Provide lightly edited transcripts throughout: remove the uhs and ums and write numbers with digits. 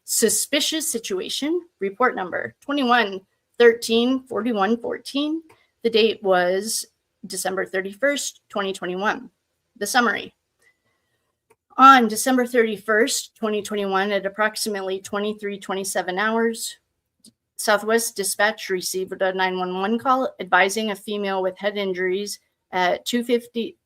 Suspicious situation, report number 21134114. The date was December 31st, 2021. The summary. On December 31st, 2021, at approximately 23:27 hours, Southwest Dispatch received a 911 call advising a female with head injuries at 2050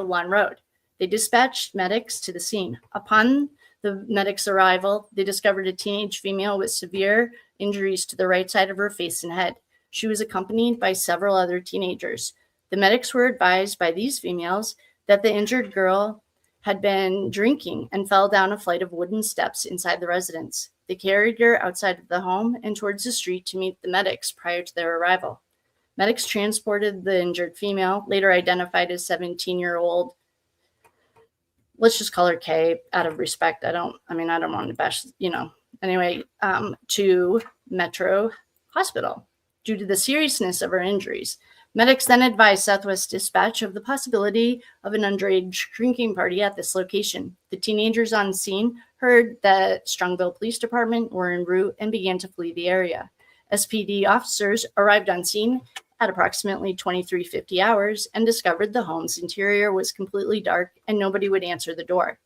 Lawn Road. They dispatched medics to the scene. Upon the medics' arrival, they discovered a teenage female with severe injuries to the right side of her face and head. She was accompanied by several other teenagers. The medics were advised by these females that the injured girl had been drinking and fell down a flight of wooden steps inside the residence. They carried her outside of the home and towards the street to meet the medics prior to their arrival. Medics transported the injured female, later identified as 17-year-old, let's just call her Kay out of respect. I don't want to bash, to Metro Hospital due to the seriousness of her injuries. Medics then advised Southwest Dispatch of the possibility of an underage drinking party at this location. The teenagers on scene heard that Strongsville Police Department were en route and began to flee the area. SPD officers arrived on scene at approximately 23:50 hours and discovered the home's interior was completely dark and nobody would answer the door.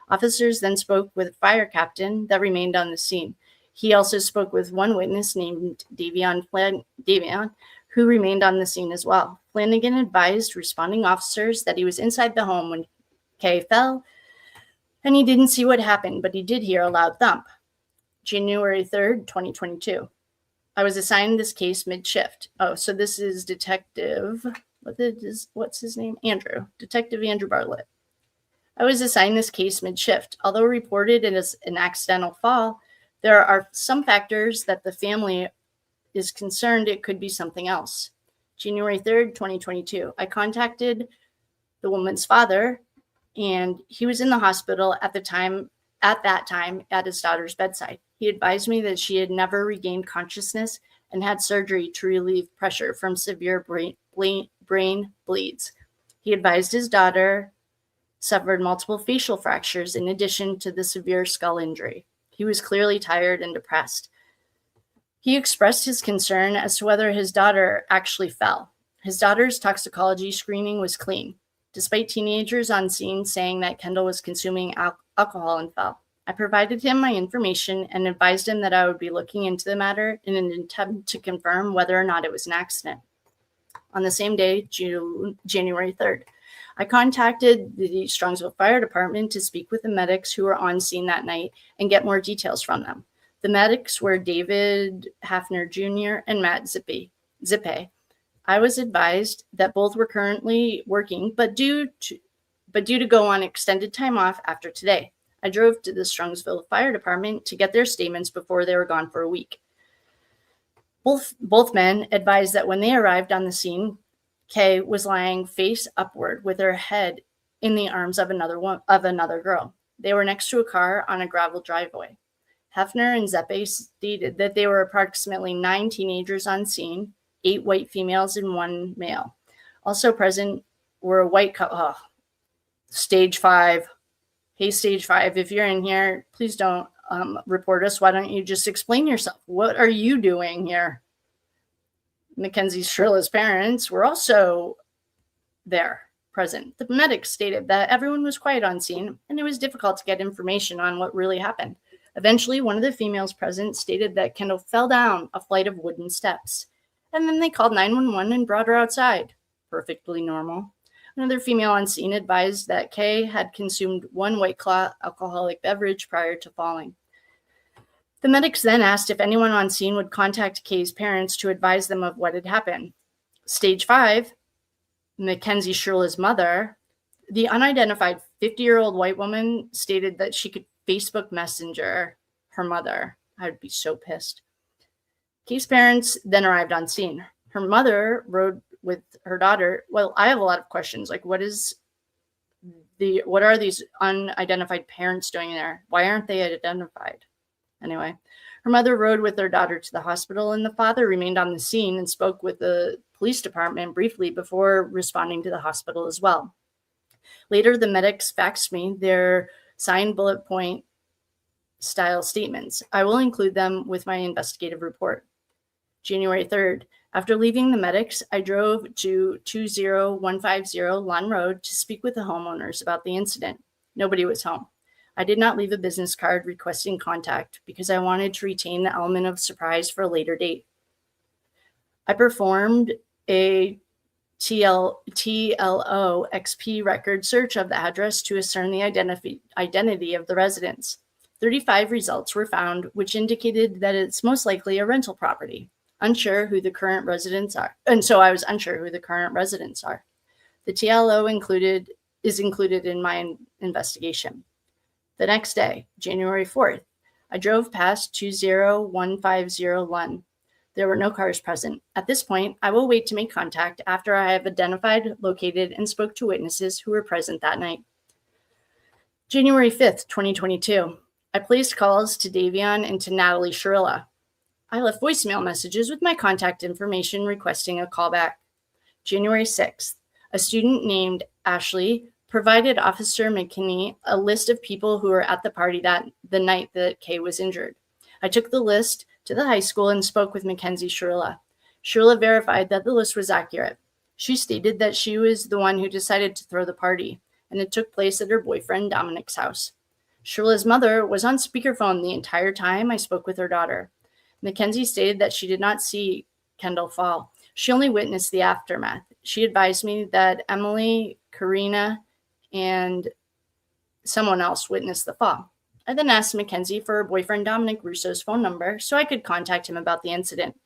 Officers then spoke with a fire captain that remained on the scene. He also spoke with one witness named Davion, who remained on the scene as well. Flanagan advised responding officers that he was inside the home when Kay fell, and he didn't see what happened, but he did hear a loud thump. January 3rd, 2022. I was assigned this case mid-shift. Oh, so this is Detective, what's his name? Detective Andrew Bartlett. I was assigned this case mid-shift. Although reported as an accidental fall, there are some factors that the family is concerned it could be something else. January 3rd, 2022. I contacted the woman's father, and he was in the hospital at that time at his daughter's bedside. He advised me that she had never regained consciousness and had surgery to relieve pressure from severe brain bleeds. He advised his daughter suffered multiple facial fractures in addition to the severe skull injury. He was clearly tired and depressed. He expressed his concern as to whether his daughter actually fell. His daughter's toxicology screening was clean, despite teenagers on scene saying that Kendall was consuming alcohol and fell. I provided him my information and advised him that I would be looking into the matter in an attempt to confirm whether or not it was an accident. On the same day, January 3rd, I contacted the Strongsville Fire Department to speak with the medics who were on scene that night and get more details from them. The medics were David Hafner Jr. and Matt Zippe. I was advised that both were currently working, but due to go on extended time off after today. I drove to the Strongsville Fire Department to get their statements before they were gone for a week. Both men advised that when they arrived on the scene, Kay was lying face upward with her head in the arms of another girl. They were next to a car on a gravel driveway. Hefner and Zeppe stated that there were approximately 9 teenagers on scene, 8 white females and 1 male. Also present were a white couple. Stage 5. Hey, Stage 5, if you're in here, please don't report us. Why don't you just explain yourself? What are you doing here? Mackenzie Shirilla's parents were also there, present. The medics stated that everyone was quiet on scene, and it was difficult to get information on what really happened. Eventually, one of the females present stated that Kendall fell down a flight of wooden steps, and then they called 911 and brought her outside. Perfectly normal. Another female on scene advised that Kay had consumed 1 White Claw alcoholic beverage prior to falling. The medics then asked if anyone on scene would contact Kay's parents to advise them of what had happened. Stage 5, Mackenzie Shirilla's mother, the unidentified 50-year-old white woman, stated that she could Facebook Messenger her mother. I would be so pissed. Kay's parents then arrived on scene. Her mother rode with her daughter. Well, I have a lot of questions. Like, what are these unidentified parents doing there? Why aren't they identified? Anyway, her mother rode with her daughter to the hospital, and the father remained on the scene and spoke with the police department briefly before responding to the hospital as well. Later, the medics faxed me their signed bullet point style statements. I will include them with my investigative report. January 3rd. After leaving the medics, I drove to 20150 Lawn Road to speak with the homeowners about the incident. Nobody was home. I did not leave a business card requesting contact because I wanted to retain the element of surprise for a later date. I performed a TLO XP record search of the address to discern the identity of the residents. 35 results were found, which indicated that it's most likely a rental property. Unsure who the current residents are. And so I was unsure who the current residents are. The TLO is included in my investigation. The next day, January 4th, I drove past 20150 Lund. There were no cars present. At this point, I will wait to make contact after I have identified, located, and spoke to witnesses who were present that night. January 5th, 2022. I placed calls to Davion and to Natalie Shirilla. I left voicemail messages with my contact information requesting a callback. January 6th, a student named Ashley provided Officer McKinney a list of people who were at the party the night that Kay was injured. I took the list to the high school and spoke with Mackenzie Shirilla. Shirilla verified that the list was accurate. She stated that she was the one who decided to throw the party, and it took place at her boyfriend Dominic's house. Shirilla's mother was on speakerphone the entire time I spoke with her daughter. Mackenzie stated that she did not see Kendall fall. She only witnessed the aftermath. She advised me that Emily, Karina, and someone else witnessed the fall. I then asked Mackenzie for her boyfriend Dominic Russo's phone number so I could contact him about the incident.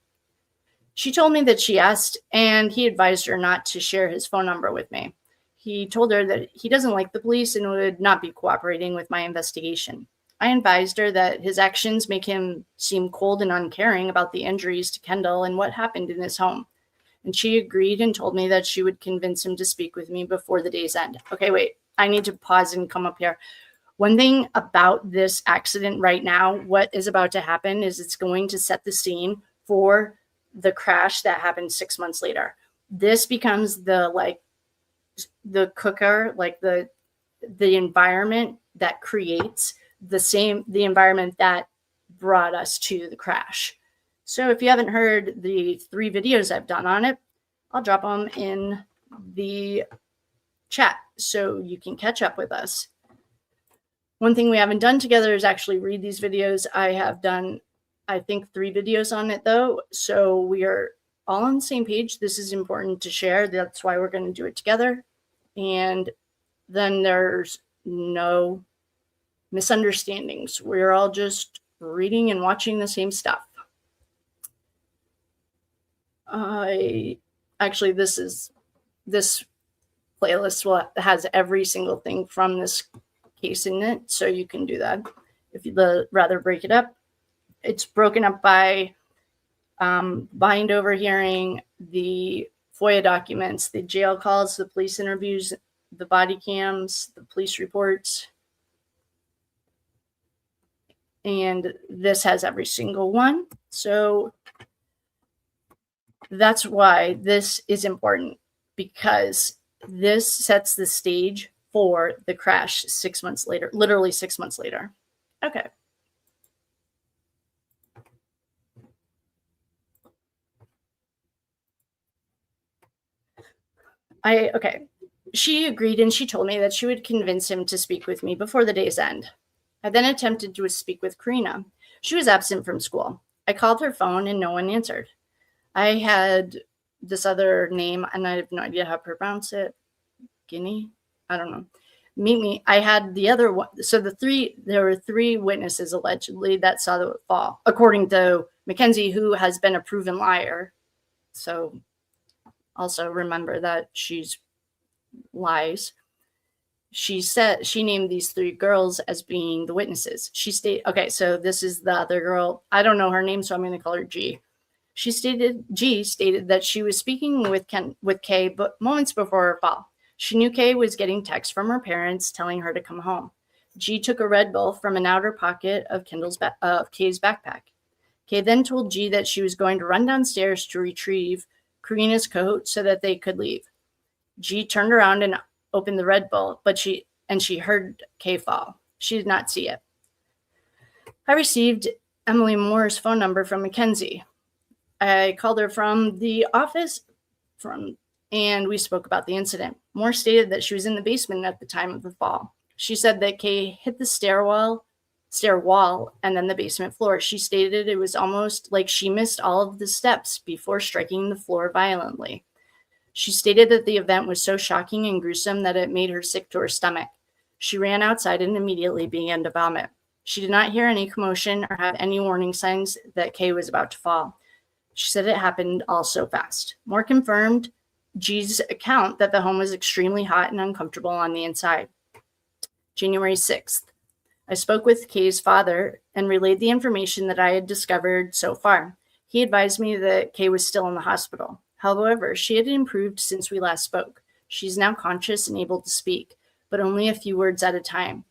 She told me that she asked, and he advised her not to share his phone number with me. He told her that he doesn't like the police and would not be cooperating with my investigation. I advised her that his actions make him seem cold and uncaring about the injuries to Kendall and what happened in his home. And she agreed and told me that she would convince him to speak with me before the day's end. Okay, wait, I need to pause and come up here. One thing about this accident right now, what is about to happen is it's going to set the scene for the crash that happened 6 months later. This becomes the cooker, like the environment that creates the environment that brought us to the crash. So if you haven't heard the 3 videos I've done on it, I'll drop them in the chat so you can catch up with us. One thing we haven't done together is actually read these videos. I have done, I think, 3 videos on it though. So we are all on the same page. This is important to share. That's why we're going to do it together. And then there's no misunderstandings. We're all just reading and watching the same stuff. Actually, this playlist has every single thing from this case in it, so you can do that if you'd rather break it up. It's broken up by bind over hearing, the FOIA documents, the jail calls, the police interviews, the body cams, the police reports. And this has every single one. So that's why this is important, because this sets the stage for the crash 6 months later, literally 6 months later. Okay. Okay. She agreed and she told me that she would convince him to speak with me before the day's end. I then attempted to speak with Karina. She was absent from school. I called her phone and no one answered. I had this other name and I have no idea how to pronounce it. Guinea? I don't know. Meet me. I had the other one. So there were 3 witnesses allegedly that saw the fall, according to Mackenzie, who has been a proven liar. So also remember that she's lies. She said she named these 3 girls as being the witnesses. She stated, okay, so this is the other girl. I don't know her name, so I'm going to call her G. G stated that she was speaking with Kay, but moments before her fall. She knew Kay was getting texts from her parents telling her to come home. G took a Red Bull from an outer pocket of Kay's backpack. Kay then told G that she was going to run downstairs to retrieve Karina's coat so that they could leave. G turned around and opened the Red Bull, but she heard Kay fall. She did not see it. I received Emily Moore's phone number from Mackenzie. I called her from the office and we spoke about the incident. Moore stated that she was in the basement at the time of the fall. She said that Kay hit the stair wall and then the basement floor. She stated it was almost like she missed all of the steps before striking the floor violently. She stated that the event was so shocking and gruesome that it made her sick to her stomach. She ran outside and immediately began to vomit. She did not hear any commotion or have any warning signs that Kay was about to fall. She said it happened all so fast. Moore confirmed G's account that the home was extremely hot and uncomfortable on the inside. January 6th. I spoke with Kay's father and relayed the information that I had discovered so far. He advised me that Kay was still in the hospital. However, she had improved since we last spoke. She's now conscious and able to speak, but only a few words at a time.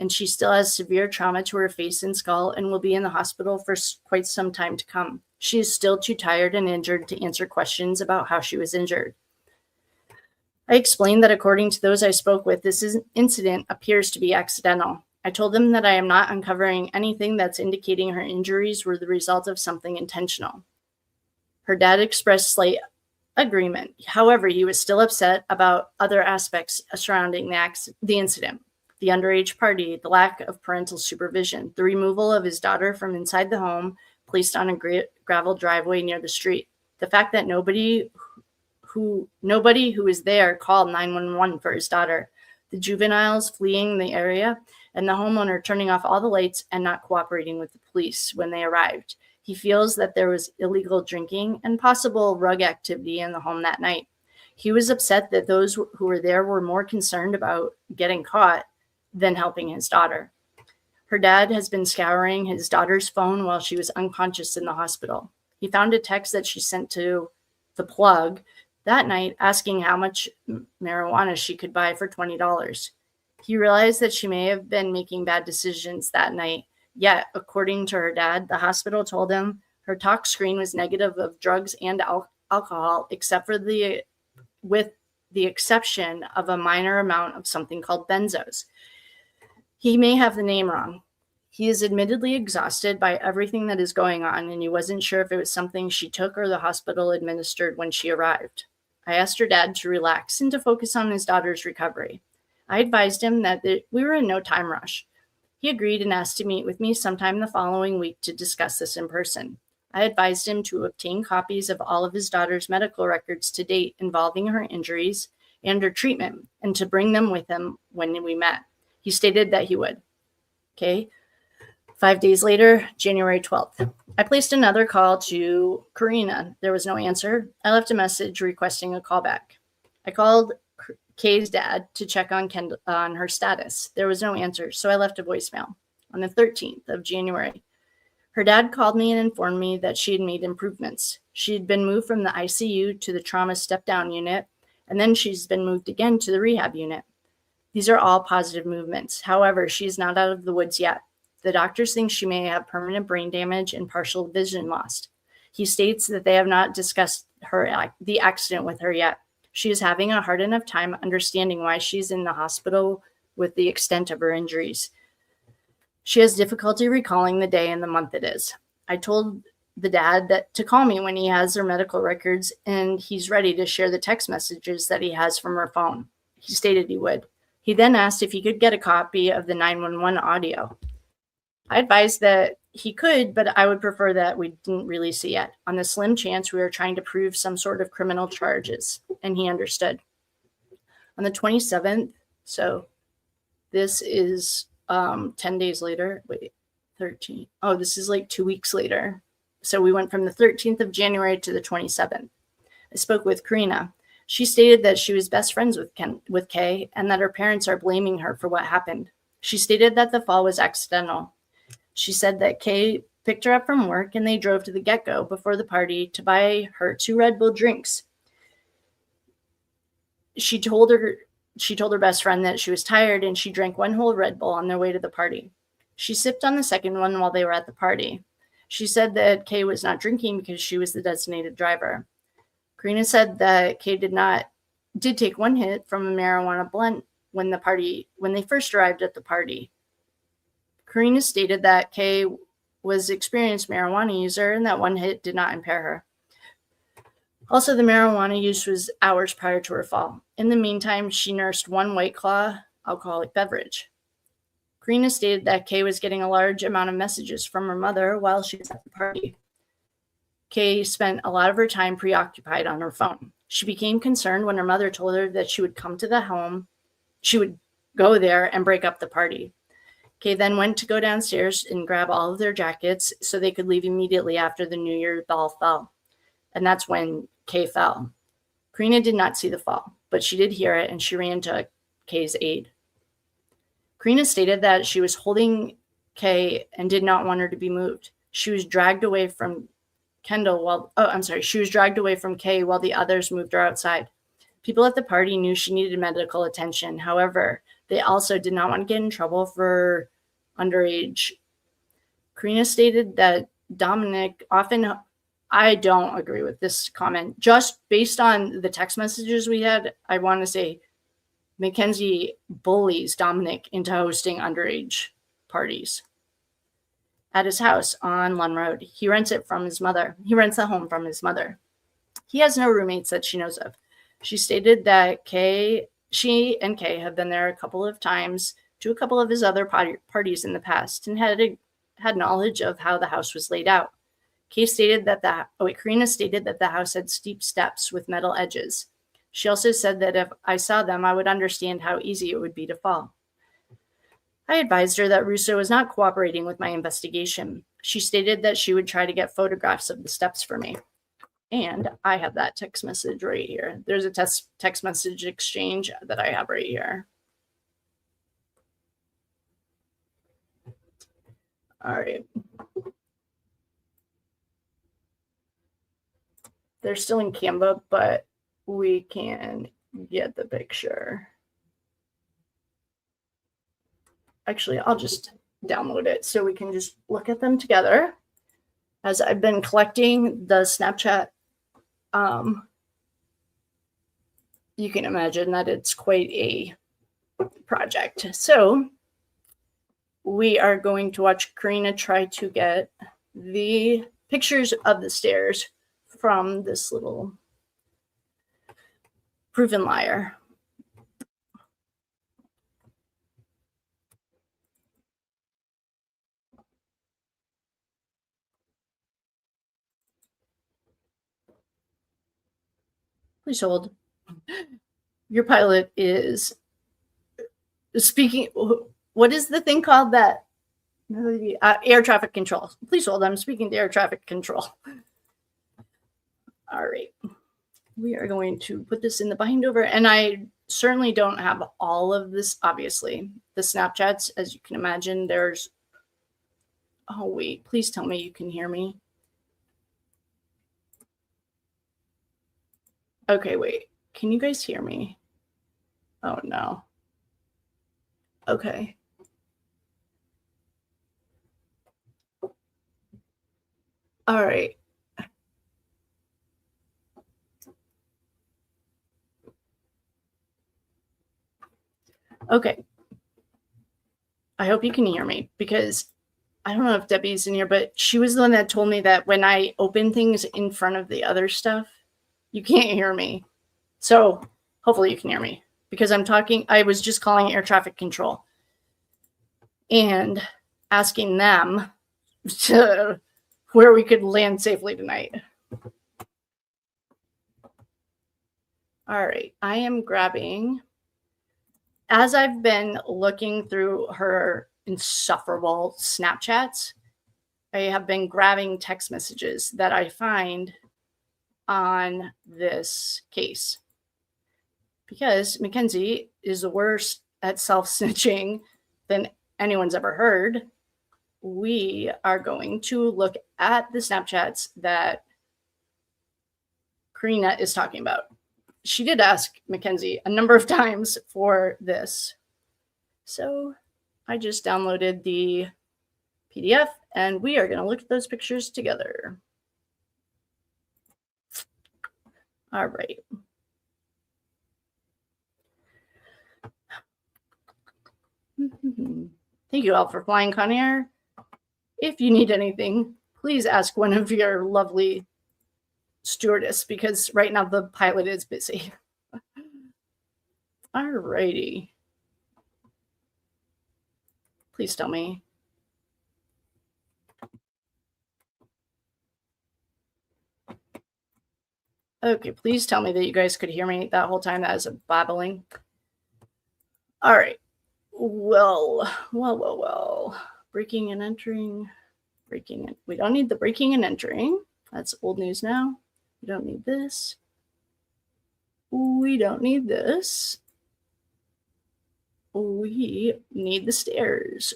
And she still has severe trauma to her face and skull and will be in the hospital for quite some time to come. She is still too tired and injured to answer questions about how she was injured. I explained that according to those I spoke with, this incident appears to be accidental. I told them that I am not uncovering anything that's indicating her injuries were the result of something intentional. Her dad expressed slight agreement. However, he was still upset about other aspects surrounding the incident. The underage party, the lack of parental supervision, the removal of his daughter from inside the home, placed on a gravel driveway near the street. The fact that nobody who was there called 911 for his daughter, the juveniles fleeing the area, and the homeowner turning off all the lights and not cooperating with the police when they arrived. He feels that there was illegal drinking and possible drug activity in the home that night. He was upset that those who were there were more concerned about getting caught than helping his daughter. Her dad has been scouring his daughter's phone while she was unconscious in the hospital. He found a text that she sent to the plug that night asking how much marijuana she could buy for $20. He realized that she may have been making bad decisions that night. Yet, according to her dad, the hospital told him her talk screen was negative of drugs and alcohol, with the exception of a minor amount of something called benzos. He may have the name wrong. He is admittedly exhausted by everything that is going on, and he wasn't sure if it was something she took or the hospital administered when she arrived. I asked her dad to relax and to focus on his daughter's recovery. I advised him that we were in no time rush. He agreed and asked to meet with me sometime the following week to discuss this in person. I advised him to obtain copies of all of his daughter's medical records to date involving her injuries and her treatment, and to bring them with him when we met. He stated that he would. Okay. 5 days later, January 12th, I placed another call to Karina. There was no answer. I left a message requesting a call back. I called Kay's dad to check on Kendall on her status. There was no answer, so I left a voicemail. On the 13th of January, her dad called me and informed me that she had made improvements. She had been moved from the ICU to the trauma step-down unit, and then she's been moved again to the rehab unit. These are all positive movements. However, she is not out of the woods yet. The doctors think she may have permanent brain damage and partial vision loss. He states that they have not discussed the accident with her yet. She is having a hard enough time understanding why she's in the hospital with the extent of her injuries. She has difficulty recalling the day and the month it is. I told the dad that to call me when he has her medical records and he's ready to share the text messages that he has from her phone. He stated he would. He then asked if he could get a copy of the 911 audio. I advised that he could, but I would prefer that we didn't release it yet, on the slim chance we were trying to prove some sort of criminal charges, and he understood. On the 27th, so this is 10 days later, 13. Oh, this is like 2 weeks later. So we went from the 13th of January to the 27th. I spoke with Karina. She stated that she was best friends with Kay and that her parents are blaming her for what happened. She stated that the fall was accidental. She said that Kay picked her up from work and they drove to the get-go before the party to buy her 2 Red Bull drinks. She told her best friend that she was tired and she drank 1 whole Red Bull on their way to the party. She sipped on the second one while they were at the party. She said that Kay was not drinking because she was the designated driver. Karina said that Kay did not did take one hit from a marijuana blunt when they first arrived at the party. Karina stated that Kay was an experienced marijuana user and that one hit did not impair her. Also, the marijuana use was hours prior to her fall. In the meantime, she nursed one White Claw alcoholic beverage. Karina stated that Kay was getting a large amount of messages from her mother while she was at the party. Kay spent a lot of her time preoccupied on her phone. She became concerned when her mother told her that she would come to the home. She would go there and break up the party. Kay then went to go downstairs and grab all of their jackets so they could leave immediately after the New Year bell fell. And that's when Kay fell. Karina did not see the fall, but she did hear it and she ran to Kay's aid. Karina stated that she was holding Kay and did not want her to be moved. She was dragged away from she was dragged away from Kay while the others moved her outside. People at the party knew she needed medical attention. However, they also did not want to get in trouble for underage. Karina stated that Dominic often, I don't agree with this comment. Just based on the text messages we had, I want to say Mackenzie bullies Dominic into hosting underage parties at his house on Lund Road. He rents it from his mother. He rents the home from his mother. He has no roommates that she knows of. She stated that she and Kay have been there a couple of times to a couple of his other parties in the past and had knowledge of how the house was laid out. Karina stated that the house had steep steps with metal edges. She also said that if I saw them, I would understand how easy it would be to fall. I advised her that Russo was not cooperating with my investigation. She stated that she would try to get photographs of the steps for me. And I have that text message right here. There's a text message exchange that I have right here. All right. They're still in Canva, but we can get the picture. Actually, I'll just download it so we can just look at them together. As I've been collecting the Snapchat, you can imagine that it's quite a project. So we are going to watch Karina try to get the pictures of the stairs from this little proven liar. Please hold. Your pilot is speaking. What is the thing called that? Air traffic control. Please hold. I'm speaking to air traffic control. All right. We are going to put this in the bind over. And I certainly don't have all of this, obviously. The Snapchats, as you can imagine, there's... Oh, wait. Please tell me you can hear me. Okay, wait. Can you guys hear me? Oh, no. Okay. All right. Okay. I hope you can hear me because I don't know if Debbie's in here, but she was the one that told me that when I open things in front of the other stuff, you can't hear me. So hopefully you can hear me because I'm talking. I was just calling air traffic control and asking them to where we could land safely tonight. All right. I am grabbing, as I've been looking through her insufferable Snapchats, I have been grabbing text messages that I find on this case because Mackenzie is the worst at self-snitching than anyone's ever heard. We are going to look at the Snapchats that Karina is talking about. She did ask Mackenzie a number of times for this. So I just downloaded the PDF and we are going to look at those pictures together. All right. Thank you all for flying Conair. If you need anything, please ask one of your lovely stewardess, because right now the pilot is busy. Alrighty. Please tell me. Okay, please tell me that you guys could hear me that whole time. That was a babbling. All right. Well. Breaking and entering. Breaking. We don't need the breaking and entering. That's old news now. We don't need this. We don't need this. We need the stairs.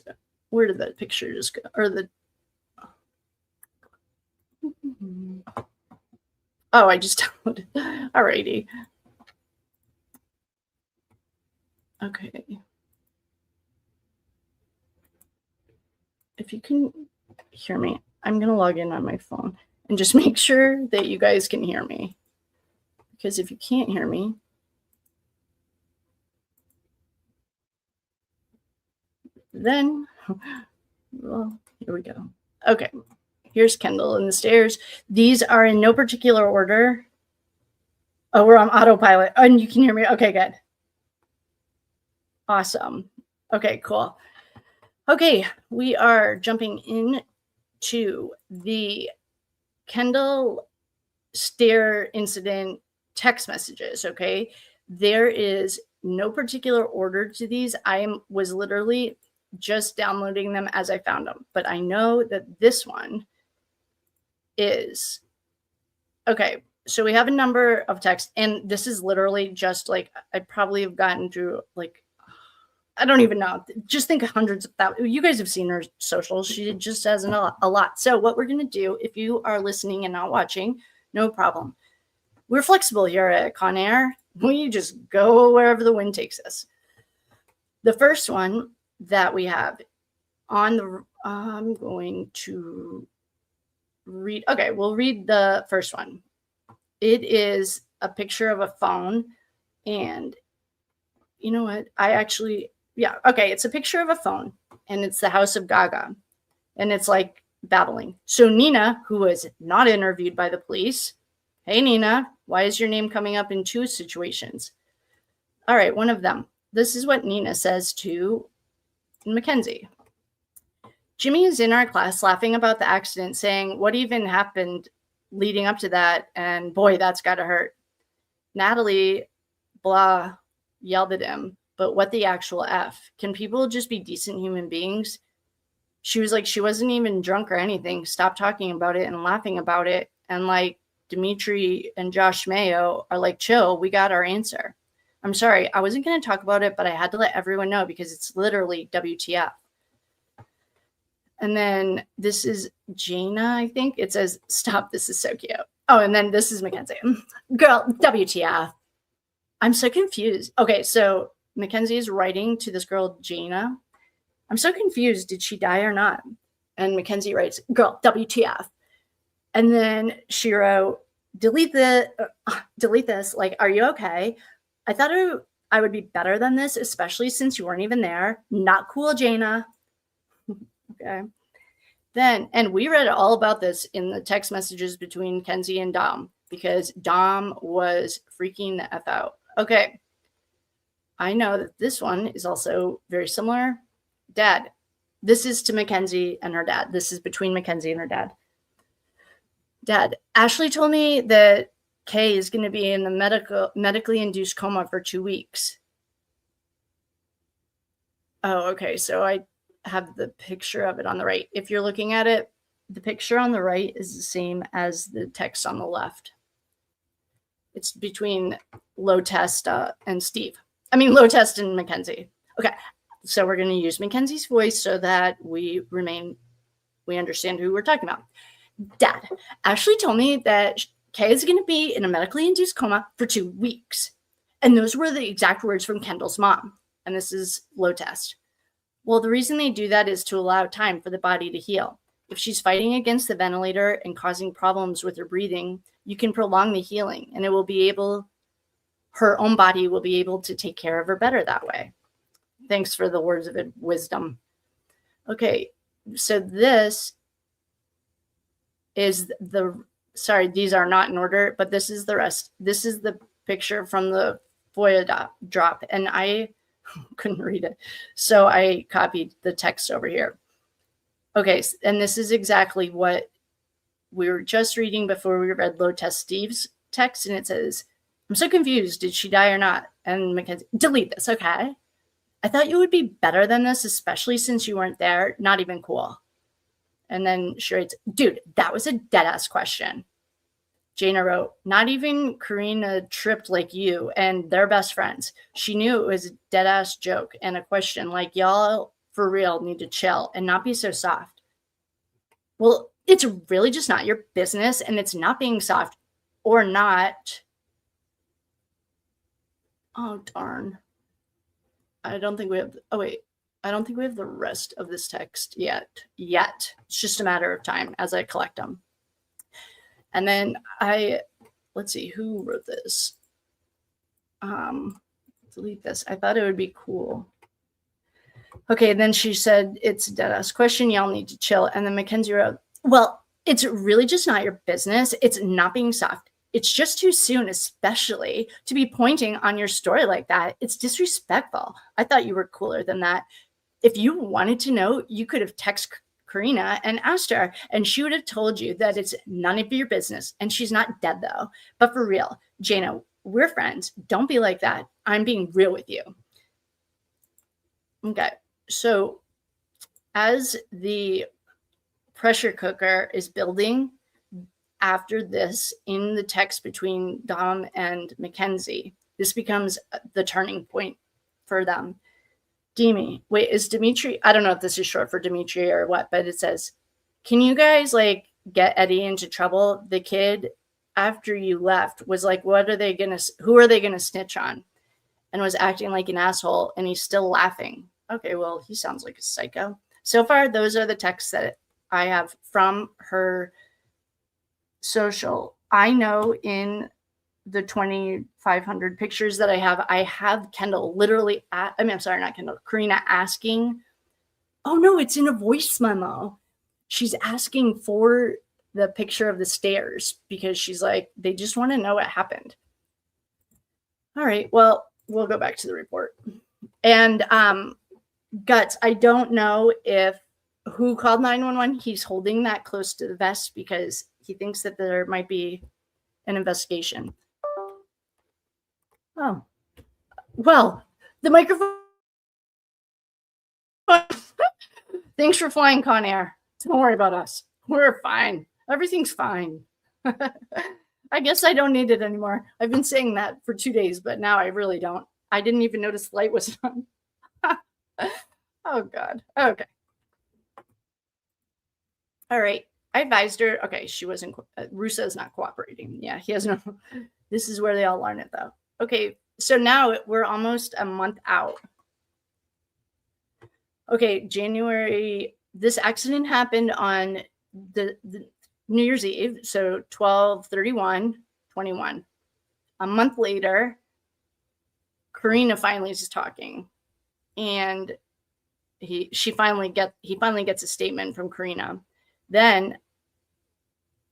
Where did that picture just go? Or the... Oh, I just downloaded. Alrighty. Okay. If you can hear me, I'm going to log in on my phone and just make sure that you guys can hear me. Because if you can't hear me, then, well, here we go. Okay. Here's Kendall and the stairs. These are in no particular order. Oh, we're on autopilot. Oh, and you can hear me. Okay, good. Awesome. Okay, cool. Okay, we are jumping into the Kendall stair incident text messages, okay? There is no particular order to these. I was literally just downloading them as I found them. But I know that this one is... Okay, so we have a number of texts, and this is literally just like, I probably have gotten through like, I don't even know. Just think of hundreds of thousands. You guys have seen her socials. She just has a lot. So what we're going to do, if you are listening and not watching, no problem. We're flexible here at Conair. We just go wherever the wind takes us. The first one that we have on the, I'm going to read. Okay, we'll read the first one. It is a picture of a phone. And you know what? Yeah, okay, it's a picture of a phone, and it's the house of Gaga, and it's like babbling. So Nina, who was not interviewed by the police, hey Nina, why is your name coming up in two situations? All right, one of them. This is what Nina says to Mackenzie. Jimmy is in our class laughing about the accident, saying what even happened leading up to that, and boy, that's gotta hurt. Natalie, blah, yelled at him. But what the actual F? Can people just be decent human beings? She was like, she wasn't even drunk or anything. Stop talking about it and laughing about it. And like Dimitri and Josh Mayo are like, chill, we got our answer. I'm sorry, I wasn't going to talk about it, but I had to let everyone know because it's literally WTF. And then this is Jaina, I think. It says, stop, this is so cute. Oh, and then this is Mackenzie. Girl, WTF. I'm so confused. Okay, so Mackenzie is writing to this girl, Jaina. I'm so confused. Did she die or not? And Mackenzie writes, girl, WTF. And then she wrote, delete this. Like, are you okay? I thought I would be better than this, especially since you weren't even there. Not cool, Jaina. Okay. Then, and we read all about this in the text messages between Kenzie and Dom, because Dom was freaking the F out. Okay. I know that this one is also very similar. Dad. This is to Mackenzie and her dad. This is between Mackenzie and her dad. Dad, Ashley told me that Kay is going to be in the medically induced coma for 2 weeks. Oh, okay. So I have the picture of it on the right. If you're looking at it, the picture on the right is the same as the text on the left. It's between Low Test and Steve. I mean, Low Test and Mackenzie. Okay, so we're going to use Mackenzie's voice so that we understand who we're talking about. Dad, Ashley told me that Kay is going to be in a medically induced coma for 2 weeks. And those were the exact words from Kendall's mom. And this is Low Test. Well, the reason they do that is to allow time for the body to heal. If she's fighting against the ventilator and causing problems with her breathing, you can prolong the healing, and her own body will be able to take care of her better that way. Thanks for the words of wisdom. Okay, so this is sorry, these are not in order, but this is the rest. This is the picture from the FOIA drop, and I couldn't read it, so I copied the text over here. Okay, and this is exactly what we were just reading before we read Low Test Steve's text, and it says, I'm so confused. Did she die or not? And Mackenzie, delete this, okay? I thought you would be better than this, especially since you weren't there. Not even cool. And then she writes, dude, that was a dead-ass question. Jana wrote, not even Karina tripped like you, and they're best friends. She knew it was a dead-ass joke and a question like, y'all for real need to chill and not be so soft. Well, it's really just not your business, and it's not being soft or not. Oh, darn. I don't think we have, I don't think we have the rest of this text yet. It's just a matter of time as I collect them. And then let's see, who wrote this? Delete this. I thought it would be cool. Okay, then she said, it's a dead-ass question. Y'all need to chill. And then Mackenzie wrote, well, it's really just not your business. It's not being soft. It's just too soon, especially to be pointing on your story like that. It's disrespectful. I thought you were cooler than that. If you wanted to know, you could have texted Karina and asked her, and she would have told you that it's none of your business. And she's not dead, though. But for real, Jana, we're friends. Don't be like that. I'm being real with you. Okay, so as the pressure cooker is building after this in the text between Dom and Mackenzie, this becomes the turning point for them. Demi, wait, is Dimitri? I don't know if this is short for Dimitri or what, but it says, can you guys like get Eddie into trouble? The kid after you left was like, who are they gonna snitch on? And was acting like an asshole, and he's still laughing. Okay, well, he sounds like a psycho. So far, those are the texts that I have from her social. I know in the 2,500 pictures that I have Kendall literally, I'm sorry, not Kendall, Karina asking, oh no, it's in a voice memo. She's asking for the picture of the stairs because she's like, they just want to know what happened. All right, well, we'll go back to the report. And Guts, I don't know who called 911. He's holding that close to the vest because he thinks that there might be an investigation. Oh, well, the microphone. Thanks for flying, Conair. Don't worry about us. We're fine. Everything's fine. I guess I don't need it anymore. I've been saying that for 2 days, but now I really don't. I didn't even notice the light was on. Oh, God. Okay. All right. I advised her. Okay, she wasn't. Rusa is not cooperating. Yeah, he has no. This is where they all learn it, though. Okay, so now we're almost a month out. Okay, January. This accident happened on the New Year's Eve, so 12/31/21. A month later, Karina finally is talking, and he finally gets a statement from Karina. Then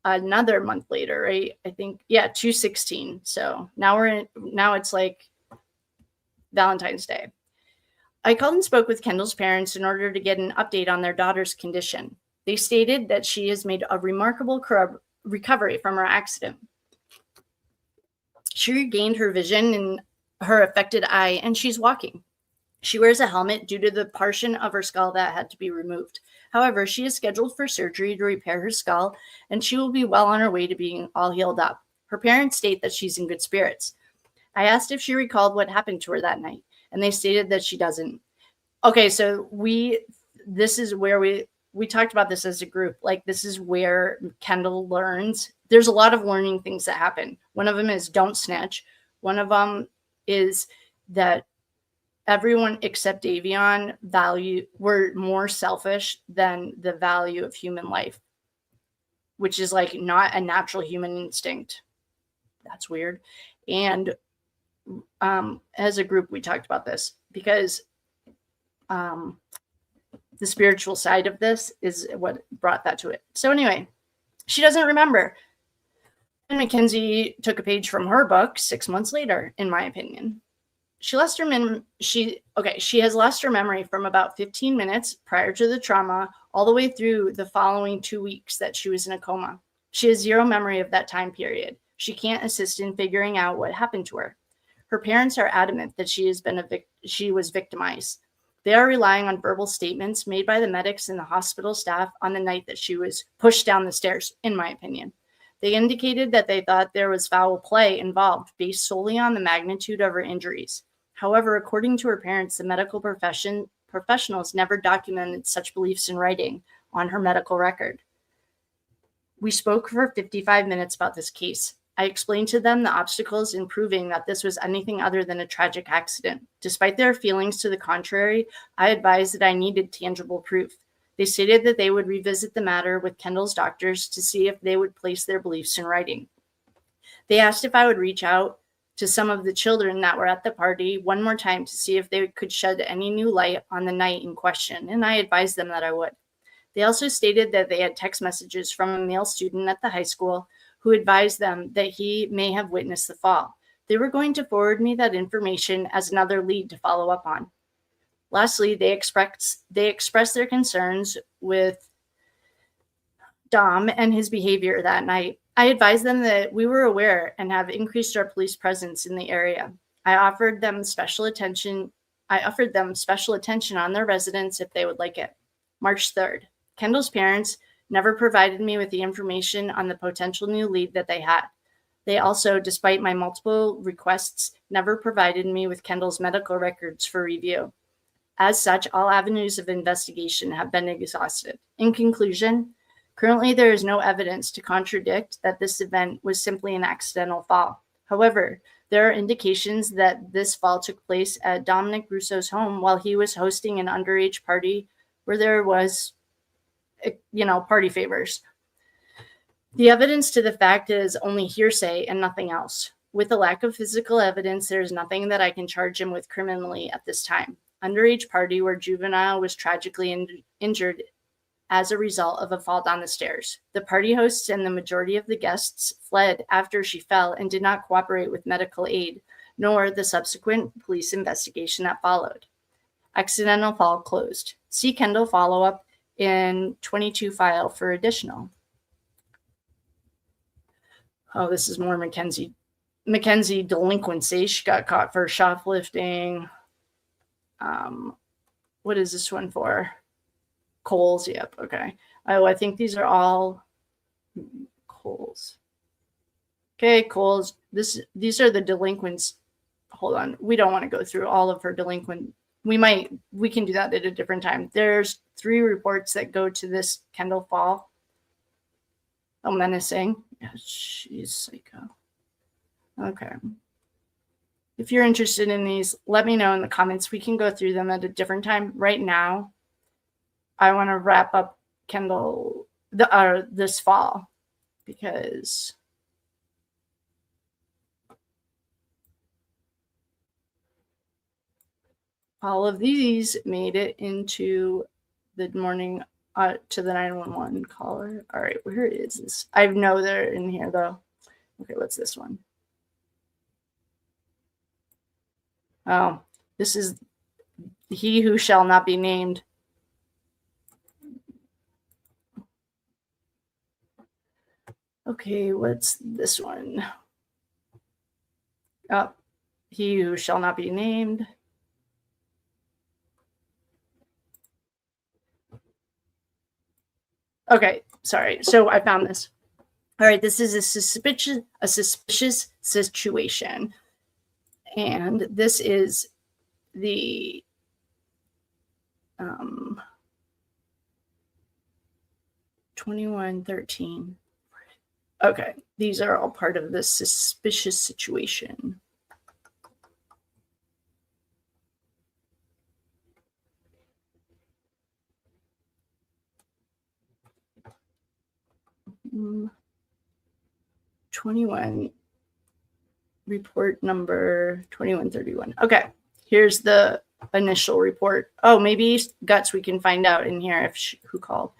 another month later, right? I think, yeah, 2/16. So now it's like Valentine's Day. I called and spoke with Kendall's parents in order to get an update on their daughter's condition. They stated that she has made a remarkable recovery from her accident. She regained her vision in her affected eye, and she's walking. She wears a helmet due to the portion of her skull that had to be removed. However, she is scheduled for surgery to repair her skull, and she will be well on her way to being all healed up. Her parents state that she's in good spirits. I asked if she recalled what happened to her that night, and they stated that she doesn't. Okay, so this is where we talked about this as a group. Like, this is where Kendall learns. There's a lot of learning things that happen. One of them is don't snitch. One of them is that everyone except Davion were more selfish than the value of human life, which is like not a natural human instinct. That's weird. And as a group, we talked about this because the spiritual side of this is what brought that to it. So anyway, she doesn't remember. And Mackenzie took a page from her book 6 months later, in my opinion. She has lost her memory from about 15 minutes prior to the trauma all the way through the following 2 weeks that she was in a coma. She has zero memory of that time period. She can't assist in figuring out what happened to her. Her parents are adamant that she was victimized. They are relying on verbal statements made by the medics and the hospital staff on the night that she was pushed down the stairs, in my opinion. They indicated that they thought there was foul play involved based solely on the magnitude of her injuries. However, according to her parents, the medical professionals never documented such beliefs in writing on her medical record. We spoke for 55 minutes about this case. I explained to them the obstacles in proving that this was anything other than a tragic accident. Despite their feelings to the contrary, I advised that I needed tangible proof. They stated that they would revisit the matter with Kendall's doctors to see if they would place their beliefs in writing. They asked if I would reach out to some of the children that were at the party one more time to see if they could shed any new light on the night in question, and I advised them that I would. They also stated that they had text messages from a male student at the high school who advised them that he may have witnessed the fall. They were going to forward me that information as another lead to follow up on. Lastly, they expressed their concerns with Dom and his behavior that night. I advised them that we were aware and have increased our police presence in the area. I offered them special attention on their residence if they would like it. March 3rd. Kendall's parents never provided me with the information on the potential new lead that they had. They also, despite my multiple requests, never provided me with Kendall's medical records for review. As such, all avenues of investigation have been exhausted. In conclusion, currently there is no evidence to contradict that this event was simply an accidental fall. However, there are indications that this fall took place at Dominic Russo's home while he was hosting an underage party where there was party favors. The evidence to the fact is only hearsay and nothing else. With a lack of physical evidence, there is nothing that I can charge him with criminally at this time. Underage party where juvenile was tragically injured as a result of a fall down the stairs. The party hosts and the majority of the guests fled after she fell and did not cooperate with medical aid, nor the subsequent police investigation that followed. Accidental fall closed. See Kendall follow-up in 22 file for additional. Oh, this is more Mackenzie delinquency. She got caught for shoplifting. What is this one for? Kohl's. Yep. Okay. Oh, I think these are all Kohl's. Okay, Kohl's. These are the delinquents. Hold on. We don't want to go through all of her delinquent. We can do that at a different time. There's 3 reports that go to this Kendall fall. Oh, menacing. Yeah, she's psycho. Okay. If you're interested in these, let me know in the comments. We can go through them at a different time. Right now, I want to wrap up Kendall this fall because all of these made it into the morning to the 911 caller. All right, where is this? I know they're in here though. Okay, what's this one? Oh, this is he who shall not be named. Okay, what's this one? Oh, he who shall not be named. Okay, sorry. So I found this. All right, this is a suspicious situation. And this is the 2113. Okay, these are all part of this suspicious situation. Mm. 21 report number 2131. Okay, here's the initial report. Oh, maybe Guts, we can find out in here if who called.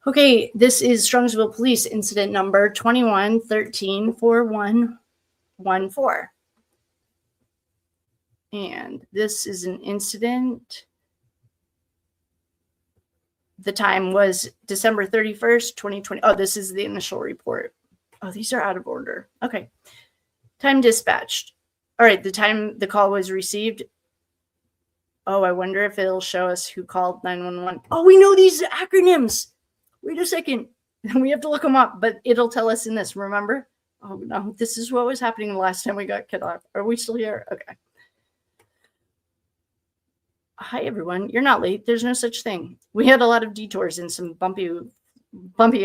Okay, this is Strongsville Police incident number 21134114. And this is an incident. The time was December 31st, 2020. Oh, this is the initial report. Oh, these are out of order. Okay. Time dispatched. All right, the time the call was received. Oh, I wonder if it'll show us who called 911. Oh, we know these acronyms. Wait a second. We have to look them up, but it'll tell us in this, remember? Oh, no, this is what was happening the last time we got cut off. Are we still here? Okay. Hi, everyone. You're not late. There's no such thing. We had a lot of detours and some bumpy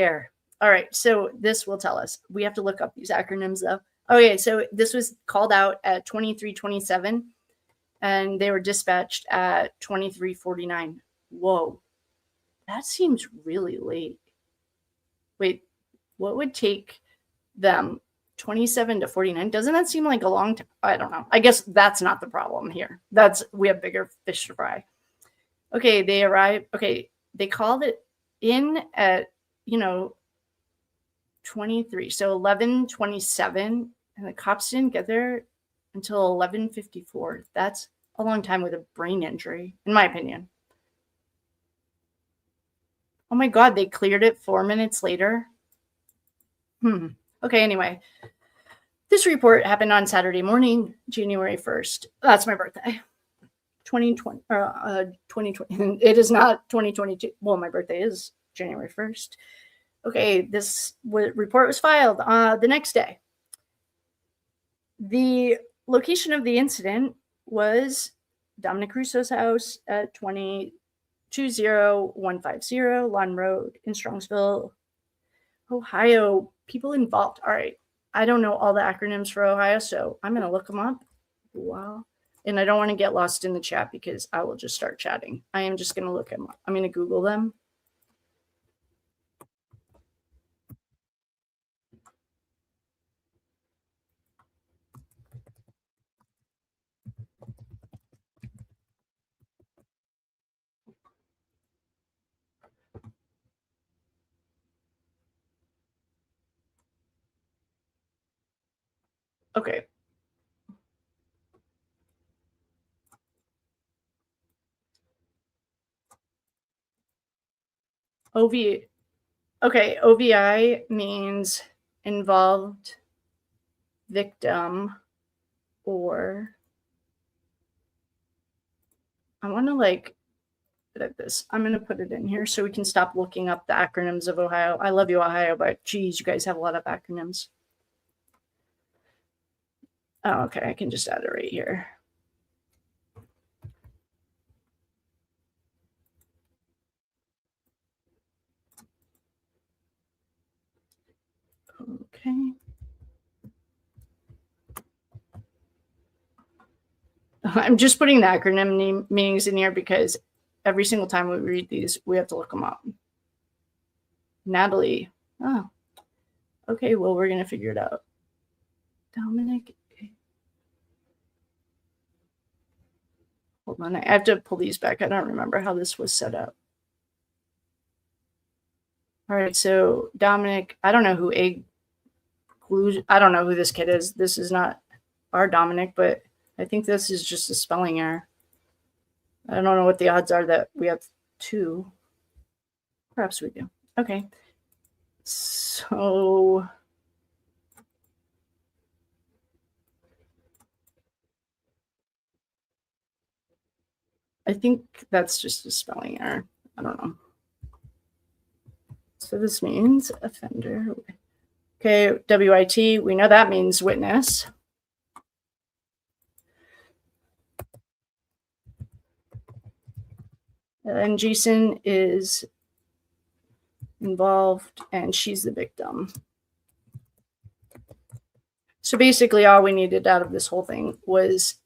air. All right, so this will tell us. We have to look up these acronyms, though. Okay, so this was called out at 23:27, and they were dispatched at 23:49. Whoa. That seems really late. Wait, what would take them 27 to 49? Doesn't that seem like a long time? I don't know. I guess that's not the problem here. We have bigger fish to fry. Okay, they arrived. Okay, they called it in at, 23. So 11:27, and the cops didn't get there until 11:54. That's a long time with a brain injury, in my opinion. Oh my God, they cleared it 4 minutes later. Okay, anyway. This report happened on Saturday morning, January 1st. That's my birthday. 2020. 2020. It is not 2022. Well, my birthday is January 1st. Okay, this report was filed the next day. The location of the incident was Dominic Russo's house at 20150 Lawn Road in Strongsville, Ohio. People involved. All right. I don't know all the acronyms for Ohio, so I'm going to look them up. Wow. And I don't want to get lost in the chat because I will just start chatting. I am just going to look them up. I'm going to Google them. Okay. Okay, OVI means involved victim, or I want to edit this. I'm going to put it in here so we can stop looking up the acronyms of Ohio. I love you, Ohio, but geez, you guys have a lot of acronyms. Oh, okay, I can just add it right here. Okay. I'm just putting the acronym meanings in here because every single time we read these, we have to look them up. Natalie. Oh, okay. Well, we're going to figure it out. Dominic. Hold on. I have to pull these back. I don't remember how this was set up. All right. So Dominic, I don't know who I don't know who this kid is. This is not our Dominic, but I think this is just a spelling error. I don't know what the odds are that we have two. Perhaps we do. Okay. So I think that's just a spelling error. I don't know. So this means offender. Okay, WIT, we know that means witness. And Jason is involved and she's the victim. So basically all we needed out of this whole thing was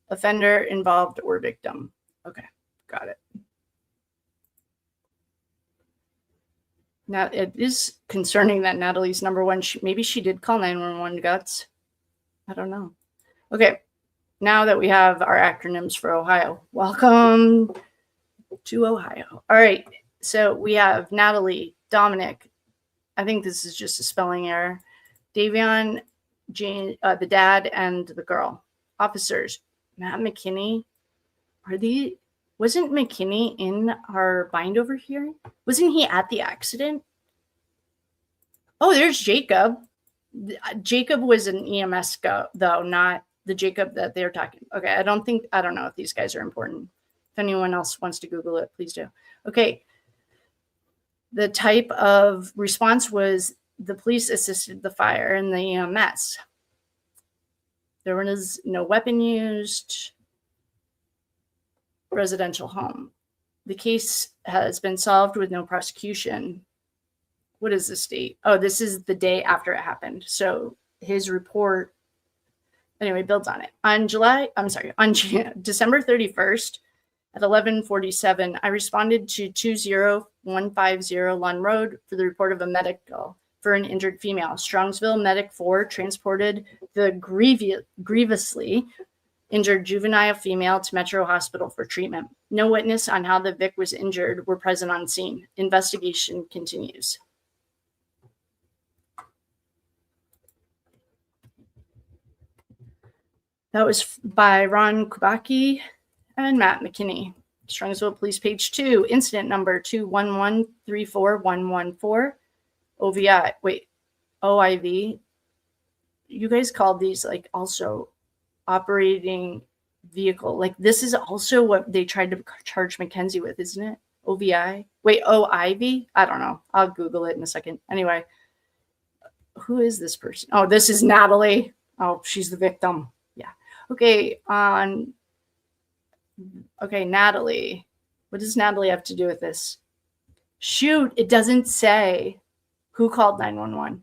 offender, involved, or victim. Okay, got it. Now it is concerning that Natalie's number one. Maybe she did call 911, Guts. I don't know. Okay. now that we have our acronyms for Ohio. Welcome to Ohio. All right. So we have Natalie, Dominic. I think this is just a spelling error. Davion, Jane, the dad, and the girl. Officers, Matt McKinney. Wasn't McKinney in our bind over here? Wasn't he at the accident? Oh, there's Jacob. Jacob was an EMS though, not the Jacob that they're talking. Okay, I don't know if these guys are important. If anyone else wants to Google it, please do. Okay. The type of response was the police assisted the fire and the EMS. There was no weapon used. Residential home. The case has been solved with no prosecution. What is this date? Oh, this is the day after it happened. So his report, anyway, builds on it. On December 31st at 11:47, I responded to 20150 Lund Road for the report of a medical for an injured female. Strongsville Medic 4 transported the grievously injured juvenile female to Metro Hospital for treatment. No witness on how the Vic was injured were present on scene. Investigation continues. That was by Ron Kubacki and Matt McKinney. Strongsville Police, page 2, incident number 211-34114. OIV. You guys called these like also operating vehicle. Like this is also what they tried to charge Mackenzie with, isn't it? OVI? Wait, OIV? I don't know. I'll Google it in a second. Anyway, who is this person? Oh, this is Natalie. Oh, she's the victim. Yeah. Okay. Okay, Natalie. What does Natalie have to do with this? Shoot, it doesn't say who called 911.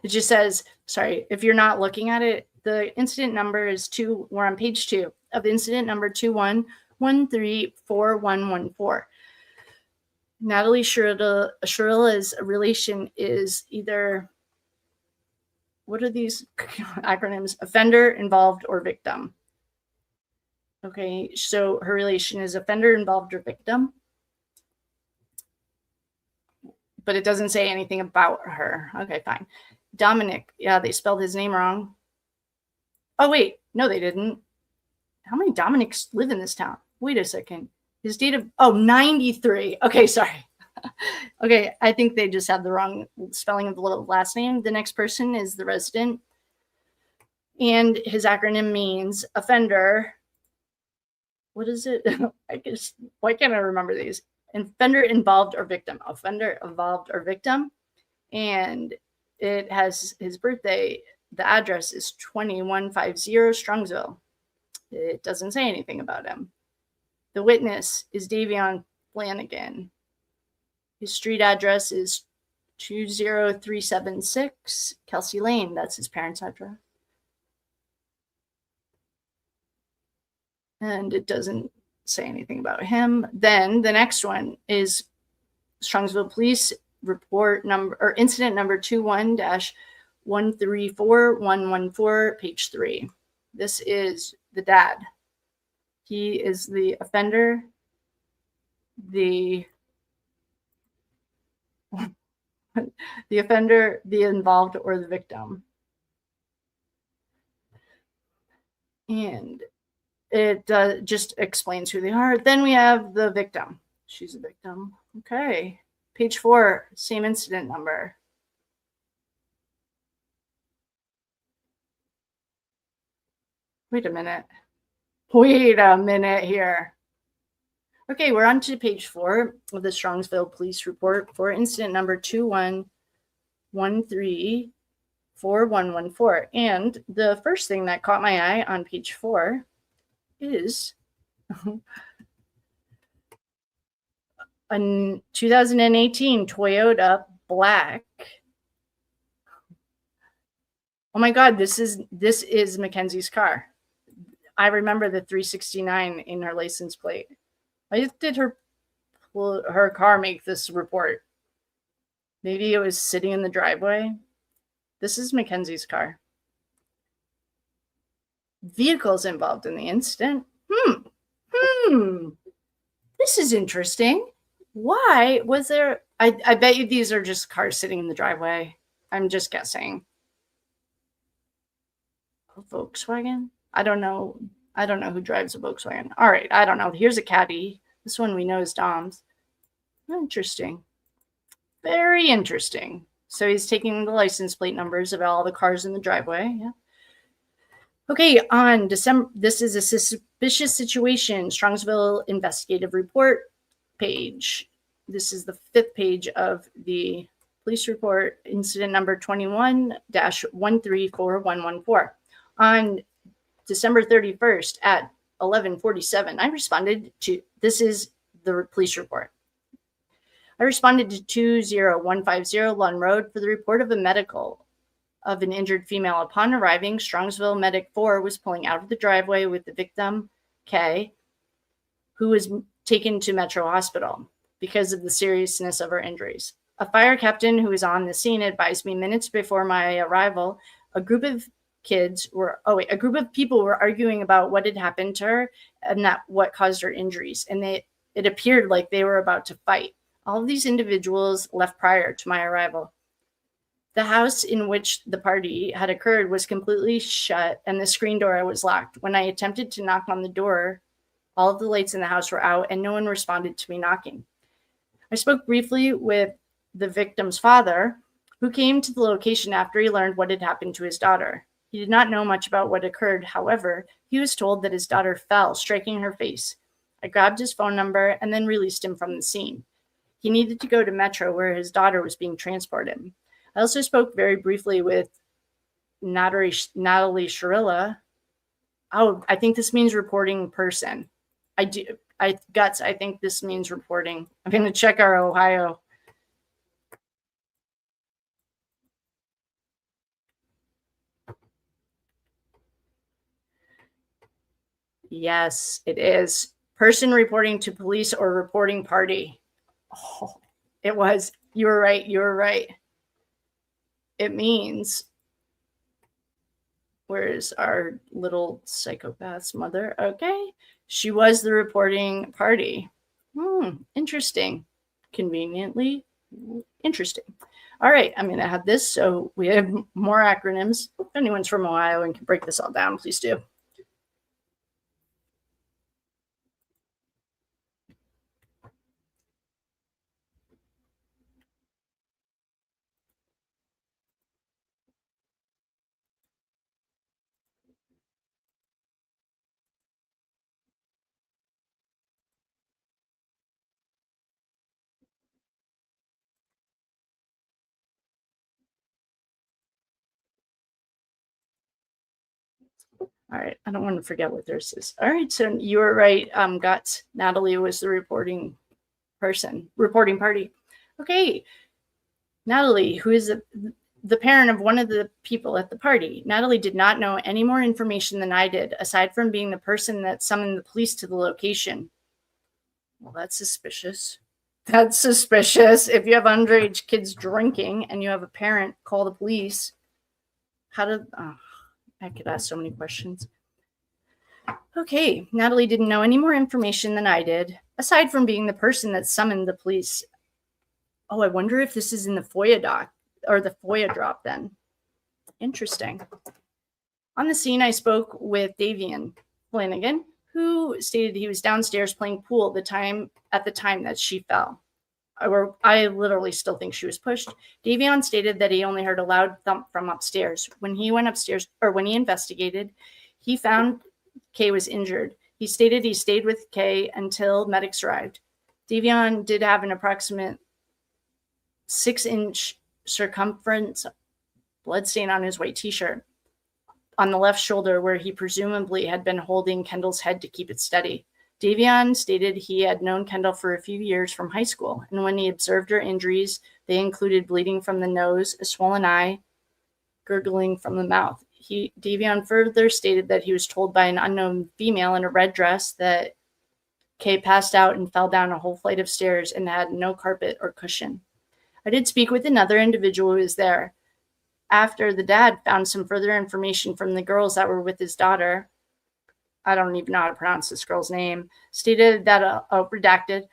It just says, sorry, if you're not looking at it, the incident number is we're on page 2 of incident number 21134114. Natalie Shirilla's relation is either, what are these acronyms? Offender, involved, or victim. Okay, so her relation is offender, involved, or victim. But it doesn't say anything about her. Okay, fine. Dominic, yeah, they spelled his name wrong. Oh, wait, no, they didn't. How many Dominics live in this town? Wait a second. His date of, 93. Okay, sorry. Okay, I think they just have the wrong spelling of the last name. The next person is the resident. And his acronym means offender. What is it? I guess, why can't I remember these? Offender, involved, or victim. Offender, involved, or victim. And it has his birthday. The address is 2150 Strongsville. It doesn't say anything about him. The witness is Davion Flanagan. His street address is 20376 Kelsey Lane. That's his parents' address. And it doesn't say anything about him. Then the next one is Strongsville Police report number or incident number 21-134114, page 3. This is the dad. He is the offender, the offender, the involved, or the victim. And it just explains who they are. Then we have the victim. She's a victim. Okay. Page 4, same incident number. Wait a minute here. Okay, we're on to page 4 of the Strongsville Police Report for incident number 21134114. And the first thing that caught my eye on page 4 is a 2018 Toyota Black. Oh my God, this is Mackenzie's car. I remember the 369 in her license plate. Why did her car make this report? Maybe it was sitting in the driveway. This is Mackenzie's car. vehicles involved in the incident. This is interesting. Why was there? I bet you these are just cars sitting in the driveway. I'm just guessing. A Volkswagen? I don't know. I don't know who drives a Volkswagen. All right, I don't know. Here's a Caddy. This one we know is Dom's. Interesting. Very interesting. So he's taking the license plate numbers of all the cars in the driveway. Yeah. Okay, on December, this is a suspicious situation. Strongsville investigative report page. This is the 5th page of the police report, incident number 21-134114. On December 31st at 11:47, I responded to, this is the police report. I responded to 20150 Lund Road for the report of a medical of an injured female. Upon arriving, Strongsville Medic 4 was pulling out of the driveway with the victim, K, who was taken to Metro Hospital because of the seriousness of her injuries. A fire captain who was on the scene advised me minutes before my arrival, a group of people were arguing about what had happened to her and that what caused her injuries. And it appeared like they were about to fight. All of these individuals left prior to my arrival. The house in which the party had occurred was completely shut and the screen door was locked. When I attempted to knock on the door, all of the lights in the house were out and no one responded to me knocking. I spoke briefly with the victim's father, who came to the location after he learned what had happened to his daughter. He did not know much about what occurred. However, he was told that his daughter fell, striking her face. I grabbed his phone number and then released him from the scene. He needed to go to Metro where his daughter was being transported. I also spoke very briefly with Natalie Shirilla. Oh, I think this means reporting person. I think this means reporting. I'm going to check our Ohio. Yes, it is. Person reporting to police or reporting party. Oh, it was. You were right. You were right. It means, where's our little psychopath's mother? Okay. She was the reporting party. Interesting. Conveniently interesting. All right. I'm going to have this. So we have more acronyms. If anyone's from Ohio and can break this all down, please do. All right. I don't want to forget what theirs is. All right. So you were right. Guts. Natalie was the reporting party. Okay. Natalie, who is the parent of one of the people at the party. Natalie did not know any more information than I did, aside from being the person that summoned the police to the location. Well, that's suspicious. That's suspicious. If you have underage kids drinking and you have a parent call the police, I could ask so many questions. Okay, Natalie didn't know any more information than I did, aside from being the person that summoned the police. Oh, I wonder if this is in the FOIA doc or the FOIA drop then. Interesting. On the scene, I spoke with Davian Flanagan, who stated he was downstairs playing pool at the time that she fell. I literally still think she was pushed. Davion stated that he only heard a loud thump from upstairs. When he went upstairs, or when he investigated, he found Kay was injured. He stated he stayed with Kay until medics arrived. Davion did have an approximate 6-inch circumference bloodstain on his white t-shirt on the left shoulder, where he presumably had been holding Kendall's head to keep it steady. Davion stated he had known Kendall for a few years from high school, and when he observed her injuries, they included bleeding from the nose, a swollen eye, gurgling from the mouth. Davion further stated that he was told by an unknown female in a red dress that Kay passed out and fell down a whole flight of stairs and had no carpet or cushion. I did speak with another individual who was there. After the dad found some further information from the girls that were with his daughter, I don't even know how to pronounce this girl's name, stated that, redacted,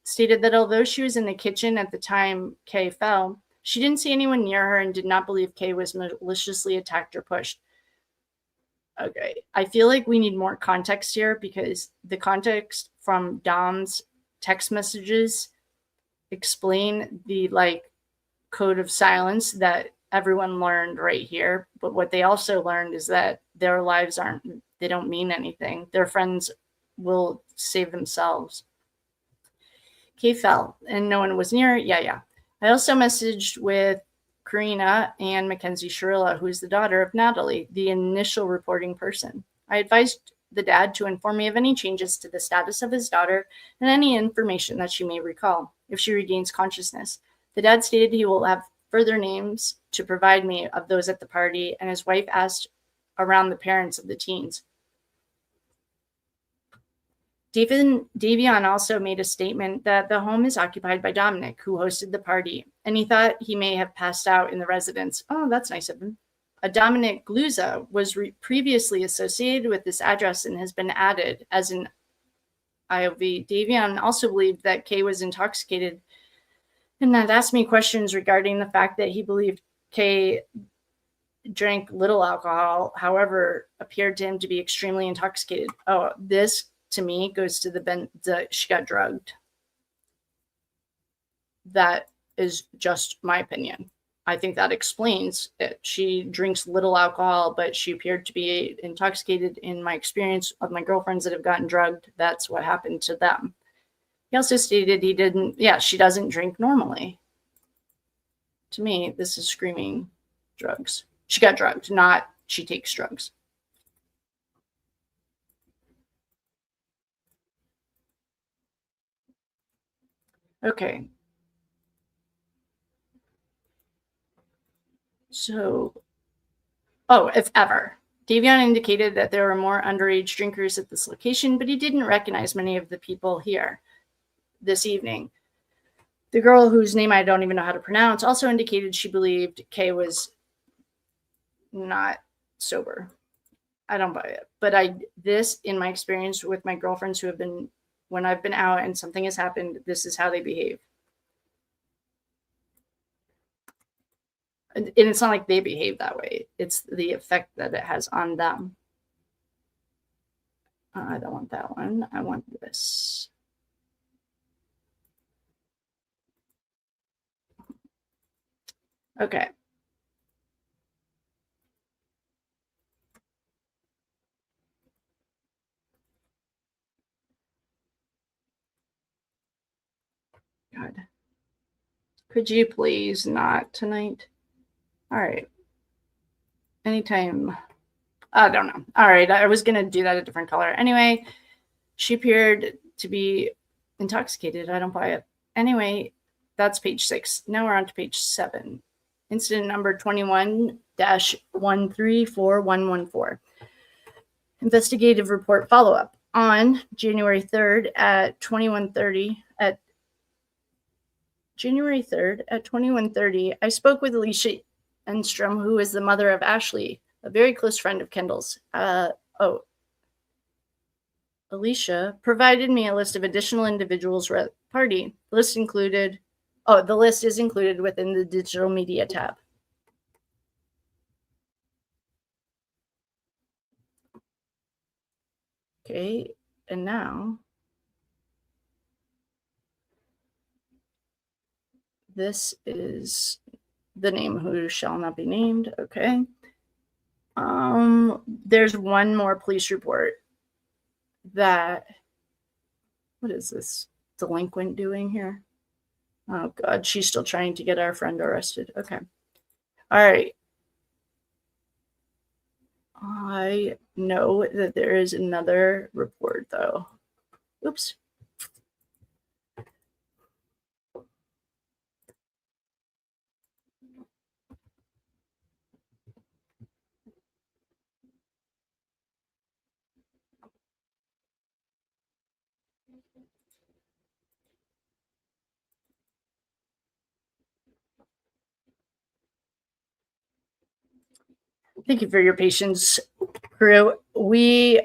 stated that although she was in the kitchen at the time Kay fell, she didn't see anyone near her and did not believe Kay was maliciously attacked or pushed. Okay, I feel like we need more context here, because the context from Dom's text messages explain the code of silence that everyone learned right here. But what they also learned is that their lives they don't mean anything. Their friends will save themselves. Kay fell and no one was near. Yeah. I also messaged with Karina and Mackenzie Shirilla, who is the daughter of Natalie, the initial reporting person. I advised the dad to inform me of any changes to the status of his daughter and any information that she may recall if she regains consciousness. The dad stated he will have further names to provide me of those at the party, and his wife asked around the parents of the teens. Davion also made a statement that the home is occupied by Dominic, who hosted the party, and he thought he may have passed out in the residence. Oh, that's nice of him. A Dominic Gluza was previously associated with this address and has been added as an IOV. Davion also believed that Kay was intoxicated and had asked me questions regarding the fact that he believed Kay drank little alcohol, however, appeared to him to be extremely intoxicated. Oh, this to me goes to the she got drugged. That is just my opinion. I think that explains it. She drinks little alcohol, but she appeared to be intoxicated. In my experience of my girlfriends that have gotten drugged, that's what happened to them. He also stated she doesn't drink normally. To me, this is screaming drugs. She got drugged, not she takes drugs. Okay. So, if ever. Davion indicated that there were more underage drinkers at this location, but he didn't recognize many of the people here this evening. The girl whose name I don't even know how to pronounce also indicated she believed Kay was not sober. I don't buy it. But in my experience with my girlfriends who have been, when I've been out and something has happened, this is how they behave. And it's not like they behave that way. It's the effect that it has on them. I don't want that one. I want this. Okay. God. Could you please not tonight? All right. Anytime. I don't know. All right. I was going to do that a different color. Anyway, she appeared to be intoxicated. I don't buy it. Anyway, that's page 6. Now we're on to page 7. Incident number 21-134114. Investigative report follow-up. On January 3rd at 21:30, I spoke with Alicia Enstrom, who is the mother of Ashley, a very close friend of Kendall's. Alicia provided me a list of additional individuals who were at the party. The list is included within the digital media tab. Okay, and now this is the name who shall not be named. Okay. There's one more police report that, what is this delinquent doing here? Oh God, she's still trying to get our friend arrested. Okay. All right. I know that there is another report though. Oops. Thank you for your patience, crew. We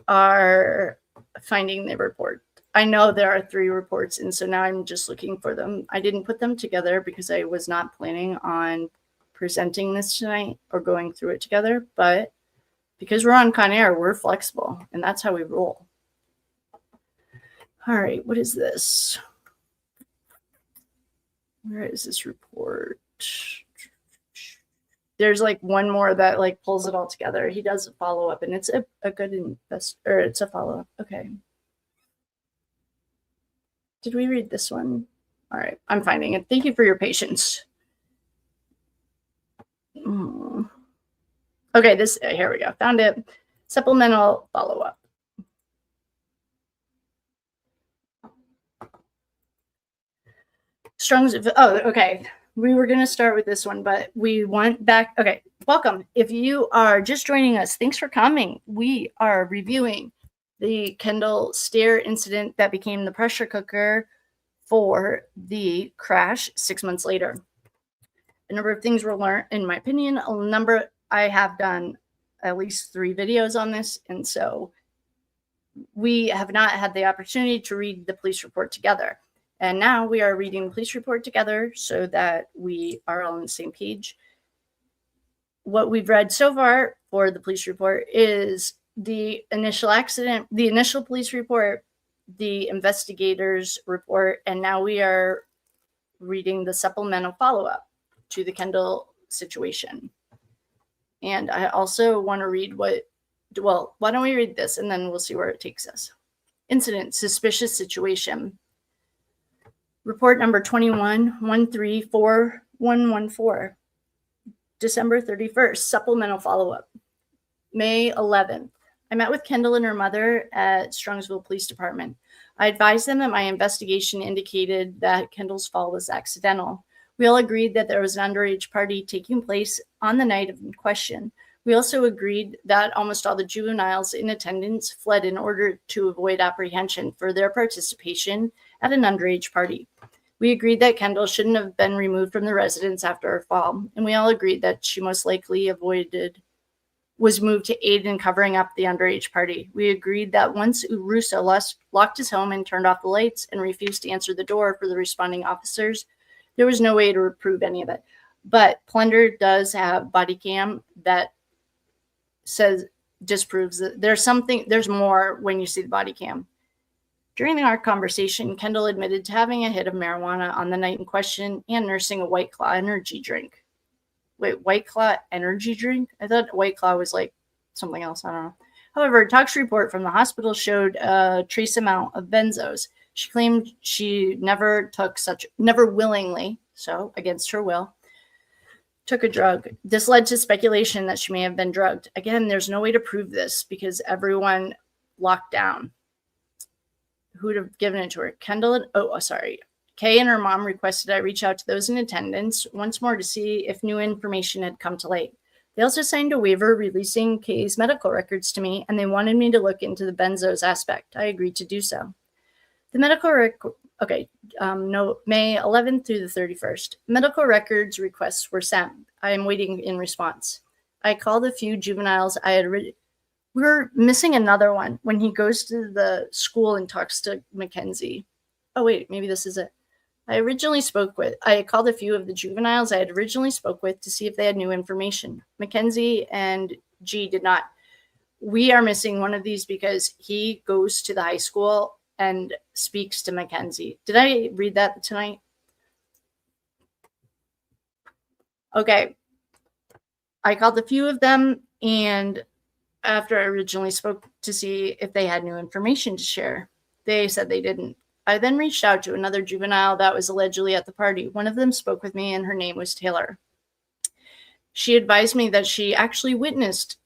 are finding the report. I know there are 3 reports, and so now I'm just looking for them. I didn't put them together because I was not planning on presenting this tonight or going through it together, but because we're on Conair, we're flexible, and that's how we roll. All right, what is this? Where is this report? There's like one more that like pulls it all together. He does a follow-up, and it's a good it's a follow-up. Okay. Did we read this one? All right, I'm finding it. Thank you for your patience. Okay, here we go. Found it. Supplemental follow-up. Strongsville. Oh, okay. We were going to start with this one, but we went back. Okay, welcome. If you are just joining us, thanks for coming. We are reviewing the Kendall stair incident that became the pressure cooker for the crash 6 months later. A number of things were learned, in my opinion. I have done at least 3 videos on this, and so we have not had the opportunity to read the police report together. And now we are reading the police report together so that we are all on the same page. What we've read so far for the police report is the initial accident, the initial police report, the investigators report, and now we are reading the supplemental follow-up to the Kendall situation. And I also want to read why don't we read this and then we'll see where it takes us. Incident, suspicious situation. Report number 21-134114, December 31st, supplemental follow-up. May 11th, I met with Kendall and her mother at Strongsville Police Department. I advised them that my investigation indicated that Kendall's fall was accidental. We all agreed that there was an underage party taking place on the night in question. We also agreed that almost all the juveniles in attendance fled in order to avoid apprehension for their participation at an underage party. We agreed that Kendall shouldn't have been removed from the residence after her fall, and we all agreed that she most likely was moved to aid in covering up the underage party. We agreed that once Russo locked his home and turned off the lights and refused to answer the door for the responding officers, there was no way to prove any of it. But Plunder does have body cam that disproves that there's more when you see the body cam. During our conversation, Kendall admitted to having a hit of marijuana on the night in question and nursing a White Claw energy drink. Wait, White Claw energy drink? I thought White Claw was like something else. I don't know. However, a tox report from the hospital showed a trace amount of benzos. She claimed she never willingly, so against her will, took a drug. This led to speculation that she may have been drugged. Again, there's no way to prove this because everyone locked down. Who would have given it to her? Kendall Kay and her mom requested I reach out to those in attendance once more to see if new information had come to light. They also signed a waiver releasing Kay's medical records to me, and they wanted me to look into the benzos aspect. I agreed to do so. The medical May 11th through the 31st. Medical records requests were sent. I am waiting in response. I called a few juveniles I had we're missing another one when he goes to the school and talks to Mackenzie. Oh, wait, maybe this is it. I called a few of the juveniles I had originally spoke with to see if they had new information. Mackenzie and G did not. We are missing one of these because he goes to the high school and speaks to Mackenzie. Did I read that tonight? Okay. I called a few of them, and after I originally spoke to see if they had new information to share, they said they didn't. I then reached out to another juvenile that was allegedly at the party. One of them spoke with me, and her name was Taylor. She advised me that she actually witnessed.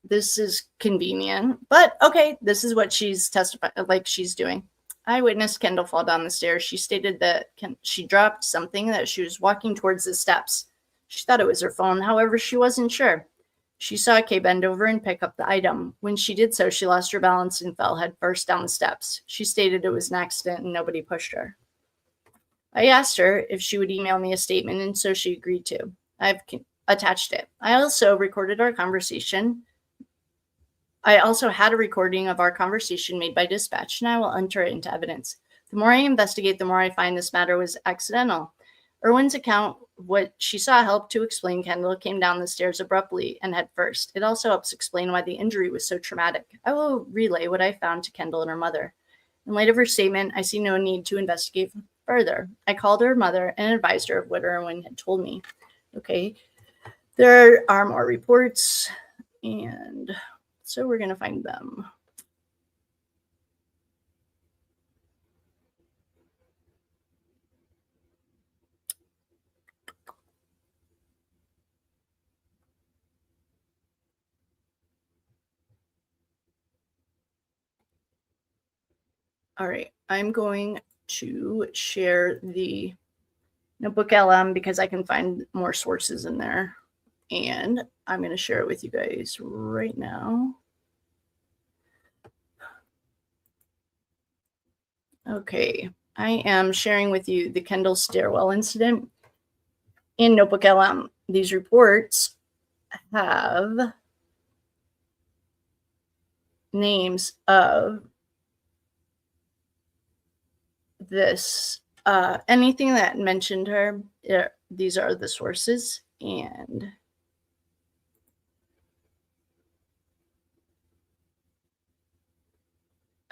This is convenient, but okay, this is what she's testified, like she's doing. I witnessed Kendall fall down the stairs. She stated that she dropped something that she was walking towards the steps. She thought it was her phone. However, she wasn't sure. She saw Kay bend over and pick up the item. When she did so, she lost her balance and fell head first down the steps. She stated it was an accident and nobody pushed her. I asked her if she would email me a statement, and so she agreed to. I've attached it. I also recorded our conversation I also had a recording of our conversation made by dispatch, and I will enter it into evidence. The more I investigate, the more I find this matter was accidental. Irwin's account, what she saw, helped to explain Kendall came down the stairs abruptly and head first. It also helps explain why the injury was so traumatic. I will relay what I found to Kendall and her mother. In light of her statement, I see no need to investigate further. I called her mother and advised her of what Irwin had told me. Okay, there are more reports, and so we're going to find them. All right, I'm going to share the Notebook LM because I can find more sources in there. And I'm going to share it with you guys right now. Okay, I am sharing with you the Kendall stairwell incident in Notebook LM. These reports have names of this, anything that mentioned her. These are the sources. And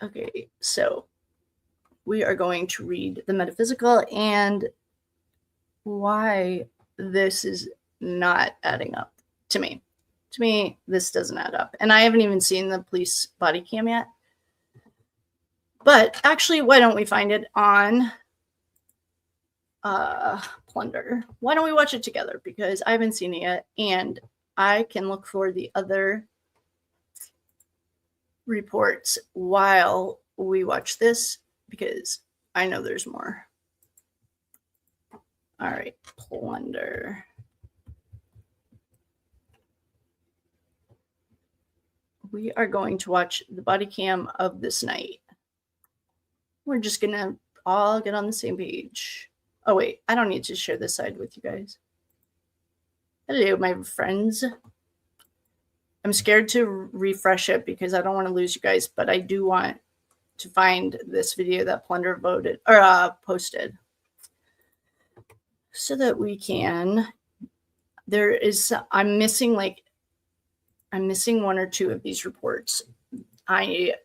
okay, so we are going to read the metaphysical and why this is not adding up to me. To me, this doesn't add up. And I haven't even seen the police body cam yet. But actually, why don't we find it on Plunder? Why don't we watch it together? Because I haven't seen it yet. And I can look for the other reports while we watch this, because I know there's more. All right, Plunder. We are going to watch the body cam of this night. We're just going to all get on the same page. Oh, wait, I don't need to share this side with you guys. Hello, my friends. I'm scared to refresh it because I don't want to lose you guys, but I do want to find this video that Plunder posted so that we can. I'm missing one or two of these reports. I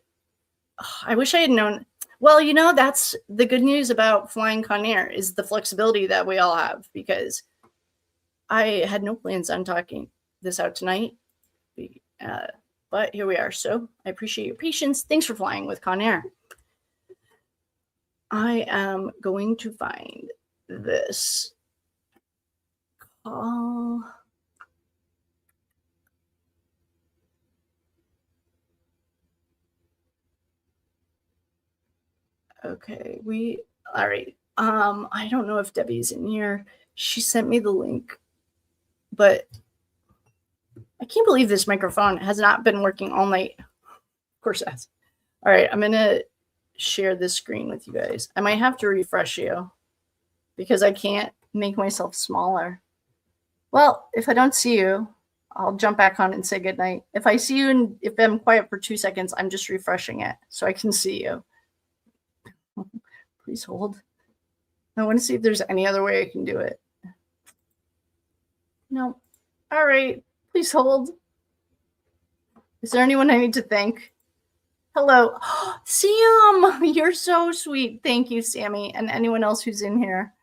wish I had known. Well, you know, that's the good news about flying Conair is the flexibility that we all have, because I had no plans on talking this out tonight. But here we are. So I appreciate your patience. Thanks for flying with Conair. I am going to find this call. Okay, all right. I don't know if Debbie's in here. She sent me the link, but I can't believe this microphone has not been working all night. Of course it has. All right, I'm gonna share this screen with you guys. I might have to refresh you because I can't make myself smaller. Well, if I don't see you, I'll jump back on and say goodnight. If I see you and if I'm quiet for 2 seconds, I'm just refreshing it so I can see you. Please hold. I want to see if there's any other way I can do it. No. All right. Please hold. Is there anyone I need to thank? Hello. Sam, you're so sweet. Thank you, Sammy, and anyone else who's in here.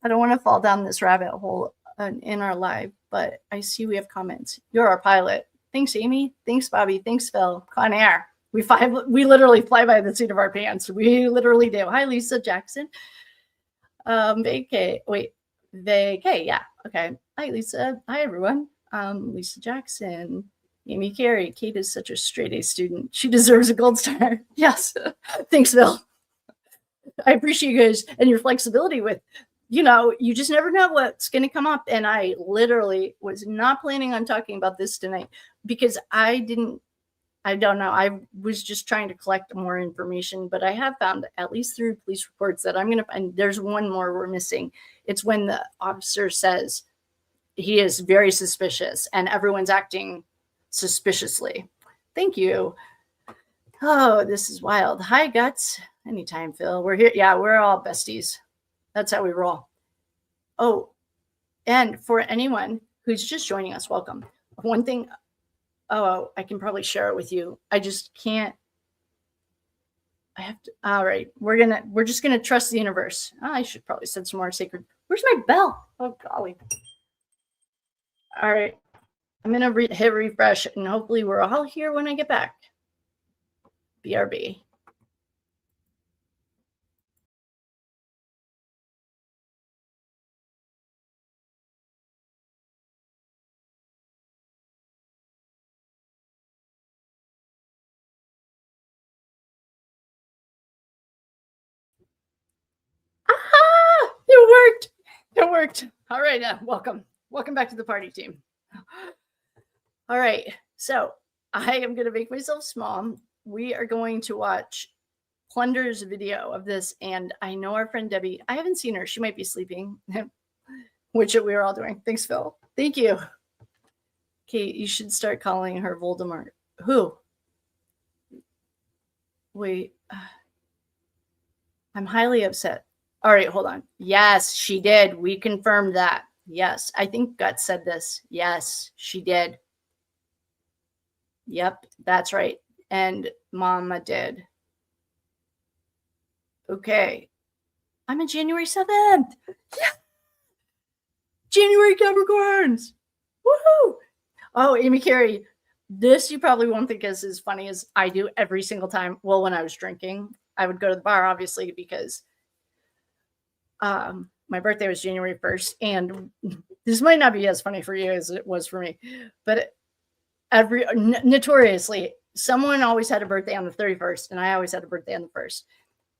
I don't want to fall down this rabbit hole in our live, but I see we have comments. You're our pilot. Thanks, Amy. Thanks, Bobby. Thanks, Phil. Conair. We literally fly by the seat of our pants. We literally do. Hi, Lisa Jackson. Vacay. Yeah. Okay. Hi, Lisa. Hi, everyone. Lisa Jackson. Amy Carey. Kate is such a straight A student. She deserves a gold star. Yes. Thanks, Phil. I appreciate you guys and your flexibility with, you just never know what's going to come up. And I literally was not planning on talking about this tonight because I don't know. I was just trying to collect more information, but I have found, at least through police reports, that I'm going to find there's one more we're missing. It's when the officer says he is very suspicious and everyone's acting suspiciously. Thank you. Oh, this is wild. Hi, Guts. Anytime, Phil. We're here. Yeah, we're all besties. That's how we roll. Oh, and for anyone who's just joining us, welcome. One thing, I can probably share it with you. I just can't. I have to. All right, we're just gonna trust the universe. Oh, I should probably set some more sacred. Where's my bell? Oh golly. All right, I'm gonna hit refresh, and hopefully we're all here when I get back. BRB. Ah, it worked. It worked. All right, welcome. Welcome back to the party team. All right, so I am going to make myself small. We are going to watch Plunder's video of this, and I know our friend Debbie. I haven't seen her. She might be sleeping, which we are all doing. Thanks, Phil. Thank you. Kate, you should start calling her Voldemort. Who? Wait. I'm highly upset. All right, hold on. Yes, she did. We confirmed that. Yes, I think Gut said this. Yes, she did. Yep, that's right. And Mama did. Okay. I'm on January 7th. Yeah. January Capricorns. Woohoo. Oh, Amy Carey. This you probably won't think is as funny as I do every single time. Well, when I was drinking, I would go to the bar, obviously, because my birthday was January 1st. And this might not be as funny for you as it was for me. But notoriously, someone always had a birthday on the 31st. And I always had a birthday on the 1st.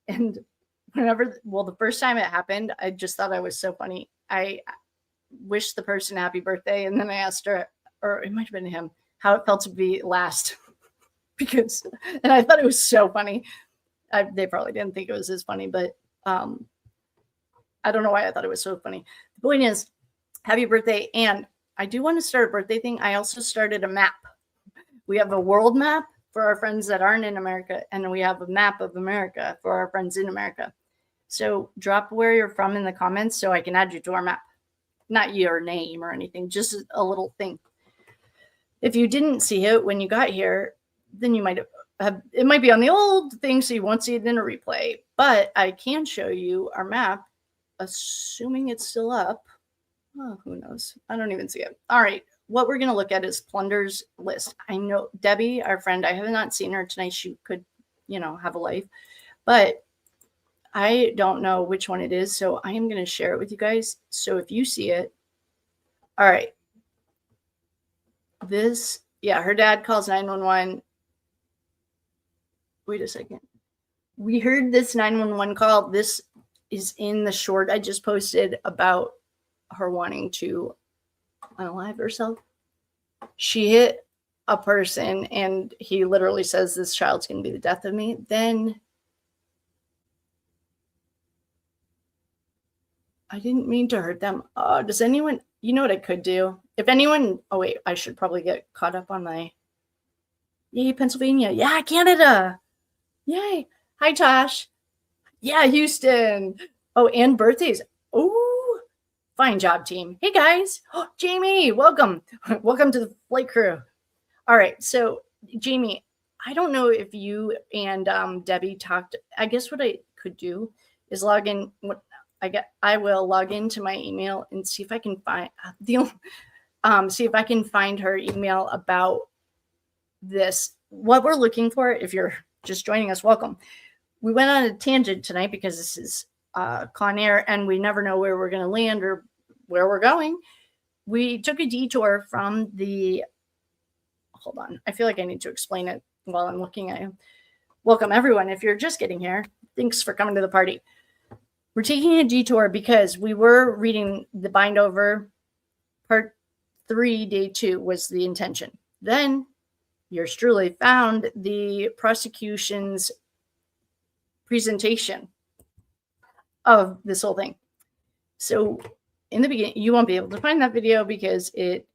And the first time it happened, I just thought I was so funny. I wished the person happy birthday. And then I asked her, or it might have been him, how it felt to be last. And I thought it was so funny. They probably didn't think it was as funny, but I don't know why I thought it was so funny. The point is, happy birthday. And I do want to start a birthday thing. I also started a map. We have a world map for our friends that aren't in America, and we have a map of America for our friends in America. So drop where you're from in the comments so I can add you to our map. Not your name or anything, just a little thing. If you didn't see it when you got here, then you might have, it might be on the old thing, so you won't see it in a replay. But I can show you our map, assuming it's still up. Oh, who knows? I don't even see it. All right. What we're going to look at is Plunder's list. I know Debbie, our friend, I have not seen her tonight. She could, have a life. But I don't know which one it is. So I am going to share it with you guys. So if you see it. All right. Her dad calls 911. Wait a second. We heard this 911 call. This is in the short I just posted about her wanting to unalive herself. She hit a person and he literally says, this child's going to be the death of me. Then I didn't mean to hurt them. Does anyone, you know what I could do? If anyone, I should probably get caught up on my, yay, Pennsylvania. Yeah, Canada. Yay. Hi, Tosh. Yeah, Houston. Oh, and birthdays. Oh, fine job, team. Hey, guys. Oh, Jamie, welcome. Welcome to the flight crew. All right. So, Jamie, I don't know if you and Debbie talked. I guess what I could do is log in. I will log into my email and see if I can find her email about this. What we're looking for, if you're just joining us, welcome. We went on a tangent tonight because this is Conair and we never know where we're going to land or where we're going. We took a detour from hold on. I feel like I need to explain it while I'm looking at you. Welcome, everyone. If you're just getting here, thanks for coming to the party. We're taking a detour because we were reading the bind over. Part 3, day 2 was the intention. Then yours truly found the prosecution's presentation of this whole thing. So in the beginning, you won't be able to find that video because it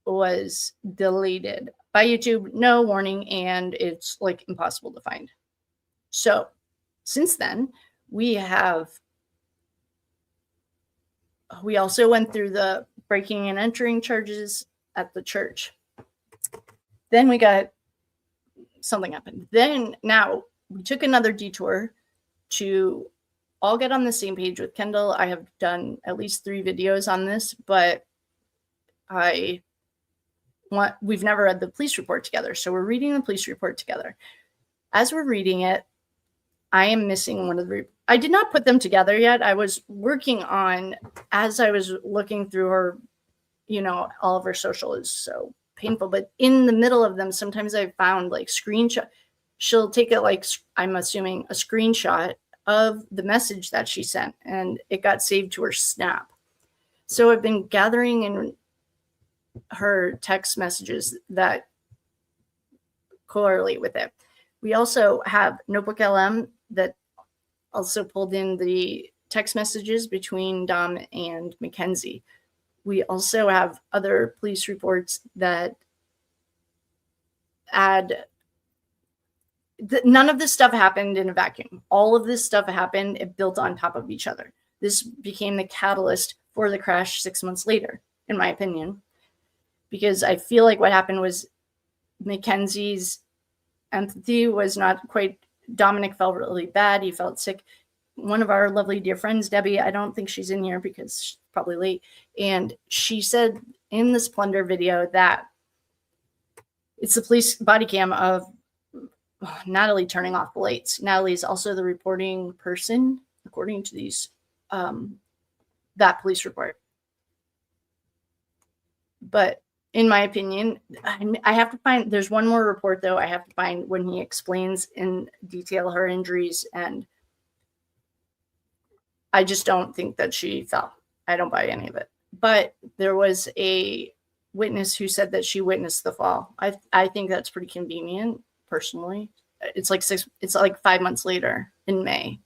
was deleted. by YouTube, no warning, and it's like impossible to find. So since then, we also went through the breaking and entering charges at the church. Then we got something happened. Then now we took another detour to all get on the same page with Kendall. I have done at least 3 videos on this, but we've never read the police report together. So we're reading the police report together. As we're reading it, I am missing one of the, I did not put them together yet. I was working on, as I was looking through her, all of her social is so painful, but in the middle of them, sometimes I found like screenshot. She'll take it like, I'm assuming, a screenshot of the message that she sent, and it got saved to her Snap. So I've been gathering in her text messages that correlate with it. We also have Notebook LM that also pulled in the text messages between Dom and Mackenzie. We also have other police reports that add none of this stuff happened in a vacuum. All of this stuff happened, it built on top of each other. This became the catalyst for the crash 6 months later, in my opinion, because I feel like what happened was Mackenzie's empathy was not quite, Dominic felt really bad. He felt sick. One of our lovely dear friends, Debbie, I don't think she's in here because she's probably late. And she said in the Splendor video that it's the police body cam of Natalie turning off the lights. Natalie is also the reporting person, according to these, that police report. But in my opinion, I have to find, there's one more report though I have to find when he explains in detail her injuries, and I just don't think that she fell. I don't buy any of it. But there was a witness who said that she witnessed the fall. I think that's pretty convenient, personally. It's like 5 months later in May,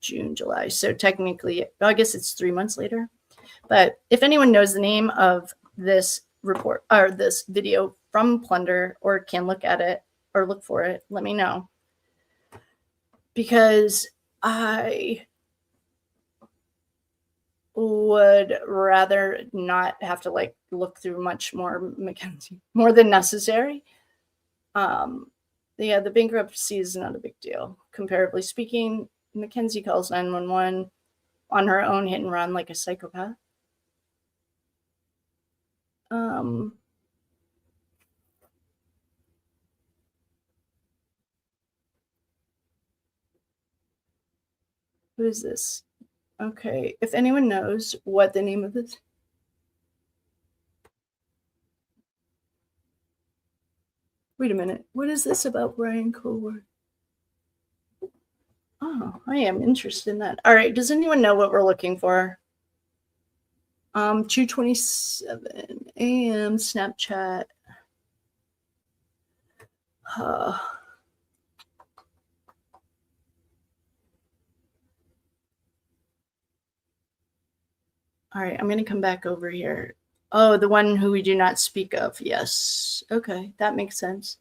June, July. So technically, I guess it's 3 months later. But if anyone knows the name of this report or this video from Plunder, or can look at it or look for it, let me know. Because I would rather not have to like look through much more Mackenzie, more than necessary. Yeah, the bankruptcy is not a big deal. Comparably speaking, Mackenzie calls 911 on her own hit and run like a psychopath. Who is this? Okay, if anyone knows what the name of this. Wait a minute. What is this about Brian Coward? Oh, I am interested in that. All right. Does anyone know what we're looking for? 2:27 a.m. Snapchat. All right. I'm going to come back over here. Oh, the one who we do not speak of. Yes. Okay. That makes sense.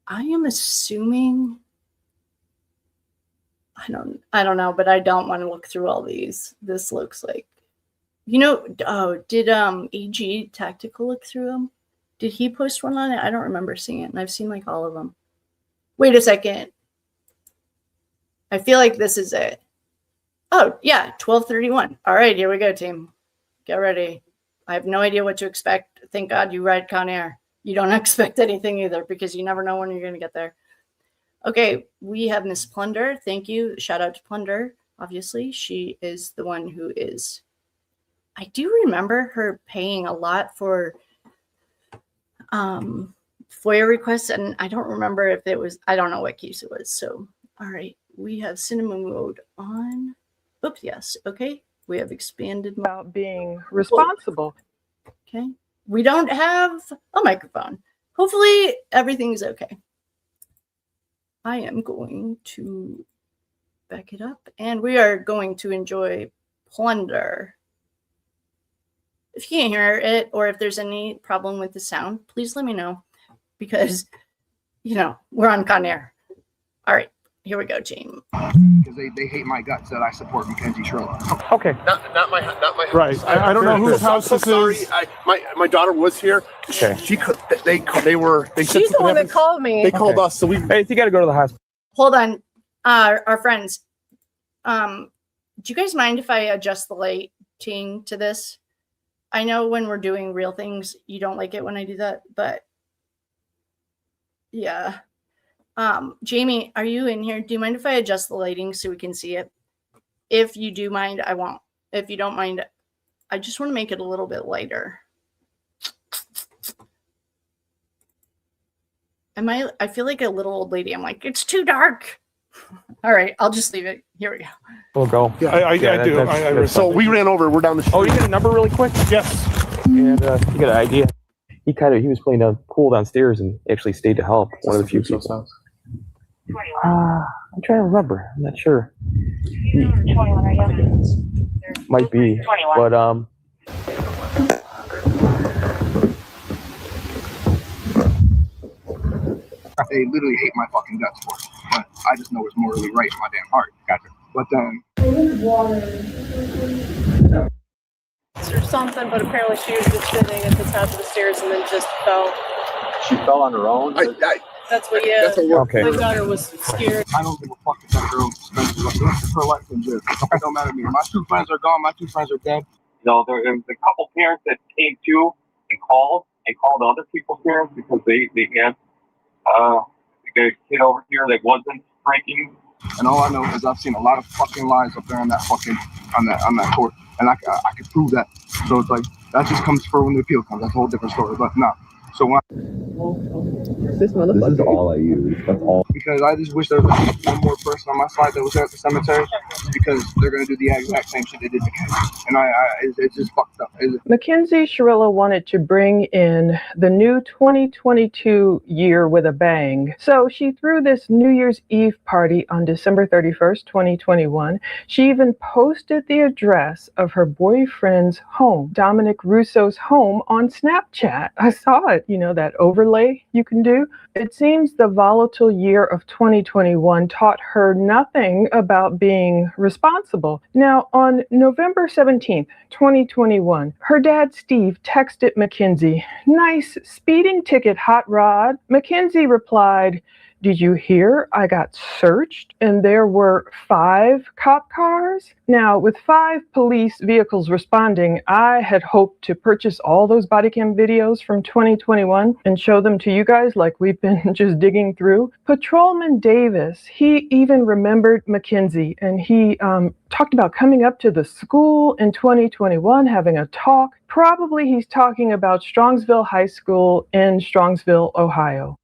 I am assuming, I don't know, but I don't want to look through all these. This looks like, did AG Tactical look through them? Did he post one on it? I don't remember seeing it, and I've seen like all of them. Wait a second. I feel like this is it. Oh, yeah, 12:31. All right, here we go, team. Get ready. I have no idea what to expect. Thank God you ride Conair. You don't expect anything either, because you never know when you're going to get there. Okay, we have Miss Plunder. Thank you. Shout out to Plunder. Obviously, she is the one who is. I do remember her paying a lot for FOIA requests, and I don't remember if it was, I don't know what case it was. So, all right, we have cinema mode on. Oops, yes. Okay, we have expanded about being responsible. Okay, we don't have a microphone. Hopefully everything's okay. I am going to back it up, and we are going to enjoy Plunder. If you can't hear it or if there's any problem with the sound, please let me know because, we're on Conair. All right, here we go, team. Because they hate my guts that I support Mackenzie Shirilla. Okay. Not my house. Right. I don't know whose house this is. My daughter was here. Okay. She could. They said She's the one that called me. They called us, so we. Hey, if you got to go to the hospital. Hold on, our friends. Do you guys mind if I adjust the lighting to this? I know when we're doing real things, you don't like it when I do that, but yeah. Jamie, are you in here? Do you mind if I adjust the lighting so we can see it? If you do mind, I won't. If you don't mind, I just want to make it a little bit lighter. I feel like a little old lady. I'm like, it's too dark. All right, I'll just leave it. Here we go. We'll go. Yeah, I do. So we ran over. We're down the street. Oh, you get a number really quick? Yes. And you got an idea. He was playing pool downstairs and actually stayed to help. One of the few people. I'm trying to remember. I'm not sure. 21, are you? Might be. 21. But They literally hate my fucking guts for it. But I just know it's morally right in my damn heart. Gotcha. But or something, but apparently she was just sitting at the top of the stairs and then just fell. She fell on her own? That's what, okay. My daughter was scared. I don't give a fuck if that girl spends her life in jail. It don't matter to me. My two friends are gone. My two friends are dead. No, there was a couple parents that came to and called other people's parents because they had a kid over here that wasn't drinking. And all I know is I've seen a lot of fucking lies up there on that fucking on that court, and I can prove that. So it's like that just comes for when the appeal comes. That's a whole different story. But no. So when This is all I use. That's all. because I just wish there was one more person on my side that was there at the cemetery, because they're gonna do the exact same shit they did to me, and it's just fucked up. Mackenzie Shirilla wanted to bring in the new 2022 year with a bang. So she threw this New Year's Eve party on December 31st, 2021. She even posted the address of her boyfriend's home, Dominic Russo's home, on Snapchat. I saw it, that overlay you can do. It seems the volatile year of 2021 taught her nothing about being responsible. Now, on November 17th, 2021, her dad, Steve, texted Mackenzie, "Nice speeding ticket, hot rod." Mackenzie replied, "Did you hear I got searched and there were 5 cop cars?" Now, with 5 police vehicles responding, I had hoped to purchase all those body cam videos from 2021 and show them to you guys like we've been just digging through. Patrolman Davis, he even remembered Mackenzie, and he talked about coming up to the school in 2021, having a talk. Probably he's talking about Strongsville High School in Strongsville, Ohio.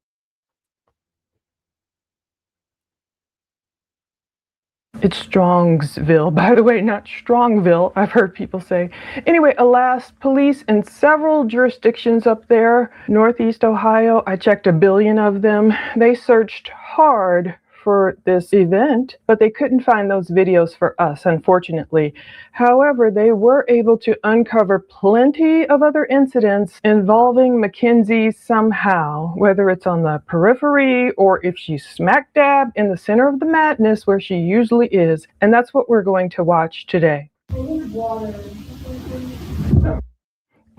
It's Strongsville, by the way, not Strongville, I've heard people say. Anyway, alas, police in several jurisdictions up there, Northeast Ohio, I checked 1 billion of them. They searched hard for this event, but they couldn't find those videos for us, unfortunately. However, they were able to uncover plenty of other incidents involving Mackenzie somehow, whether it's on the periphery or if she's smack dab in the center of the madness where she usually is. And that's what we're going to watch today.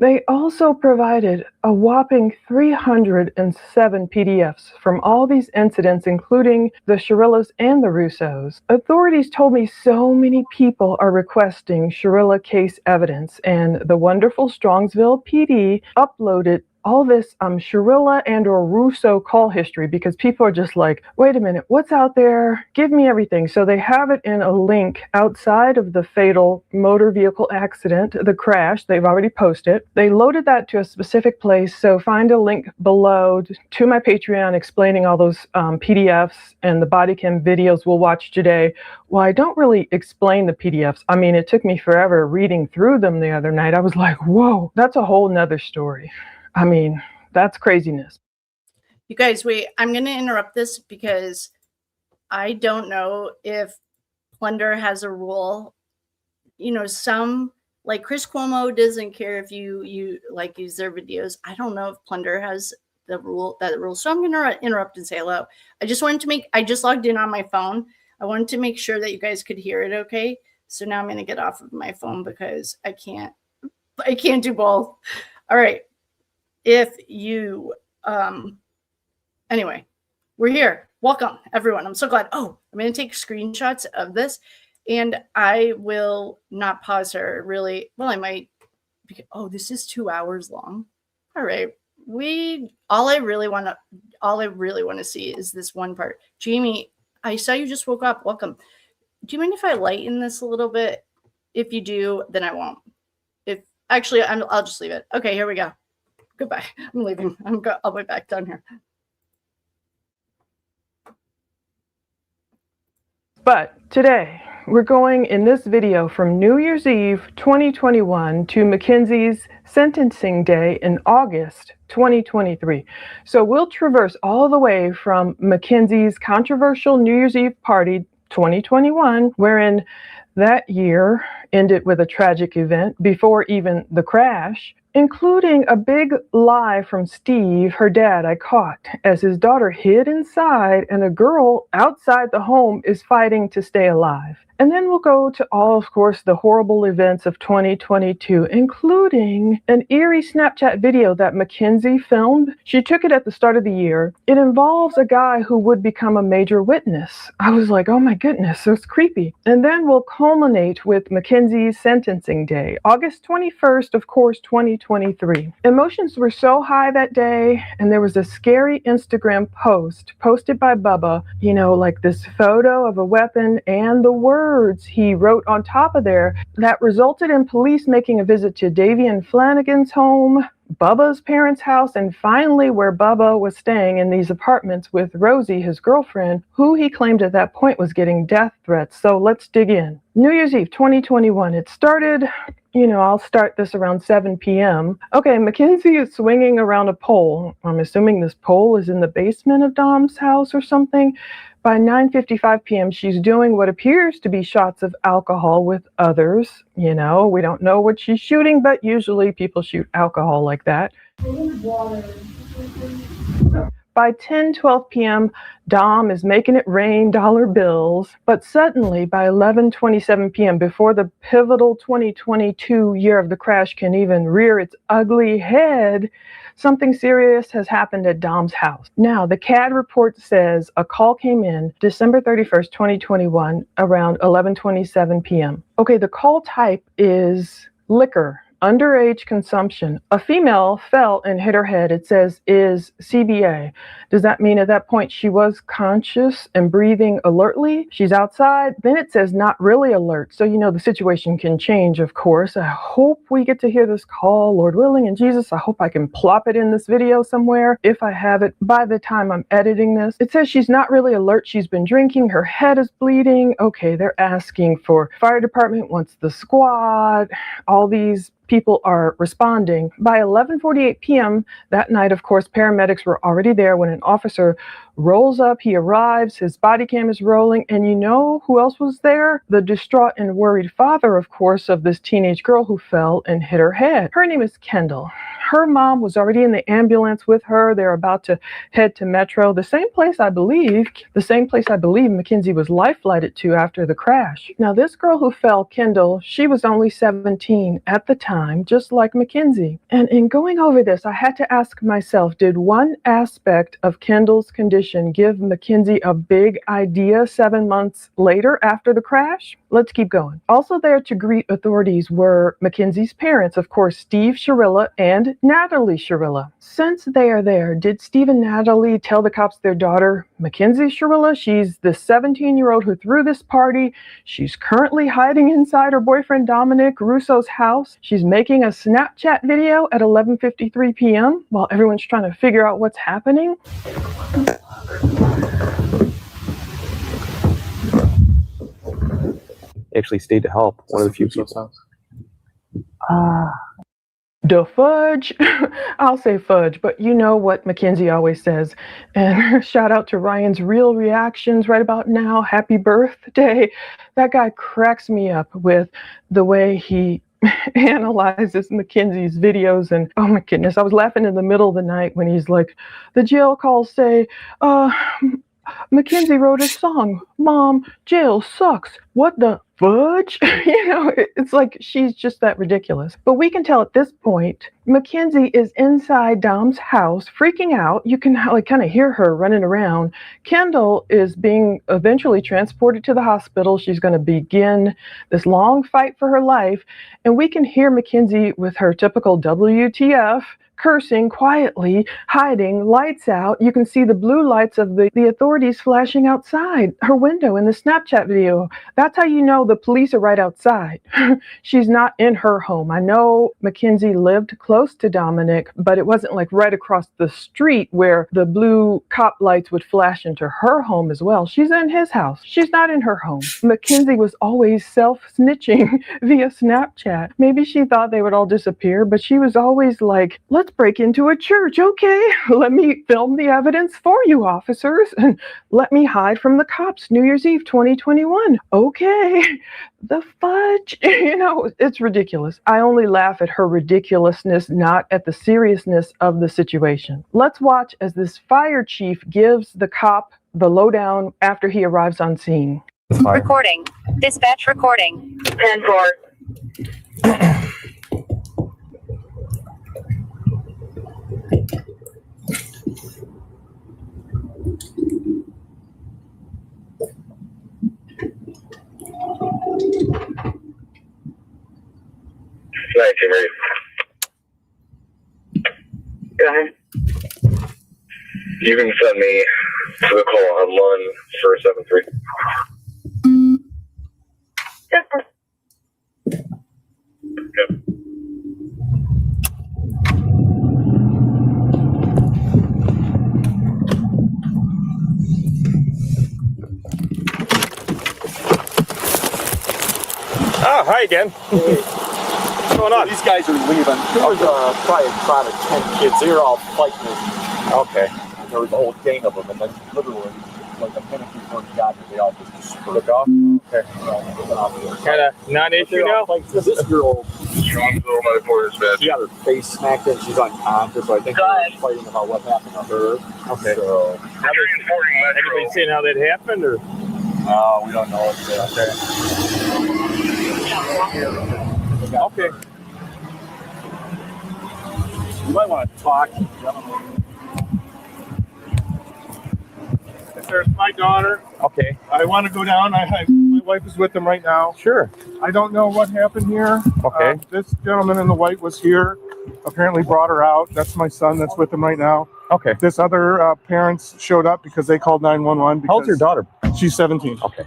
They also provided a whopping 307 PDFs from all these incidents, including the Shirillas and the Russos. Authorities told me so many people are requesting Shirilla case evidence, and the wonderful Strongsville PD uploaded all this Shirilla and or Russo call history because people are just like, wait a minute, what's out there? Give me everything. So they have it in a link outside of the fatal motor vehicle accident, the crash. They've already posted. They loaded that to a specific place. So find a link below to my Patreon explaining all those PDFs and the body cam videos we'll watch today. Well, I don't really explain the PDFs. I mean, it took me forever reading through them the other night. I was like, whoa, that's a whole nother story. I mean, that's craziness. You guys, wait, I'm going to interrupt this because I don't know if Plunder has a rule. Some like Chris Cuomo doesn't care if you like use their videos. I don't know if Plunder has that rule. So I'm gonna interrupt and say hello. I just logged in on my phone. I wanted to make sure that you guys could hear it okay. So now I'm gonna get off of my phone because I can't do both. All right. If you anyway, we're here. Welcome everyone. I'm so glad. Oh, I'm gonna take screenshots of this. And I will not pause her really. Well, I might. Oh, this is 2 hours long. All right. All I really want to see is this one part. Jamie, I saw you just woke up. Welcome. Do you mind if I lighten this a little bit? If you do, then I won't. I'll just leave it. Okay, here we go. Goodbye. I'm leaving. I'll be back down here. But today, we're going in this video from New Year's Eve 2021 to Mackenzie's sentencing day in August 2023. So we'll traverse all the way from Mackenzie's controversial New Year's Eve party 2021, wherein that year ended with a tragic event before even the crash, including a big lie from Steve, her dad, I caught, as his daughter hid inside and a girl outside the home is fighting to stay alive. And then we'll go to all, of course, the horrible events of 2022, including an eerie Snapchat video that Mackenzie filmed. She took it at the start of the year. It involves a guy who would become a major witness. I was like, oh my goodness, so it's creepy. And then we'll culminate with Mackenzie's sentencing day, August 21st, of course, 2023. Emotions were so high that day, and there was a scary Instagram post posted by Bubba, like this photo of a weapon and the words he wrote on top of there that resulted in police making a visit to Davian Flanagan's home, Bubba's parents' house, and finally where Bubba was staying in these apartments with Rosie, his girlfriend, who he claimed at that point was getting death threats. So let's dig in. New Year's Eve 2021. It started, I'll start this around 7 p.m. Okay, Mackenzie is swinging around a pole. I'm assuming this pole is in the basement of Dom's house or something. By 9:55 p.m., she's doing what appears to be shots of alcohol with others. We don't know what she's shooting, but usually people shoot alcohol like that. By 10:12 p.m., Dom is making it rain dollar bills, but suddenly by 11:27 p.m., before the pivotal 2022 year of the crash can even rear its ugly head, something serious has happened at Dom's house. Now, the CAD report says a call came in December 31st, 2021, around 11:27 p.m. Okay, the call type is liquor. Underage consumption. A female fell and hit her head. It says is CBA. Does that mean at that point she was conscious and breathing alertly? She's outside. Then it says not really alert. So, the situation can change, of course. I hope we get to hear this call, Lord willing, and Jesus, I hope I can plop it in this video somewhere if I have it by the time I'm editing this. It says she's not really alert. She's been drinking. Her head is bleeding. Okay, they're asking for fire department, wants the squad, all these people are responding. By 11:48 p.m. that night, of course, paramedics were already there when an officer rolls up. He arrives, his body cam is rolling, and you know who else was there? The distraught and worried father, of course, of this teenage girl who fell and hit her head. Her name is Kendall. Her mom was already in the ambulance with her. They're about to head to Metro, the same place I believe Mackenzie was life-flighted to after the crash. Now, this girl who fell, Kendall, she was only 17 at the time, just like Mackenzie. And in going over this, I had to ask myself, did one aspect of Kendall's condition give Mackenzie a big idea 7 months later after the crash? Let's keep going. Also there to greet authorities were Mackenzie's parents, of course, Steve Shirilla and Natalie Shirilla. Since they are there, did Steve and Natalie tell the cops their daughter, Mackenzie Shirilla? She's the 17-year-old who threw this party. She's currently hiding inside her boyfriend Dominic Russo's house. She's making a Snapchat video at 11:53 p.m. while everyone's trying to figure out what's happening. Actually stayed to help. One of the few people. The fudge. I'll say fudge, but you know what Mackenzie always says. And shout out to Ryan's Real Reactions right about now. Happy birthday. That guy cracks me up with the way he analyzes Mackenzie's videos, and oh my goodness, I was laughing in the middle of the night when he's like, the jail calls say, Mackenzie wrote a song, Mom, jail sucks. What the fudge? It's like she's just that ridiculous. But we can tell at this point, Mackenzie is inside Dom's house, freaking out. You can kind of hear her running around. Kendall is being eventually transported to the hospital. She's going to begin this long fight for her life. And we can hear Mackenzie with her typical WTF, cursing quietly, hiding, lights out. You can see the blue lights of the authorities flashing outside her window in the Snapchat video. That's how you know the police are right outside. She's not in her home. I know Mackenzie lived close to Dominic, but it wasn't like right across the street where the blue cop lights would flash into her home as well. She's in his house. She's not in her home. Mackenzie was always self-snitching via Snapchat. Maybe she thought they would all disappear, but she was always like, let's break into a church. Okay, let me film the evidence for you, officers, and let me hide from the cops New Year's Eve 2021. Okay, the fudge. It's ridiculous. I only laugh at her ridiculousness, not at the seriousness of the situation. Let's watch as this fire chief gives the cop the lowdown after he arrives on scene. Recording. Dispatch recording. 10-4. Night, Jimmy. Go ahead. You can send me to the call on 1473. Yep. Oh, hi again. What's going on? These guys are leaving. There was probably a crowd of 10 kids. They were all fighting. Okay. And there was a whole gang of them, and then literally, like a minute before we got here, they all just dispersed. Off? Okay. Kind of non-issue now? This girl, Strongsville, my reporter's bed. she got her face smacked in. She's unconscious, so I think they're fighting about what happened to her. Okay. So, Everybody seen how that happened, or? no, we don't know. Okay. You might want to talk to the gentleman. There's my daughter. Okay. I want to go down. My wife is with them right now. Sure. I don't know what happened here. Okay. This gentleman in the white was here. Apparently brought her out. That's my son that's with them right now. Okay. This other parents showed up because they called 911. How old's your daughter? She's 17. Okay.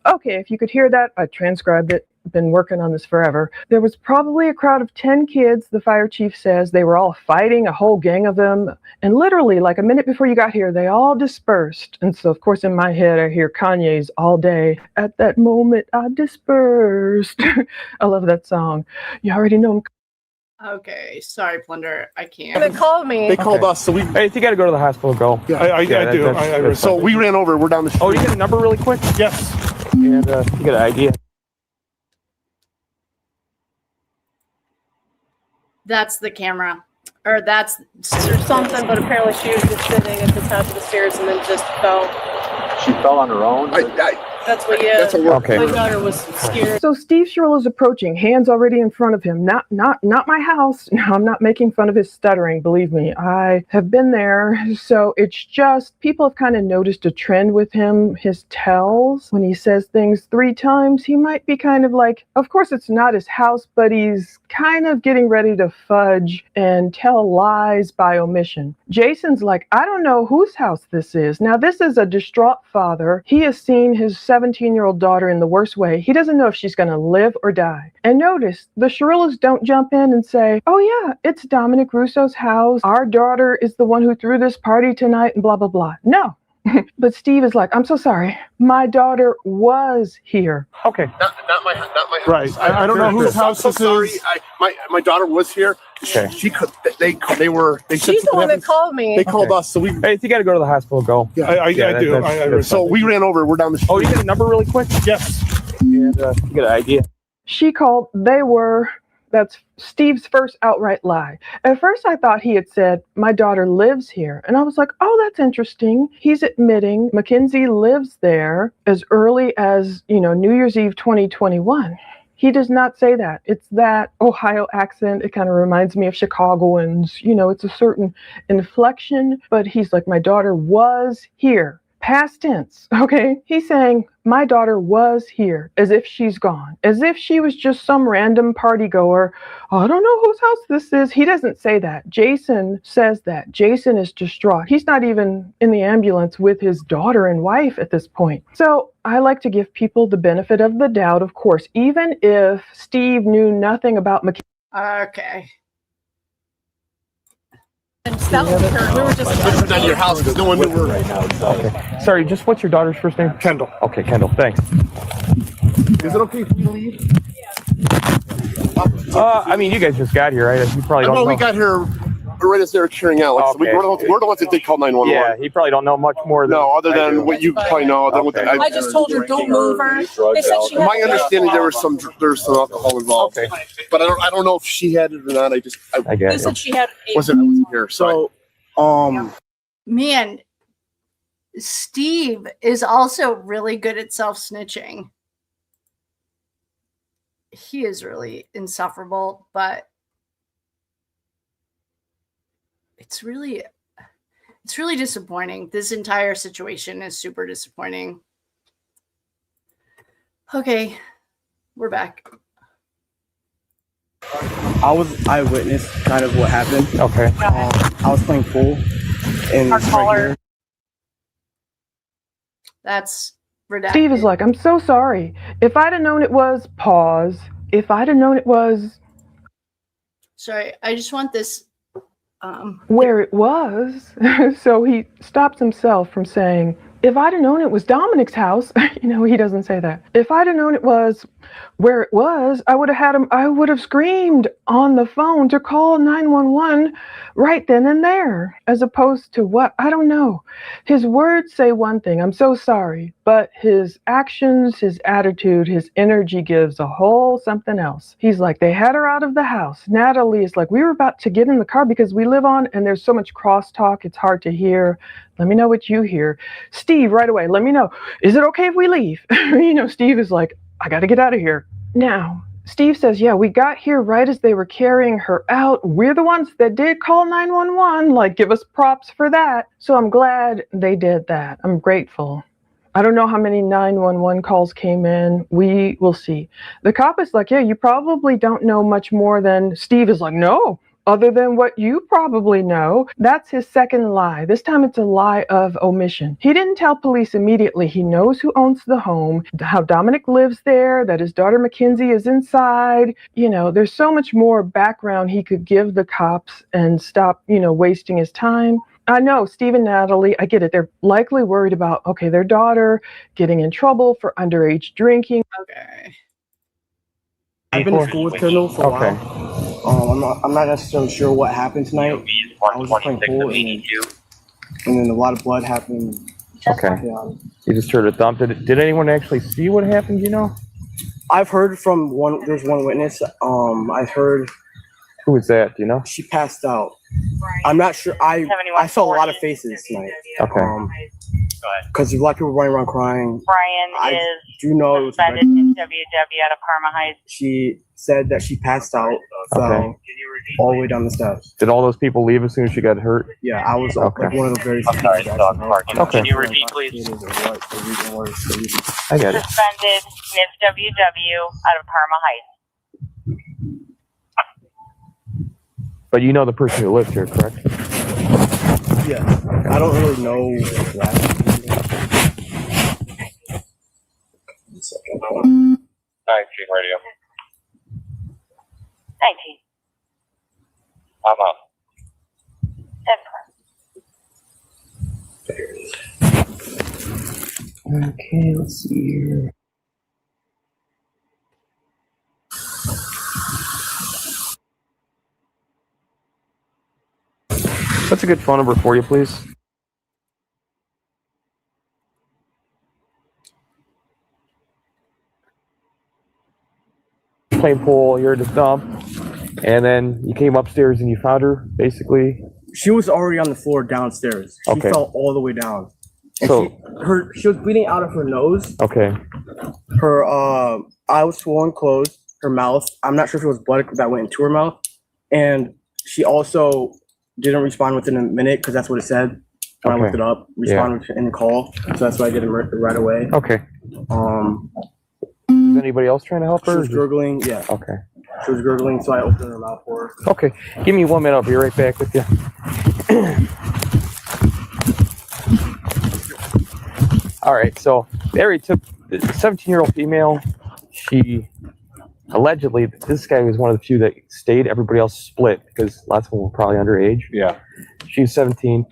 Okay, if you could hear that, I transcribed it. Been working on this forever. There was probably a crowd of 10 kids, the fire chief says. They were all fighting, a whole gang of them. And literally, like a minute before you got here, they all dispersed. And so, of course, in my head, I hear Kanye's All Day. At that moment, I dispersed. I love that song. You already know. Okay, sorry, Plunder. I can't. They called me. They called us, so we. Hey, if you got to go to the hospital, go. Yeah, I do. So we ran over. We're down the street. Oh, you get a number really quick? Yes. And you get an idea. That's the camera. Or that's Or something, but apparently she was just sitting at the top of the stairs and then just fell. She fell on her own. That's what, That's a Okay. My daughter was scared. So Steve Shirilla is approaching, hands already in front of him. Not my house. No, I'm not making fun of his stuttering. Believe me, I have been there. So it's just people have kind of noticed a trend with him. His tells when he says things 3 times, he might be kind of like, of course it's not his house, but he's kind of getting ready to fudge and tell lies by omission. Jason's like, I don't know whose house this is. Now this is a distraught father. He has seen his 17-year-old daughter in the worst way. He doesn't know if she's going to live or die. And notice, the Shirillas don't jump in and say, oh yeah, it's Dominic Russo's house. Our daughter is the one who threw this party tonight and blah, blah, blah. No. But Steve is like, I'm so sorry. My daughter was here. Okay. Not my house. Right. I don't know whose house this is. My daughter was here. Okay. She could. They said She's the one that called me. They called us, so we. Hey, if you got to go to the hospital, go. Yeah. I do. That's So we ran over. We're down the street. Oh, you get a number really quick? Yes. And you get an idea. She called, they were That's Steve's first outright lie. At first, I thought he had said, my daughter lives here. And I was like, oh, that's interesting. He's admitting Mackenzie lives there as early as, New Year's Eve 2021. He does not say that. It's that Ohio accent. It kind of reminds me of Chicagoans. It's a certain inflection, but he's like, my daughter was here. Past tense, okay? He's saying, my daughter was here, as if she's gone, as if she was just some random party goer. I don't know whose house this is. He doesn't say that. Jason says that. Jason is distraught. He's not even in the ambulance with his daughter and wife at this point. So I like to give people the benefit of the doubt, of course, even if Steve knew nothing about Mackenzie. Okay. And that was her. We were just down to your house because no one knew right now. Okay. Sorry, just what's your daughter's first name? Kendall. Okay, Kendall. Thanks. Is it okay if we leave? I mean, you guys just got here, right? You probably don't know. We got here right as they were cheering out. Like, Okay. so we're the ones that did call 911. Yeah, he probably don't know much more than other I do. than what you probably know. Okay. I just told her, don't move her. They said she had My understanding there's some alcohol involved. Okay. But I don't know if she had it or not. I They get it. said she had I wasn't here. So Man, Steve is also really good at self-snitching. He is really insufferable, but it's really disappointing. This entire situation is super disappointing. Okay, we're back. I was eyewitness kind of what happened. Okay. I was playing pool and Our caller. That's redacted. Steve is like, I'm so sorry. If I'd have known it was, pause. If I'd have known it was Sorry, I just want this. where it was. So he stops himself from saying, if I'd have known it was Dominic's house, he doesn't say that. If I'd have known it was where it was, I would have screamed on the phone to call 911 right then and there, as opposed to what? I don't know. His words say one thing, I'm so sorry, but his actions, his attitude, his energy gives a whole something else. He's like, they had her out of the house. Natalie is like, we were about to get in the car because we live on, and there's so much crosstalk, it's hard to hear. Let me know what you hear. Steve, right away, let me know. Is it okay if we leave? Steve is like, I got to get out of here. Now, Steve says, yeah, we got here right as they were carrying her out. We're the ones that did call 911. Like, give us props for that. So I'm glad they did that. I'm grateful. I don't know how many 911 calls came in. We will see. The cop is like, yeah, you probably don't know much more than Steve is like, no. Other than what you probably know. That's his second lie. This time it's a lie of omission. He didn't tell police immediately. He knows who owns the home, how Dominic lives there, that his daughter Mackenzie is inside. There's so much more background he could give the cops and stop, wasting his time. I know, Steve and Natalie, I get it. They're likely worried about, their daughter getting in trouble for underage drinking. Okay. I've been to school with Kendall for a while. I'm not necessarily sure what happened tonight. I was just playing pool, and then a lot of blood happened. Okay. Yeah. You just heard a thump. Did anyone actually see what happened? I've heard from one. There's one witness. I've heard. Who was that? Do you know? She passed out. I'm not sure. I saw a lot of faces tonight. Okay. Because a lot of people running around crying. Brian is do know it was suspended in WW out of Parma Heights. She said that she passed out, fell all the way down the steps. Did all those people leave as soon as she got hurt? Yeah, I was like one of the very few. Sorry, dog parking. Okay. Can you repeat, please? I get it. Suspended Miss WW out of Parma Heights. But you know the person who lives here, correct? Yeah, I don't really know that. 19 radio. 19. I'm up. 10. Okay, let's see here. What's a good phone number for you, please? Playing pool, you're at the dump. And then you came upstairs and you found her, basically? She was already on the floor downstairs. She Okay. fell all the way down. And So she was bleeding out of her nose. okay. Her eye was swollen closed. Her mouth, I'm not sure if it was blood that went into her mouth. And she also didn't respond within a minute because that's what it said when I looked it up. Respond in the call. So that's why I did it right away. Okay. Is anybody else trying to help her? She was gurgling. Yeah. Okay. She was gurgling, so I opened her mouth for her. Okay. Give me 1 minute. I'll be right back with you. All right. So they already took the 17-year-old female. She allegedly, this guy was one of the few that stayed. Everybody else split because lots of them were probably underage. Yeah. She's 17.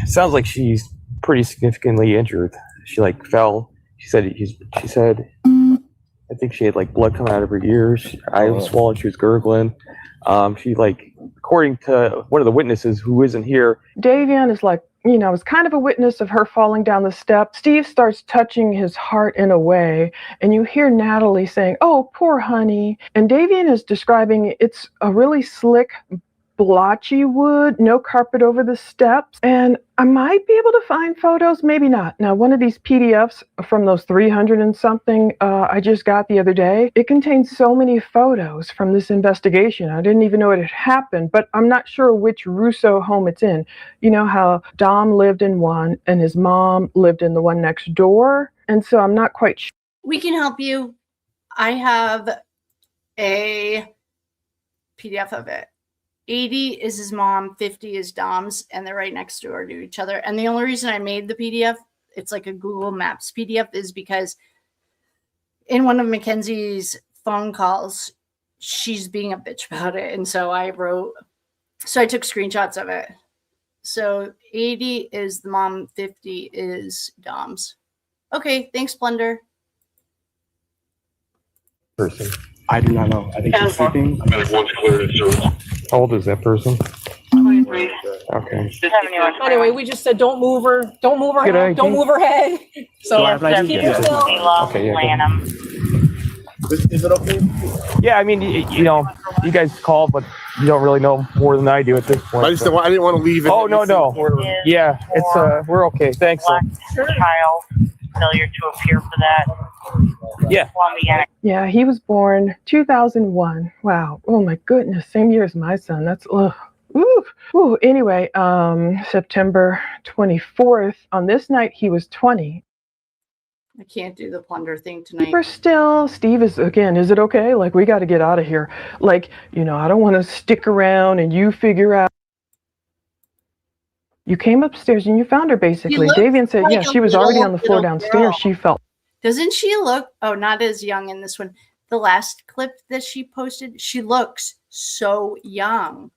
Sounds like she's pretty significantly injured. She like fell. She said, I think she had like blood coming out of her ears. Her eye was swollen. She was gurgling. She according to one of the witnesses who isn't here. Davian is was kind of a witness of her falling down the steps. Steve starts touching his heart in a way, and you hear Natalie saying, "Oh, poor honey." And Davian is describing it's a really slick, blotchy wood, no carpet over the steps. And I might be able to find photos, maybe not. Now, one of these PDFs from those 300 and something I just got the other day, it contains so many photos from this investigation. I didn't even know it had happened, but I'm not sure which Russo home it's in. You know how Dom lived in one and his mom lived in the one next door? And so I'm not quite sure. We can help you. I have a PDF of it. 80 is his mom, 50 is Dom's, and they're right next door to each other. And the only reason I made the PDF, it's like a Google Maps PDF, is because in one of Mackenzie's phone calls, she's being a bitch about it. And so I took screenshots of it. So 80 is the mom, 50 is Dom's. Okay, thanks, Blender. Person. I do not know. I think she's sleeping. How old is that person? 23. Okay. Anyway, we just said don't move her. Don't move her Good head. idea. Don't move her head. So DFW, keep it still. Okay, yeah, Lanham. Is it okay? Yeah, I mean, you guys call, but you don't really know more than I do at this point. I didn't want to leave it. Oh, no. Yeah, it's we're okay. Thanks. Child, failure to appear for that. Yeah. Columbiana. Yeah, he was born 2001. Wow. Oh my goodness. Same year as my son. That's Ooh. Anyway, September 24th. On this night, he was 20. I can't do the plunder thing tonight. But still, Steve is it okay? Like, we got to get out of here. Like, I don't want to stick around and you figure out. You came upstairs and you found her, basically. Davian said, yeah, she was already on the floor downstairs. Girl. She felt. Doesn't she look, not as young in this one. The last clip that she posted, she looks so young.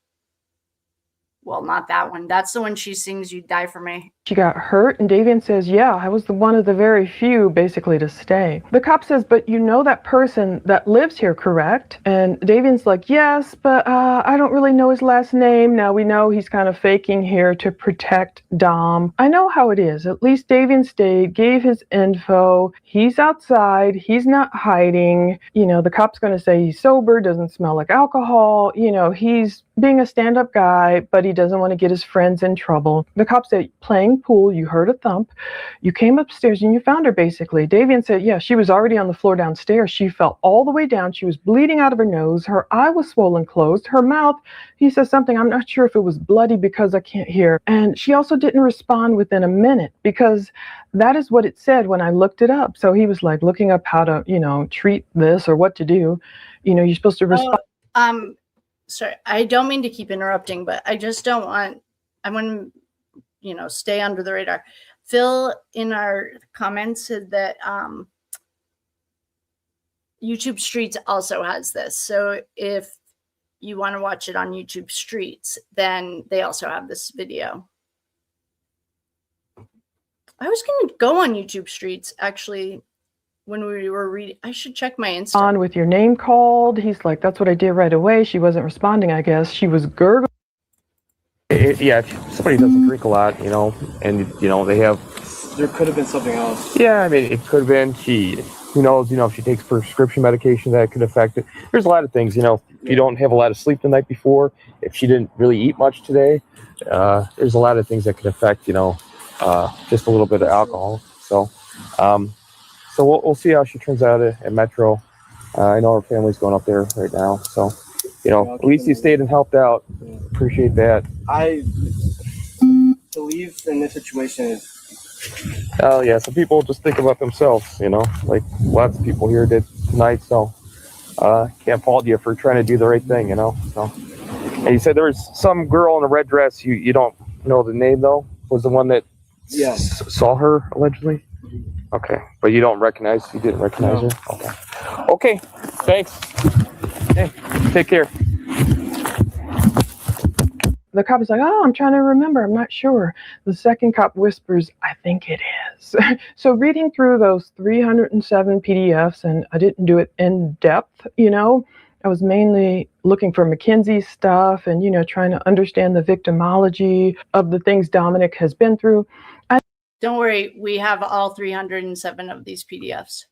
Well, not that one. That's the one she sings, "You Die For Me." She got hurt, and Davian says, yeah, I was one of the very few, basically, to stay. The cop says, but you know that person that lives here, correct? And Davian's like, yes, but I don't really know his last name. Now we know he's kind of faking here to protect Dom. I know how it is. At least Davian stayed, gave his info. He's outside. He's not hiding. The cop's going to say he's sober, doesn't smell like alcohol. He's being a stand-up guy, but he doesn't want to get his friends in trouble. The cop said, playing pool, you heard a thump. You came upstairs and you found her, basically. Davian said, yeah, she was already on the floor downstairs. She fell all the way down. She was bleeding out of her nose. Her eye was swollen closed. Her mouth, he says something, I'm not sure if it was bloody because I can't hear. And she also didn't respond within a minute because that is what it said when I looked it up. So he was like looking up how to, treat this or what to do. You're supposed to respond. Sorry, I don't mean to keep interrupting, but I just don't want, I want to, stay under the radar. Phil in our comments said that YouTube Streets also has this. So if you want to watch it on YouTube Streets, then they also have this video. I was going to go on YouTube Streets, actually, when we were reading. I should check my Insta. On with your name called. He's like, that's what I did right away. She wasn't responding, I guess. She was gurgling. If somebody doesn't drink a lot, and they have. There could have been something else. Yeah, I mean, it could have been. who knows, if she takes prescription medication that could affect it. There's a lot of things, if you don't have a lot of sleep the night before, if she didn't really eat much today, there's a lot of things that could affect, just a little bit of alcohol. So, so we'll see how she turns out at Metro. I know her family's going up there right now. So, at least you stayed and helped out. Appreciate that. To leave in this situation is. Oh yeah, some people just think about themselves, like lots of people here did tonight. So can't fault you for trying to do the right thing, So, and you said there was some girl in a red dress. You don't know the name though. Was the one that saw her allegedly? Okay, but you didn't recognize her. Okay, thanks. Hey, take care. The cop is like, oh, I'm trying to remember. I'm not sure. The second cop whispers, I think it is. So reading through those 307 PDFs, and I didn't do it in depth, I was mainly looking for Mackenzie's stuff and, trying to understand the victimology of the things Dominic has been through. Don't worry. We have all 307 of these PDFs.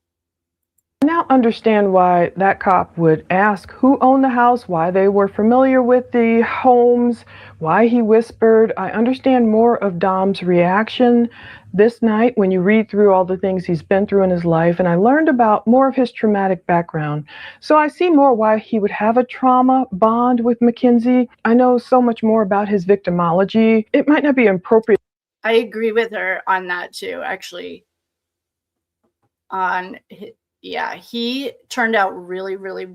I now understand why that cop would ask who owned the house, why they were familiar with the homes, why he whispered. I understand more of Dom's reaction this night when you read through all the things he's been through in his life, and I learned about more of his traumatic background. So I see more why he would have a trauma bond with Mackenzie. I know so much more about his victimology. It might not be appropriate. I agree with her on that too, actually. He turned out really, really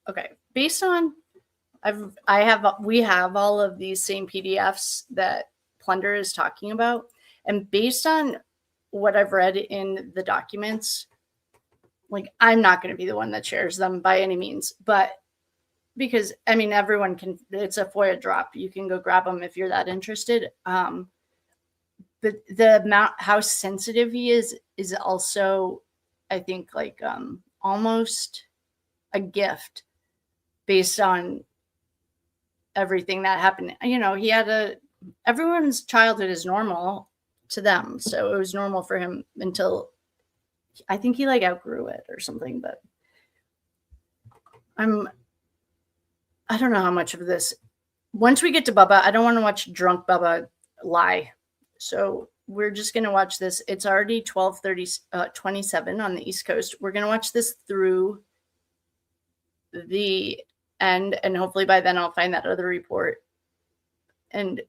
okay. Based on, we have all of these same PDFs that Plunder is talking about, and based on what I've read in the documents, like I'm not going to be the one that shares them by any means, but because everyone can. It's a FOIA drop. You can go grab them if you're that interested. But the amount, how sensitive he is also, I think, like almost a gift based on everything that happened. He had everyone's childhood is normal to them. So it was normal for him until I think he outgrew it or something. But I don't know how much of this. Once we get to Bubba, I don't want to watch drunk Bubba lie. So we're just going to watch this. It's already 12:27 on the East Coast. We're going to watch this through the end, and hopefully by then I'll find that other report. And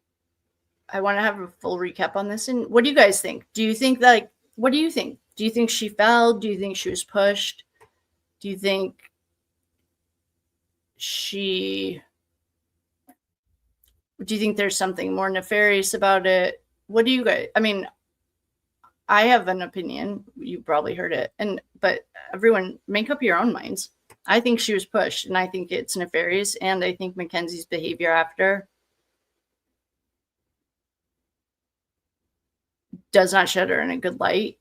I want to have a full recap on this. And what do you guys think? Do you think what do you think? Do you think she fell? Do you think she was pushed? Do you think there's something more nefarious about it? What do you guys, I have an opinion. You probably heard it. But everyone make up your own minds. I think she was pushed, and I think it's nefarious. And I think Mackenzie's behavior after does not shed her in a good light.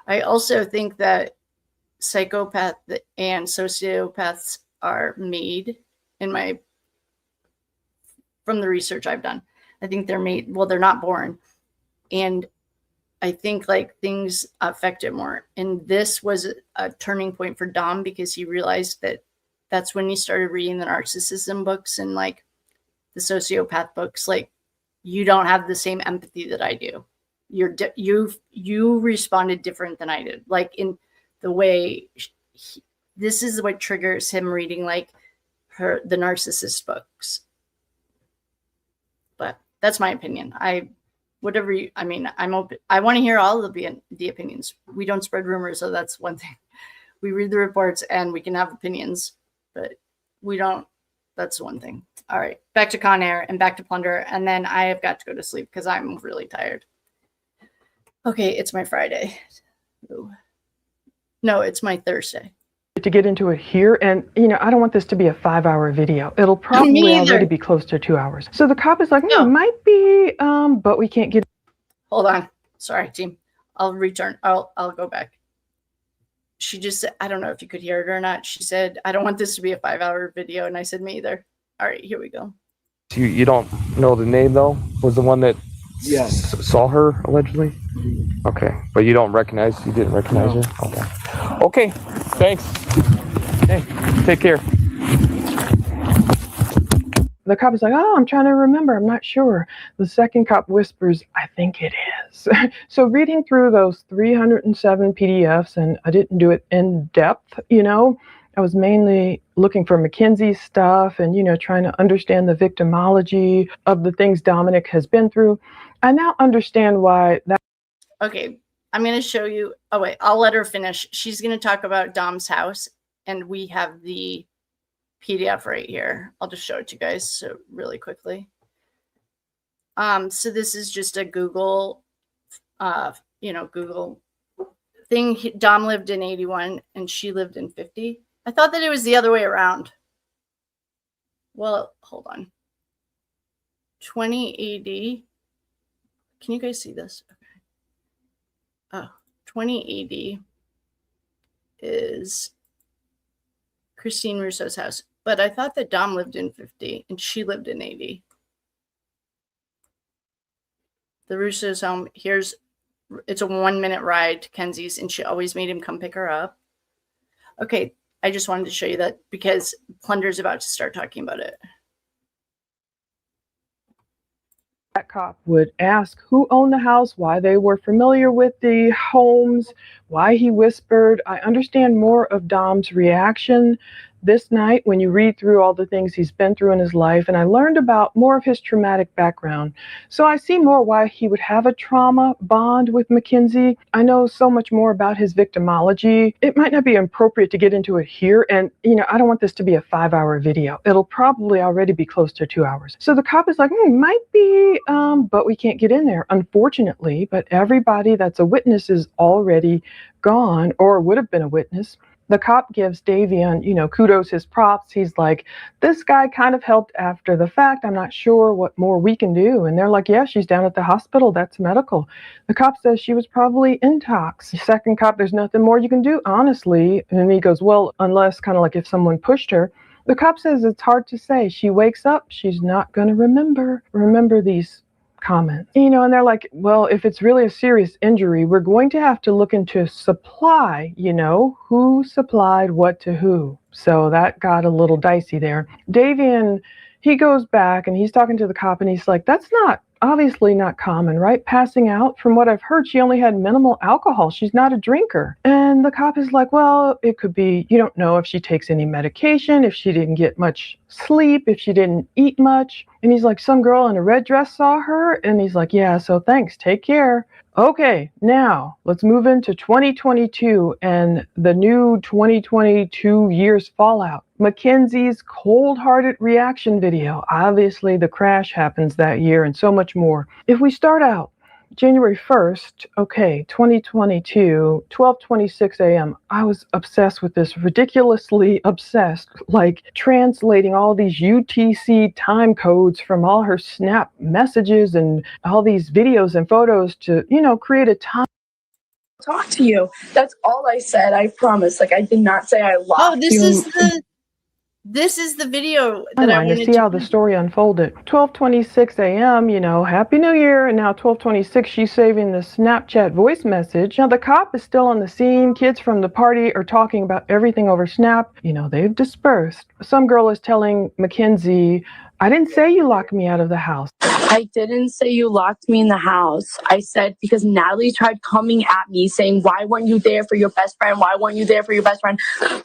I also think that psychopath and sociopaths are made from the research I've done. I think they're made, they're not born. And I think things affect it more. And this was a turning point for Dom because he realized that that's when he started reading the narcissism books and the sociopath books. You don't have the same empathy that I do. You responded different than I did. In the way this is what triggers him reading the narcissist books. But that's my opinion. I'm open. I want to hear all of the opinions. We don't spread rumors, so that's one thing. We read the reports and we can have opinions, but we don't. That's one thing. All right, back to Conair and back to Plunder, and then I have got to go to sleep because I'm really tired. Okay, it's my Friday. Ooh. No, it's my Thursday. To get into it here, and I don't want this to be a 5-hour video. It'll probably already be close to 2 hours. So the cop is like, no, it might be, but we can't get. Hold on, sorry, team. I'll return. I'll go back. She just said, I don't know if you could hear it or not. She said, I don't want this to be a 5-hour video, and I said, me either. All right, here we go. You don't know the name though? Was the one that Yes. saw her allegedly? Okay, but you didn't recognize her? Okay. Okay, thanks. Hey, take care. The cop is like, oh, I'm trying to remember. I'm not sure. The second cop whispers, I think it is. So reading through those 307 PDFs, and I didn't do it in depth, I was mainly looking for Mackenzie's stuff and, trying to understand the victimology of the things Dominic has been through. I now understand why that. Okay, I'm going to show you. Oh, wait, I'll let her finish. She's going to talk about Dom's house, and we have the PDF right here. I'll just show it to you guys so really quickly. So this is just a Google, Google thing. Dom lived in 81 and she lived in 50. I thought that it was the other way around. Well, hold on. 2080. Can you guys see this? Okay. Oh, 2080 is Christine Russo's house. But I thought that Dom lived in 50 and she lived in 80. The Russo's home, it's a 1-minute ride to Kenzie's, and she always made him come pick her up. Okay, I just wanted to show you that because Plunder's about to start talking about it. That cop would ask who owned the house, why they were familiar with the homes, why he whispered. I understand more of Dom's reaction this night when you read through all the things he's been through in his life, and I learned about more of his traumatic background. So I see more why he would have a trauma bond with Mackenzie. I know so much more about his victimology. It might not be appropriate to get into it here, and I don't want this to be a 5-hour video. It'll probably already be close to 2 hours. So the cop is like, might be, but we can't get in there, unfortunately. But everybody that's a witness is already gone or would have been a witness. The cop gives Davian, kudos, his props. He's like, this guy kind of helped after the fact. I'm not sure what more we can do. And they're like, yeah, she's down at the hospital. That's medical. The cop says she was probably intox. The second cop, there's nothing more you can do, honestly. And then he goes, well, unless kind of like if someone pushed her. The cop says it's hard to say. She wakes up. She's not going to remember these comments. And they're like, well, if it's really a serious injury, we're going to have to look into supply, who supplied what to who. So that got a little dicey there. Davian, he goes back and he's talking to the cop and he's like, that's obviously not common, right? Passing out. From what I've heard, she only had minimal alcohol. She's not a drinker. And the cop is like, well, it could be, you don't know if she takes any medication, if she didn't get much sleep, if she didn't eat much. And he's like, some girl in a red dress saw her. And he's like, yeah, so thanks. Take care. Okay, now let's move into 2022 and the new 2022 year's fallout. Mackenzie's cold-hearted reaction video. Obviously, the crash happens that year and so much more. If we start out January 1st, 2022, 12:26 a.m. I was obsessed with this, ridiculously obsessed, like translating all these UTC time codes from all her Snap messages and all these videos and photos to, create a time. Talk to you. That's all I said. I promise. I did not say I lost you. This is the video that I wanted to see how the story unfolded. 12:26 a.m., Happy New Year. And now 12:26, she's saving the Snapchat voice message. Now the cop is still on the scene. Kids from the party are talking about everything over Snap. They've dispersed. Some girl is telling Mackenzie, I didn't say you locked me out of the house. I didn't say you locked me in the house. I said because Natalie tried coming at me saying, why weren't you there for your best friend? Why weren't you there for your best friend?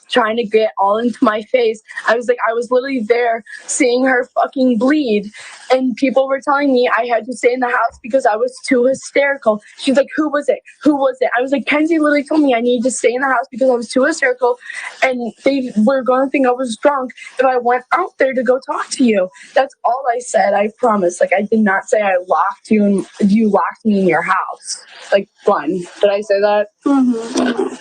Trying to get all into my face. I was like, I was literally there seeing her fucking bleed. And people were telling me I had to stay in the house because I was too hysterical. She's like, who was it? Who was it? I was like, Kenzie literally told me I needed to stay in the house because I was too hysterical. And they were going to think I was drunk if I went out there to go talk to you. That's all I said. I promise. I did not say I locked you and you locked me in your house. One. Did I say that? Mm-hmm.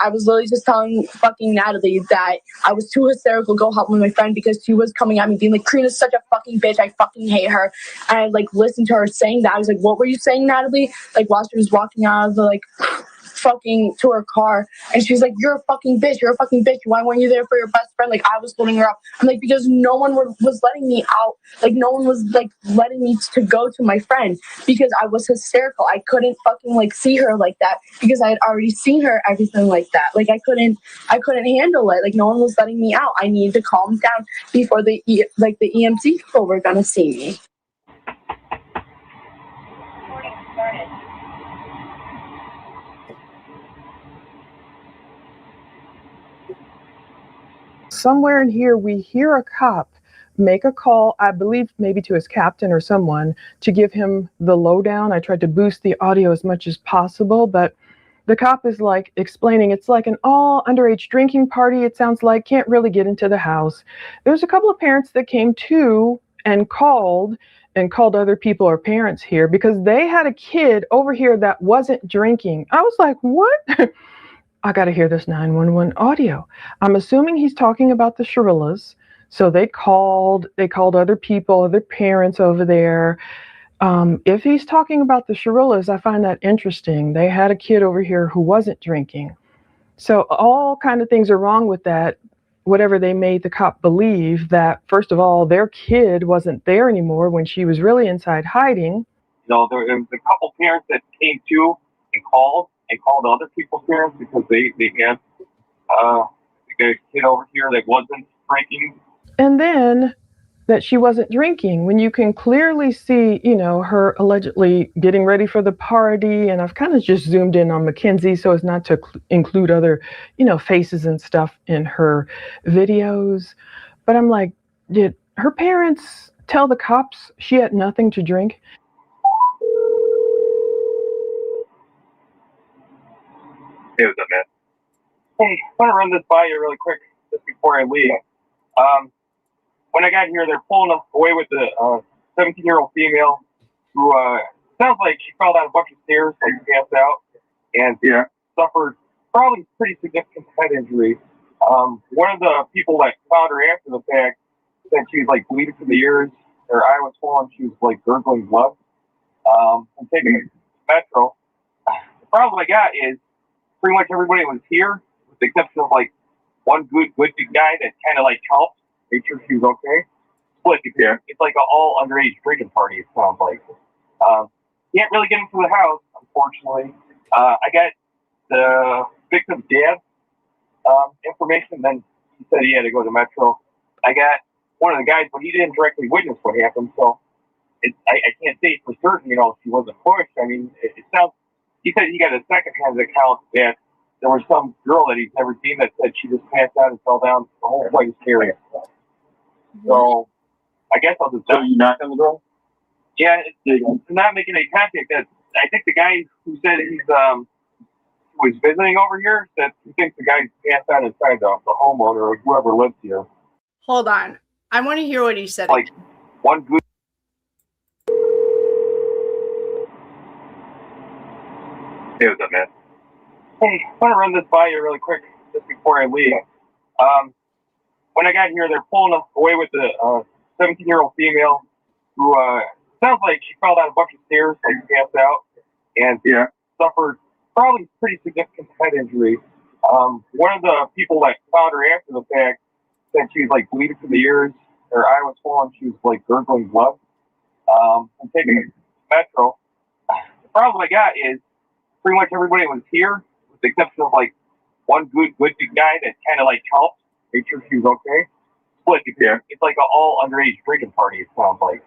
I was literally just telling fucking Natalie that I was too hysterical to go help my friend because she was coming at me being like, Karina's such a fucking bitch. I fucking hate her. And I listened to her saying that. I was like, what were you saying, Natalie? While she was walking out of the fucking to her car, and she's like, "You're a fucking bitch. You're a fucking bitch. Why weren't you there for your best friend?" Like, I was holding her up. I'm like, because no one was letting me out. Like, no one was like letting me to go to my friend because I was hysterical. I couldn't fucking like see her like that because I had already seen her everything like that. Like, I couldn't handle it. Like, no one was letting me out. I needed to calm down before the EMT people were gonna see me. Somewhere in here, we hear a cop make a call, I believe maybe to his captain or someone, to give him the lowdown. I tried to boost the audio as much as possible, but the cop is like explaining it's like an all underage drinking party. It sounds like can't really get into the house. There's a couple of parents that came to and called other people or parents here because they had a kid over here that wasn't drinking. I was like, what? I got to hear this 911 audio. I'm assuming he's talking about the Shirillas. So they called other people, other parents over there. If he's talking about the Shirillas, I find that interesting. They had a kid over here who wasn't drinking. So all kind of things are wrong with that. Whatever they made the cop believe that, first of all, their kid wasn't there anymore when she was really inside hiding. There was a couple parents that came to and called other people's parents because they had a kid over here that wasn't drinking. And then that she wasn't drinking when you can clearly see, her allegedly getting ready for the party. And I've kind of just zoomed in on Mackenzie so as not to include other, faces and stuff in her videos. But I'm like, did her parents tell the cops she had nothing to drink? Hey, what's up, man? Hey, I want to run this by you really quick just before I leave. When I got here, they're pulling away with the 17-year-old female who sounds like she fell down a bunch of stairs, like passed out, and suffered probably pretty significant head injury. One of the people that found her after the fact said she was like bleeding from the ears. Her eye was swollen. She was like gurgling blood. I'm taking her to Metro. The problem I got is pretty much everybody was here, with the exception of like one good guy that kind of like helped make sure she was okay. Split here. It's like an all underage drinking party, it sounds like. Can't really get into the house, unfortunately. I got the victim's dad information, then he said he had to go to Metro. I got one of the guys, but he didn't directly witness what happened, so I can't say for certain, she wasn't pushed. I mean, it sounds, he said he got a second-hand account that there was some girl that he's never seen that said she just passed out and fell down. The whole place area. So I guess I'll just. So you knocked on the door? Yeah, it's not making any contact. I think the guy who said he's was visiting over here said he thinks the guy passed out inside the homeowner or whoever lives here. Hold on, I want to hear what he said. Like one good. Hey, what's up, man? Hey, I want to run this by you really quick just before I leave. When I got here, they're pulling away with the 17-year-old female who sounds like she fell down a bunch of stairs, like passed out, and suffered probably pretty significant head injury. One of the people that found her after the fact said she was like bleeding from the ears. Her eye was swollen. She was like gurgling blood. I'm taking her to Metro. The problem I got is pretty much everybody was here, with the exception of like one good guy that kind of like helped make sure she was okay. Split here. It's like an all underage drinking party, it sounds like.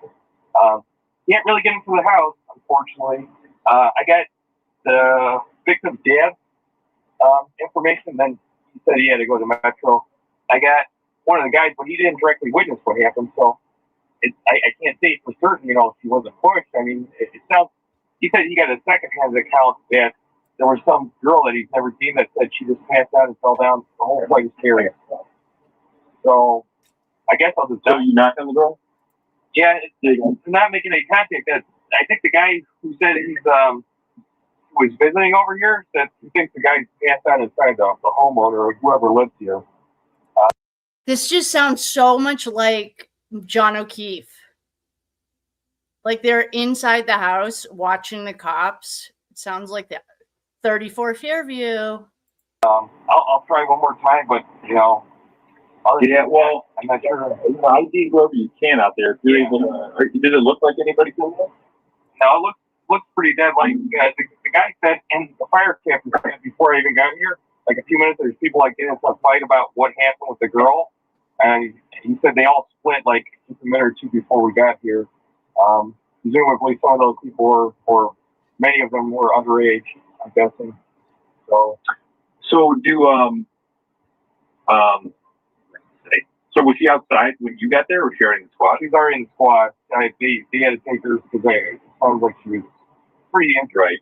Can't really get into the house, unfortunately. I got the victim's dad information, then he said he had to go to Metro. I got one of the guys, but he didn't directly witness what happened, so I can't say for certain, she wasn't pushed. I mean, it sounds, he said he got a second-hand account that there was some girl that he's never seen that said she just passed out and fell down. The whole place area. So I guess I'll just. So you knocked on the door? Yeah, it's not making any contact. I think the guy who said he's was visiting over here said he thinks the guy passed out inside the homeowner or whoever lives here. This just sounds so much like John O'Keefe. Like they're inside the house watching the cops. It sounds like that. 34 Fairview. I'll try one more time, but Yeah, well, I'm not sure. ID whoever you can out there. If you're able to, does it look like anybody can? No, it looks pretty dead. Like the guy said, and the fire captain said before I even got here, like a few minutes, there's people like getting into a fight about what happened with the girl, and he said they all split like just a minute or two before we got here. Presumably, some of those people were, or many of them were underage, I'm guessing. So so was she outside when you got there, or was she already in the squad? She's already in the squad. They had to take her because it sounds like she was pretty injured. Right.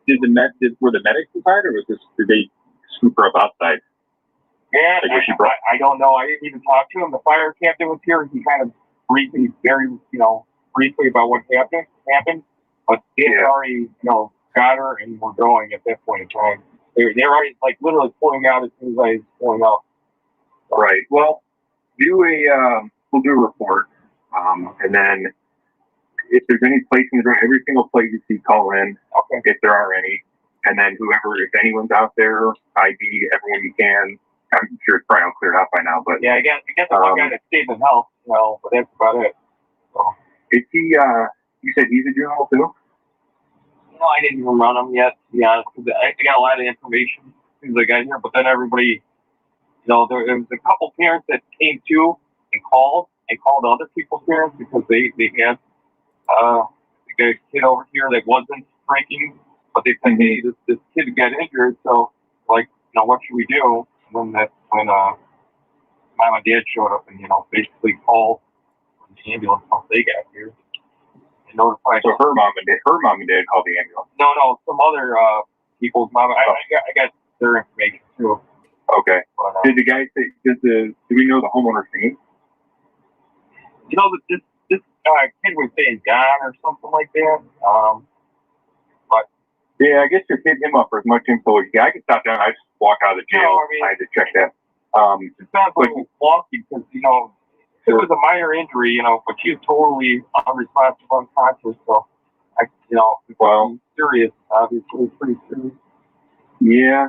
Were the medics inside, or did they scoop her up outside? Yeah, I don't know. I didn't even talk to him. The fire captain was here. He kind of briefed me briefly about what happened. But they had already, got her and were going at that point in time. They were already like literally pulling out as soon as I was pulling out. Right. Well, we'll do a report, and then if there's any plates in the ground, every single plate you see, call in. Okay. If there are any, and then if anyone's out there, ID everyone you can. I'm sure it's probably all cleared out by now, but yeah, I guess the one guy that stayed in health. Well, but that's about it. So. Is he? You said he's a juvenile too? No, I didn't even run him yet. Yeah, because I got a lot of information as soon as I got here, but then everybody. There was a couple parents that came to and called other people's parents because they had a kid over here that wasn't drinking, but they said, hey, this kid got injured, so like, what should we do? And then that's when mom and dad showed up and basically called the ambulance once they got here and notified. So her mom and dad called the ambulance. No, some other people's mom. I got their information too. Okay. Did the guy say? Do we know the homeowner's name? This kid was saying John or something like that. But yeah, I guess just hit him up for as much info as you get. I can stop down. I just walk out of the jail. I had to check that. It sounds a little wonky because it was a minor injury, but she was totally unresponsive, unconscious. So well, serious. Obviously, pretty serious. Yeah.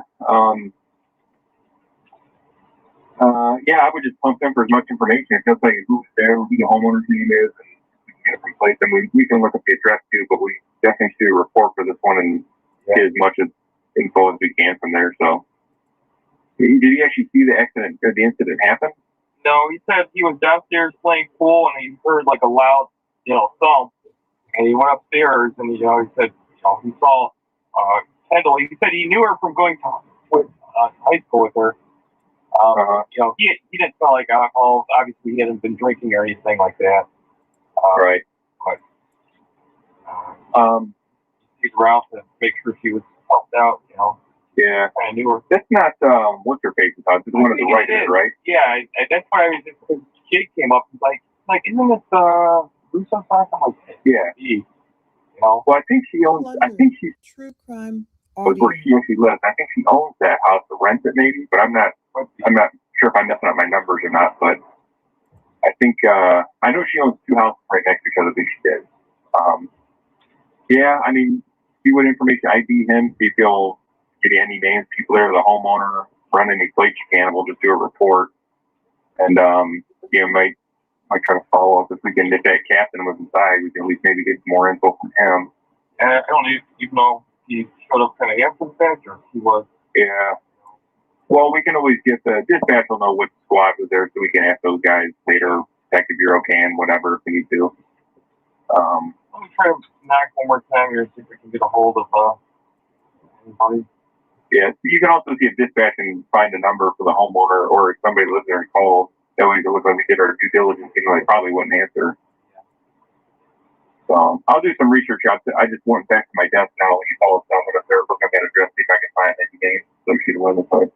Yeah, I would just pump them for as much information. It's just like who's there, who the homeowner's name is, and we can replace them. We can look up the address too, but we definitely should do a report for this one and get as much info as we can from there. So, did he actually see the accident or the incident happen? No, he said he was downstairs playing pool and he heard like a loud, thump, and he went upstairs and he said, he saw Kendall. He said he knew her from going to high school with her. He didn't smell like alcohol. Obviously, he hadn't been drinking or anything like that. Right. But he's around to make sure she was helped out. Yeah. I knew her. That's not what's her face's house. It's one of the writers, right? Yeah. That's why I was just. His kid came up. He's like, isn't it Bruce or something like that? Yeah. Well, I think she owns. I think she's true crime. Where she actually lives. I think she owns that house to rent it, maybe. But I'm not sure if I'm messing up my numbers or not. But I think I know she owns two houses right next to each other. I think she did. Yeah, I mean, see what information ID him. See if he'll get any names, people there, the homeowner, run any plates you can. We'll just do a report, and might try to follow up if we can. If that captain was inside, we can at least maybe get more info from him. And I don't even know if he showed up kind of after the fact or if he was. Yeah. Well, we can always get the dispatch will know what squad was there, so we can ask those guys later. Detective Bureau can, whatever, if we need to. Let me try to knock one more time here and see if we can get a hold of anybody. Yeah, you can also see if dispatch can find a number for the homeowner, or if somebody lives there and calls. That way, it looks like we did our due diligence, they probably wouldn't answer. So I'll do some research out there. I just went back to my desk now. You follow us down with us there, look at that address, see if I can find any names associated with it.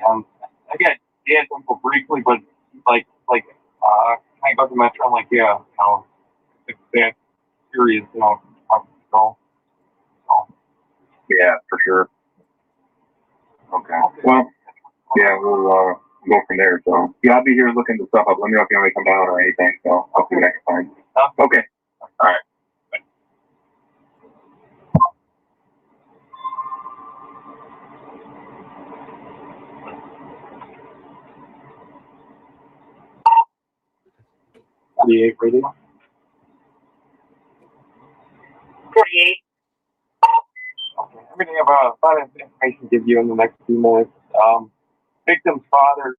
I got Dan's info briefly, but like I go to Metro, I'm like, yeah, it's that serious, so. Yeah, for sure. Okay. Well, yeah, we'll go from there. So, yeah, I'll be here looking the stuff up. Let me know if you want me to come down or anything. So, I'll see what I can find. Okay. All right. Bye. 48 radio. 48. Okay. I'm going to have a lot of information to give you in the next few minutes. Victim's father.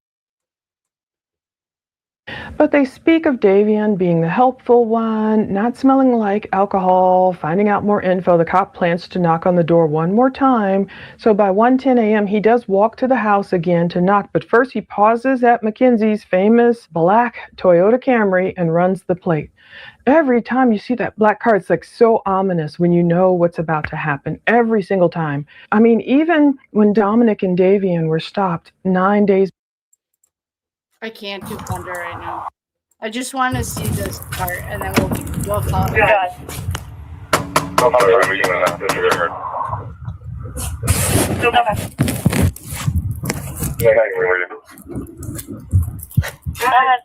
But they speak of Davian being the helpful one, not smelling like alcohol, finding out more info. The cop plans to knock on the door one more time. So by 1:10 a.m., he does walk to the house again to knock. But first, he pauses at Mackenzie's famous black Toyota Camry and runs the plate. Every time you see that black car, it's like so ominous when you know what's about to happen. Every single time. I mean, even when Dominic and Davian were stopped 9 days. I can't do Thunder right now. I just want to see this part, and then we'll call it. Good. Go ahead.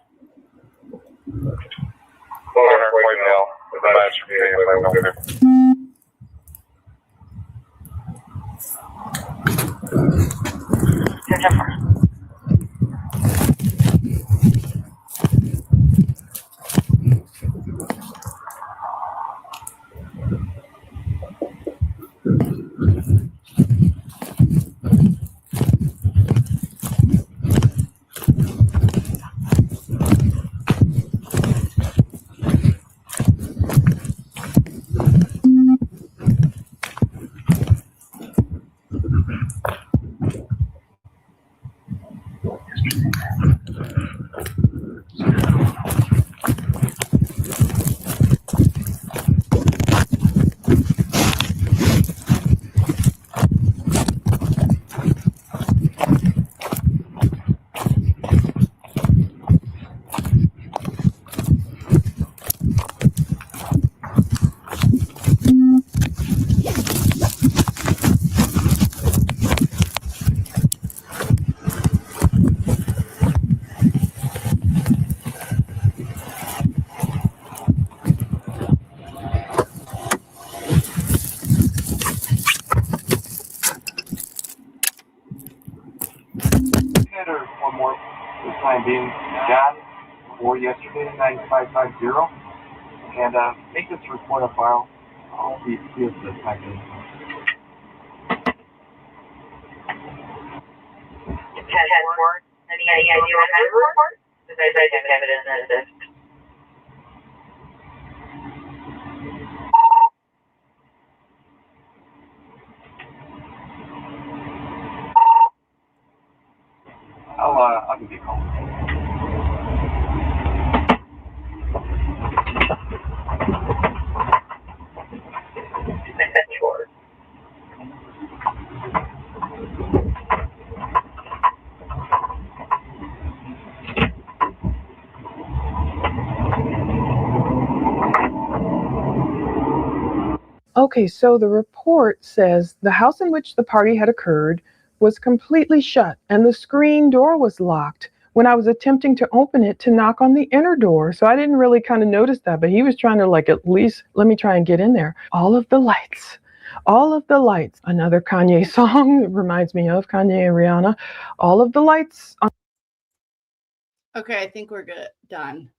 One more this time being John or yesterday 9550 and make this report a file. I'll see if this happens. 10-4. Any idea what kind of report? Because I have evidence that this. I'll give you a call. Sure. Okay, so the report says the house in which the party had occurred was completely shut and the screen door was locked when I was attempting to open it to knock on the inner door. So I didn't really kind of notice that, but he was trying to like, at least let me try and get in there. All of the lights. Another Kanye song reminds me of Kanye and Rihanna. All of the lights. Okay, I think we're good. Done.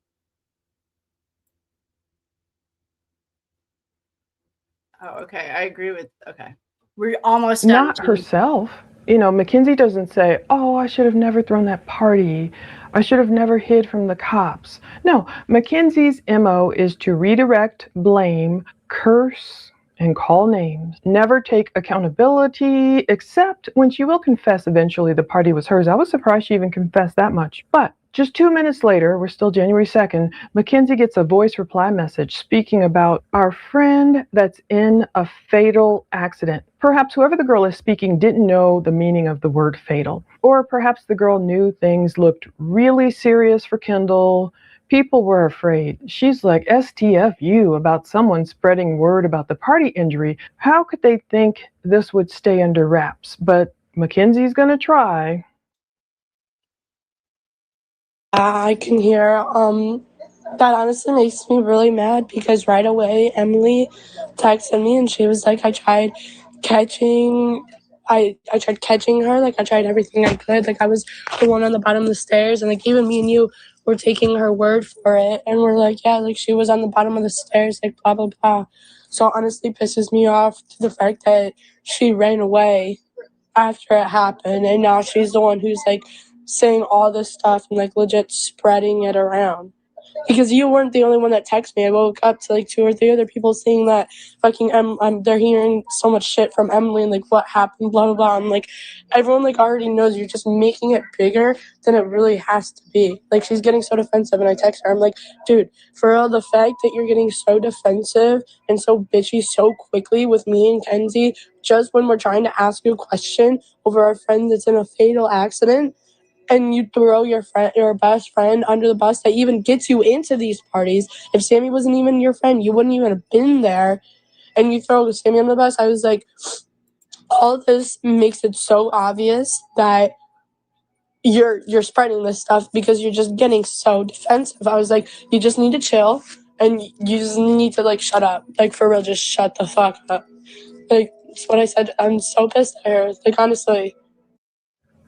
Oh, okay. I agree with. Okay, we're almost done. Not herself. You know, Mackenzie doesn't say, oh, I should have never thrown that party. I should have never hid from the cops. No, Mackenzie's MO is to redirect, blame, curse, and call names. Never take accountability, except when she will confess eventually the party was hers. I was surprised she even confessed that much. But just 2 minutes later, we're still January 2nd, Mackenzie gets a voice reply message speaking about our friend that's in a fatal accident. Perhaps whoever the girl is speaking didn't know the meaning of the word fatal. Or perhaps the girl knew things looked really serious for Kendall. People were afraid. She's like, STFU about someone spreading word about the party injury. How could they think this would stay under wraps? But Mackenzie's gonna try. I can hear. That honestly makes me really mad because right away Emily texted me and she was like, I tried catching her, like I tried everything I could. Like I was the one on the bottom of the stairs, and like even me and you we're taking her word for it, and we're like, yeah, like she was on the bottom of the stairs, like blah blah blah. So it honestly pisses me off to the fact that she ran away after it happened, and now she's the one who's like saying all this stuff and like legit spreading it around. Because you weren't the only one that texted me. I woke up to like 2 or 3 other people saying that fucking they're hearing so much shit from Emily and like what happened, blah blah blah. And like everyone like already knows, you're just making it bigger than it really has to be. Like she's getting so defensive, and I text her, I'm like, dude, for real, the fact that you're getting so defensive and so bitchy so quickly with me and Kenzie just when we're trying to ask you a question over our friend that's in a fatal accident, and you throw your best friend under the bus that even gets you into these parties. If Sammy wasn't even your friend, you wouldn't even have been there. And you throw Sammy on the bus. I was like, all this makes it so obvious that you're spreading this stuff because you're just getting so defensive. I was like, you just need to chill, and you just need to like shut up. Like for real, just shut the fuck up. Like that's what I said. I'm so pissed at her. Like honestly.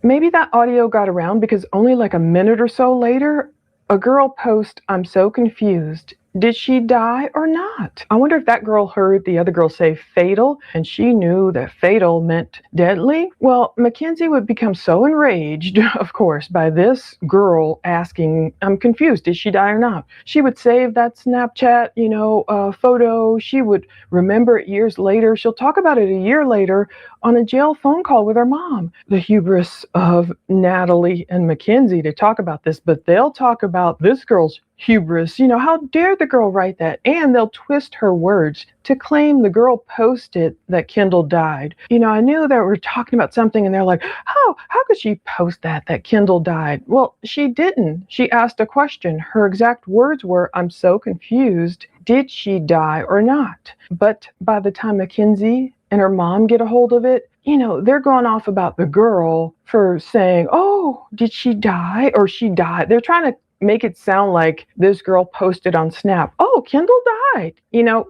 Maybe that audio got around because only like a minute or so later, a girl posts, "I'm so confused. Did she die or not?" I wonder if that girl heard the other girl say fatal and she knew that fatal meant deadly. Well, Mackenzie would become so enraged, of course, by this girl asking, "I'm confused. Did she die or not?" She would save that Snapchat, photo. She would remember it years later. She'll talk about it a year later on a jail phone call with her mom. The hubris of Natalie and Mackenzie to talk about this, but they'll talk about this girl's hubris. How dare the girl write that? And they'll twist her words to claim the girl posted that Kendall died. I knew that we're talking about something and they're like, how could she post that Kendall died? Well, she didn't. She asked a question. Her exact words were, "I'm so confused. Did she die or not?" But by the time Mackenzie and her mom get a hold of it, they're going off about the girl for saying, "Oh, did she die?" or "She died." They're trying to make it sound like this girl posted on Snap, "Oh, Kendall died,"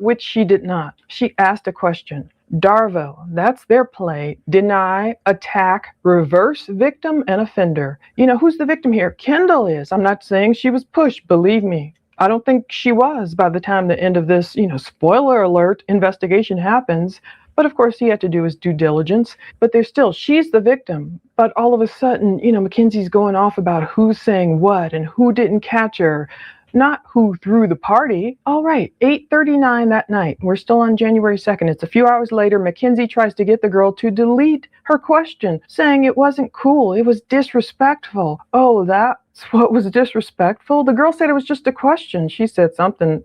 which she did not. She asked a question. Darvo, that's their play. Deny, attack, reverse victim and offender. Who's the victim here? Kendall is. I'm not saying she was pushed, believe me. I don't think she was by the time the end of this, spoiler alert, investigation happens. But of course, he had to do his due diligence. But she's the victim. But all of a sudden, Mackenzie's going off about who's saying what and who didn't catch her, not who threw the party. All right, 8:39 that night. We're still on January 2nd. It's a few hours later. Mackenzie tries to get the girl to delete her question, saying it wasn't cool. It was disrespectful. Oh, that's what was disrespectful? The girl said it was just a question. She said something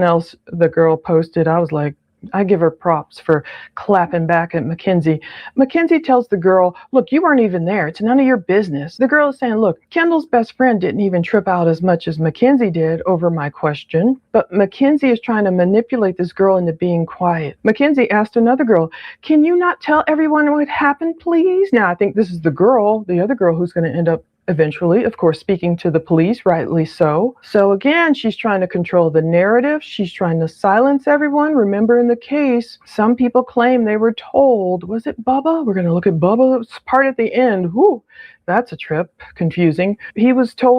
else the girl posted. I was like, I give her props for clapping back at Mackenzie. Mackenzie tells the girl, "Look, you weren't even there. It's none of your business." The girl is saying, "Look, Kendall's best friend didn't even trip out as much as Mackenzie did over my question." But Mackenzie is trying to manipulate this girl into being quiet. Mackenzie asked another girl, "Can you not tell everyone what happened, please?" Now, I think this is the other girl who's going to end up eventually, of course, speaking to the police, rightly so. So again, she's trying to control the narrative. She's trying to silence everyone. Remember in the case, some people claim they were told, was it Bubba? We're going to look at Bubba's part at the end. Whoo, that's a trip. Confusing.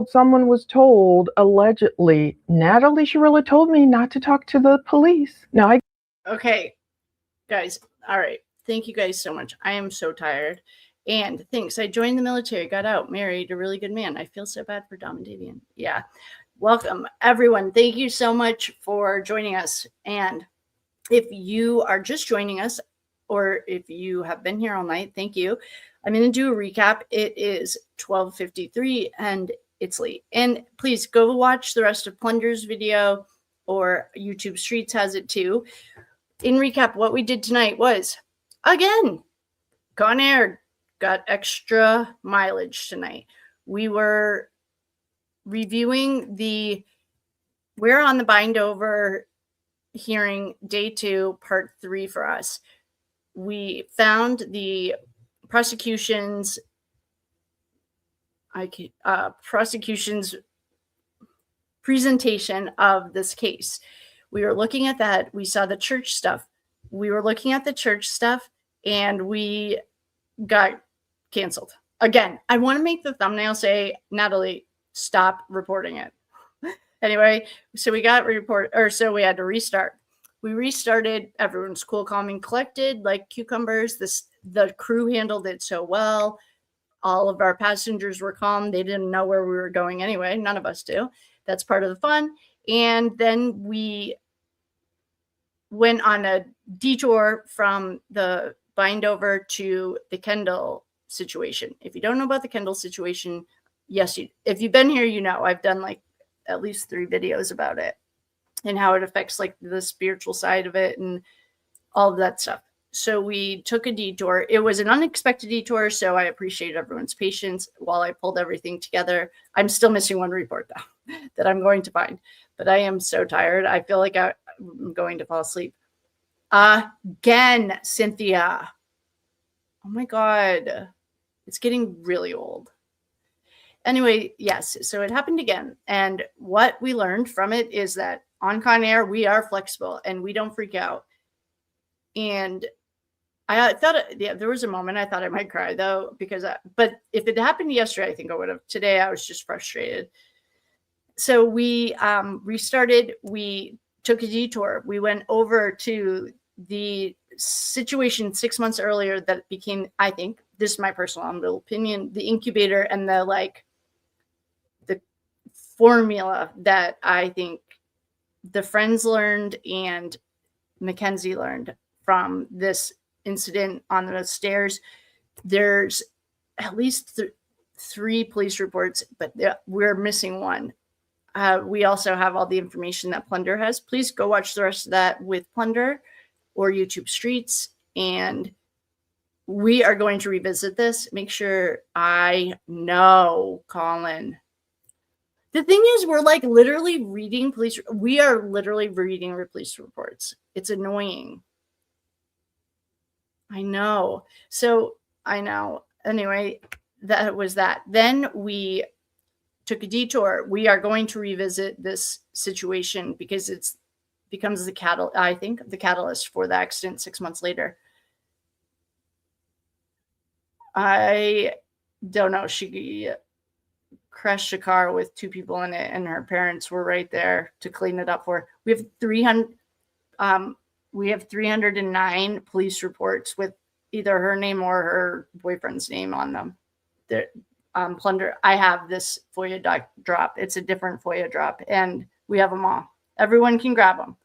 Someone was told, allegedly, Natalie Shirilla told me not to talk to the police. Now, Okay, guys. All right. Thank you guys so much. I am so tired. And thanks. I joined the military, got out, married a really good man. I feel so bad for Dom and Davian. Yeah. Welcome, everyone. Thank you so much for joining us. And if you are just joining us, or if you have been here all night, thank you. I'm going to do a recap. It is 12:53 and it's late. And please go watch the rest of Plunder's video, or YouTube Streets has it too. In recap, what we did tonight was, again, Conair got extra mileage tonight. We were reviewing we're on the bind over hearing day 2, part 3 for us. We found the prosecution's presentation of this case. We were looking at that. We saw the church stuff. We were looking at the church stuff, and we got canceled. Again, I want to make the thumbnail say, Natalie, stop reporting it. Anyway, so we got so we had to restart. We restarted. Everyone's cool, calm, and collected like cucumbers. The crew handled it so well. All of our passengers were calm. They didn't know where we were going anyway. None of us do. That's part of the fun. And then we went on a detour from the bindover to the Kendall situation. If you don't know about the Kendall situation, yes, if you've been here, you know I've done like at least 3 videos about it and how it affects like the spiritual side of it and all of that stuff. So we took a detour. It was an unexpected detour, so I appreciate everyone's patience while I pulled everything together. I'm still missing one report though that I'm going to find, but I am so tired. I feel like I'm going to fall asleep. Again, Cynthia. Oh my God. It's getting really old. Anyway, yes, so it happened again. And what we learned from it is that on Conair, we are flexible and we don't freak out. And I thought, there was a moment I thought I might cry though, but if it happened yesterday, I think I would have. Today, I was just frustrated. So we restarted. We took a detour. We went over to the situation 6 months earlier that became, I think, this is my personal humble opinion, the incubator and the formula that I think the friends learned and Mackenzie learned from this incident on the stairs. There's at least 3 police reports, but we're missing one. We also have all the information that Plunder has. Please go watch the rest of that with Plunder or YouTube Streets. And we are going to revisit this. Make sure I know, Colin. The thing is, we're like literally reading we are literally reading police reports. It's annoying. I know. So I know. Anyway, that was that. Then we took a detour. We are going to revisit this situation because it becomes the catalyst for the accident 6 months later. I don't know. She crashed a car with 2 people in it, and her parents were right there to clean it up for her. We have 309 police reports with either her name or her boyfriend's name on them. Plunder. I have this FOIA drop. It's a different FOIA drop, and we have them all. Everyone can grab them.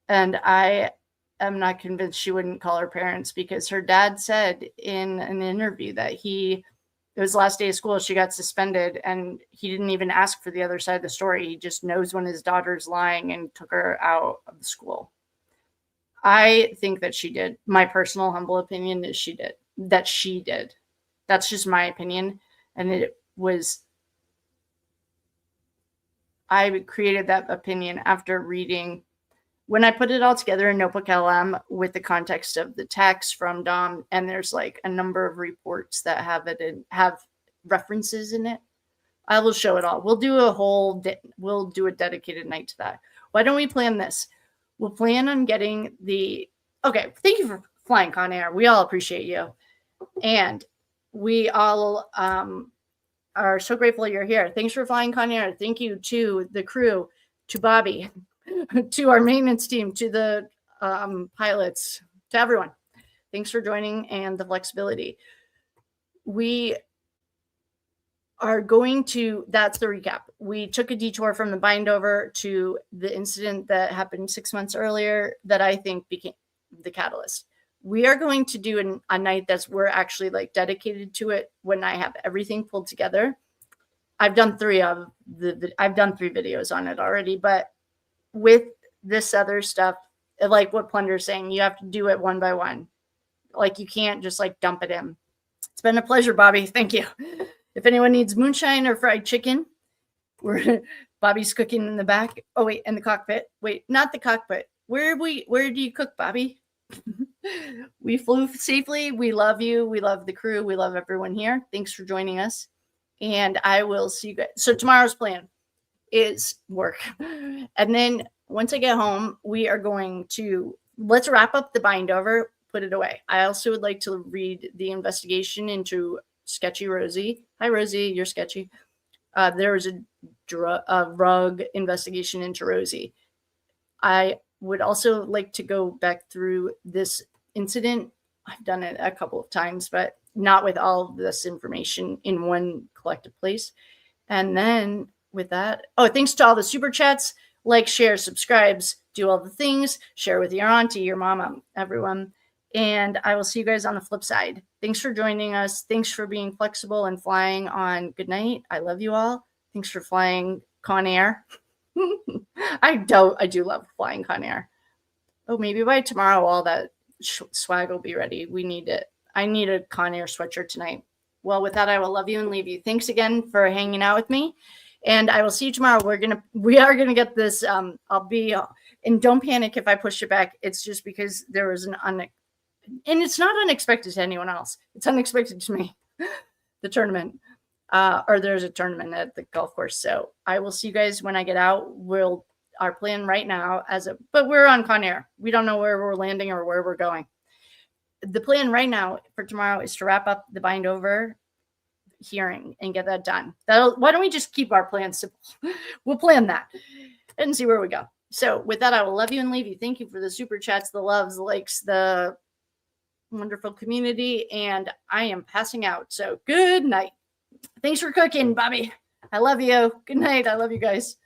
And I am not convinced she wouldn't call her parents, because her dad said in an interview that it was the last day of school, she got suspended, and he didn't even ask for the other side of the story. He just knows when his daughter's lying and took her out of the school. I think that she did. My personal humble opinion is she did. That's just my opinion. And I created that opinion after reading, when I put it all together in Notebook LM with the context of the text from Dom, and there's like a number of reports that have references in it. I will show it all. We'll do a dedicated night to that. Why don't we plan this? We'll plan on getting okay. Thank you for flying Conair. We all appreciate you. And we all are so grateful you're here. Thanks for flying Conair. Thank you to the crew, to Bobby, to our maintenance team, to the pilots, to everyone. Thanks for joining and the flexibility. We are going to, that's the recap. We took a detour from the bindover to the incident that happened 6 months earlier that I think became the catalyst. We are going to do a night we're actually like dedicated to it when I have everything pulled together. I've done 3 videos on it already, but with this other stuff, like what Plunder's saying, you have to do it one by one. Like you can't just like dump it in. It's been a pleasure, Bobby. Thank you. If anyone needs moonshine or fried chicken, Bobby's cooking in the back. Oh wait, in the cockpit. Wait, not the cockpit. Where do you cook, Bobby? We flew safely. We love you. We love the crew. We love everyone here. Thanks for joining us. And I will see you guys. So tomorrow's plan is work. And then once I get home, we are going to, let's wrap up the bindover, put it away. I also would like to read the investigation into Sketchy Rosie. Hi, Rosie. You're sketchy. There was a rug investigation into Rosie. I would also like to go back through this incident. I've done it a couple of times, but not with all of this information in one collective place. And then with that, thanks to all the super chats. Like, share, subscribes, do all the things, share with your auntie, your mama, everyone. And I will see you guys on the flip side. Thanks for joining us. Thanks for being flexible and flying on good night. I love you all. Thanks for flying Conair. I do love flying Conair. Oh, maybe by tomorrow, all that swag will be ready. We need it. I need a Conair sweatshirt tonight. Well, with that, I will love you and leave you. Thanks again for hanging out with me. And I will see you tomorrow. We are gonna get this. I'll be, and don't panic if I push it back. It's just because there was and it's not unexpected to anyone else. It's unexpected to me. The tournament, or there's a tournament at the golf course. So I will see you guys when I get out. Our plan right now but we're on Conair. We don't know where we're landing or where we're going. The plan right now for tomorrow is to wrap up the bind over hearing and get that done. Why don't we just keep our plans simple? We'll plan that and see where we go. So with that, I will love you and leave you. Thank you for the super chats, the loves, the likes, the wonderful community. And I am passing out. So good night. Thanks for cooking, Bobby. I love you. Good night. I love you guys.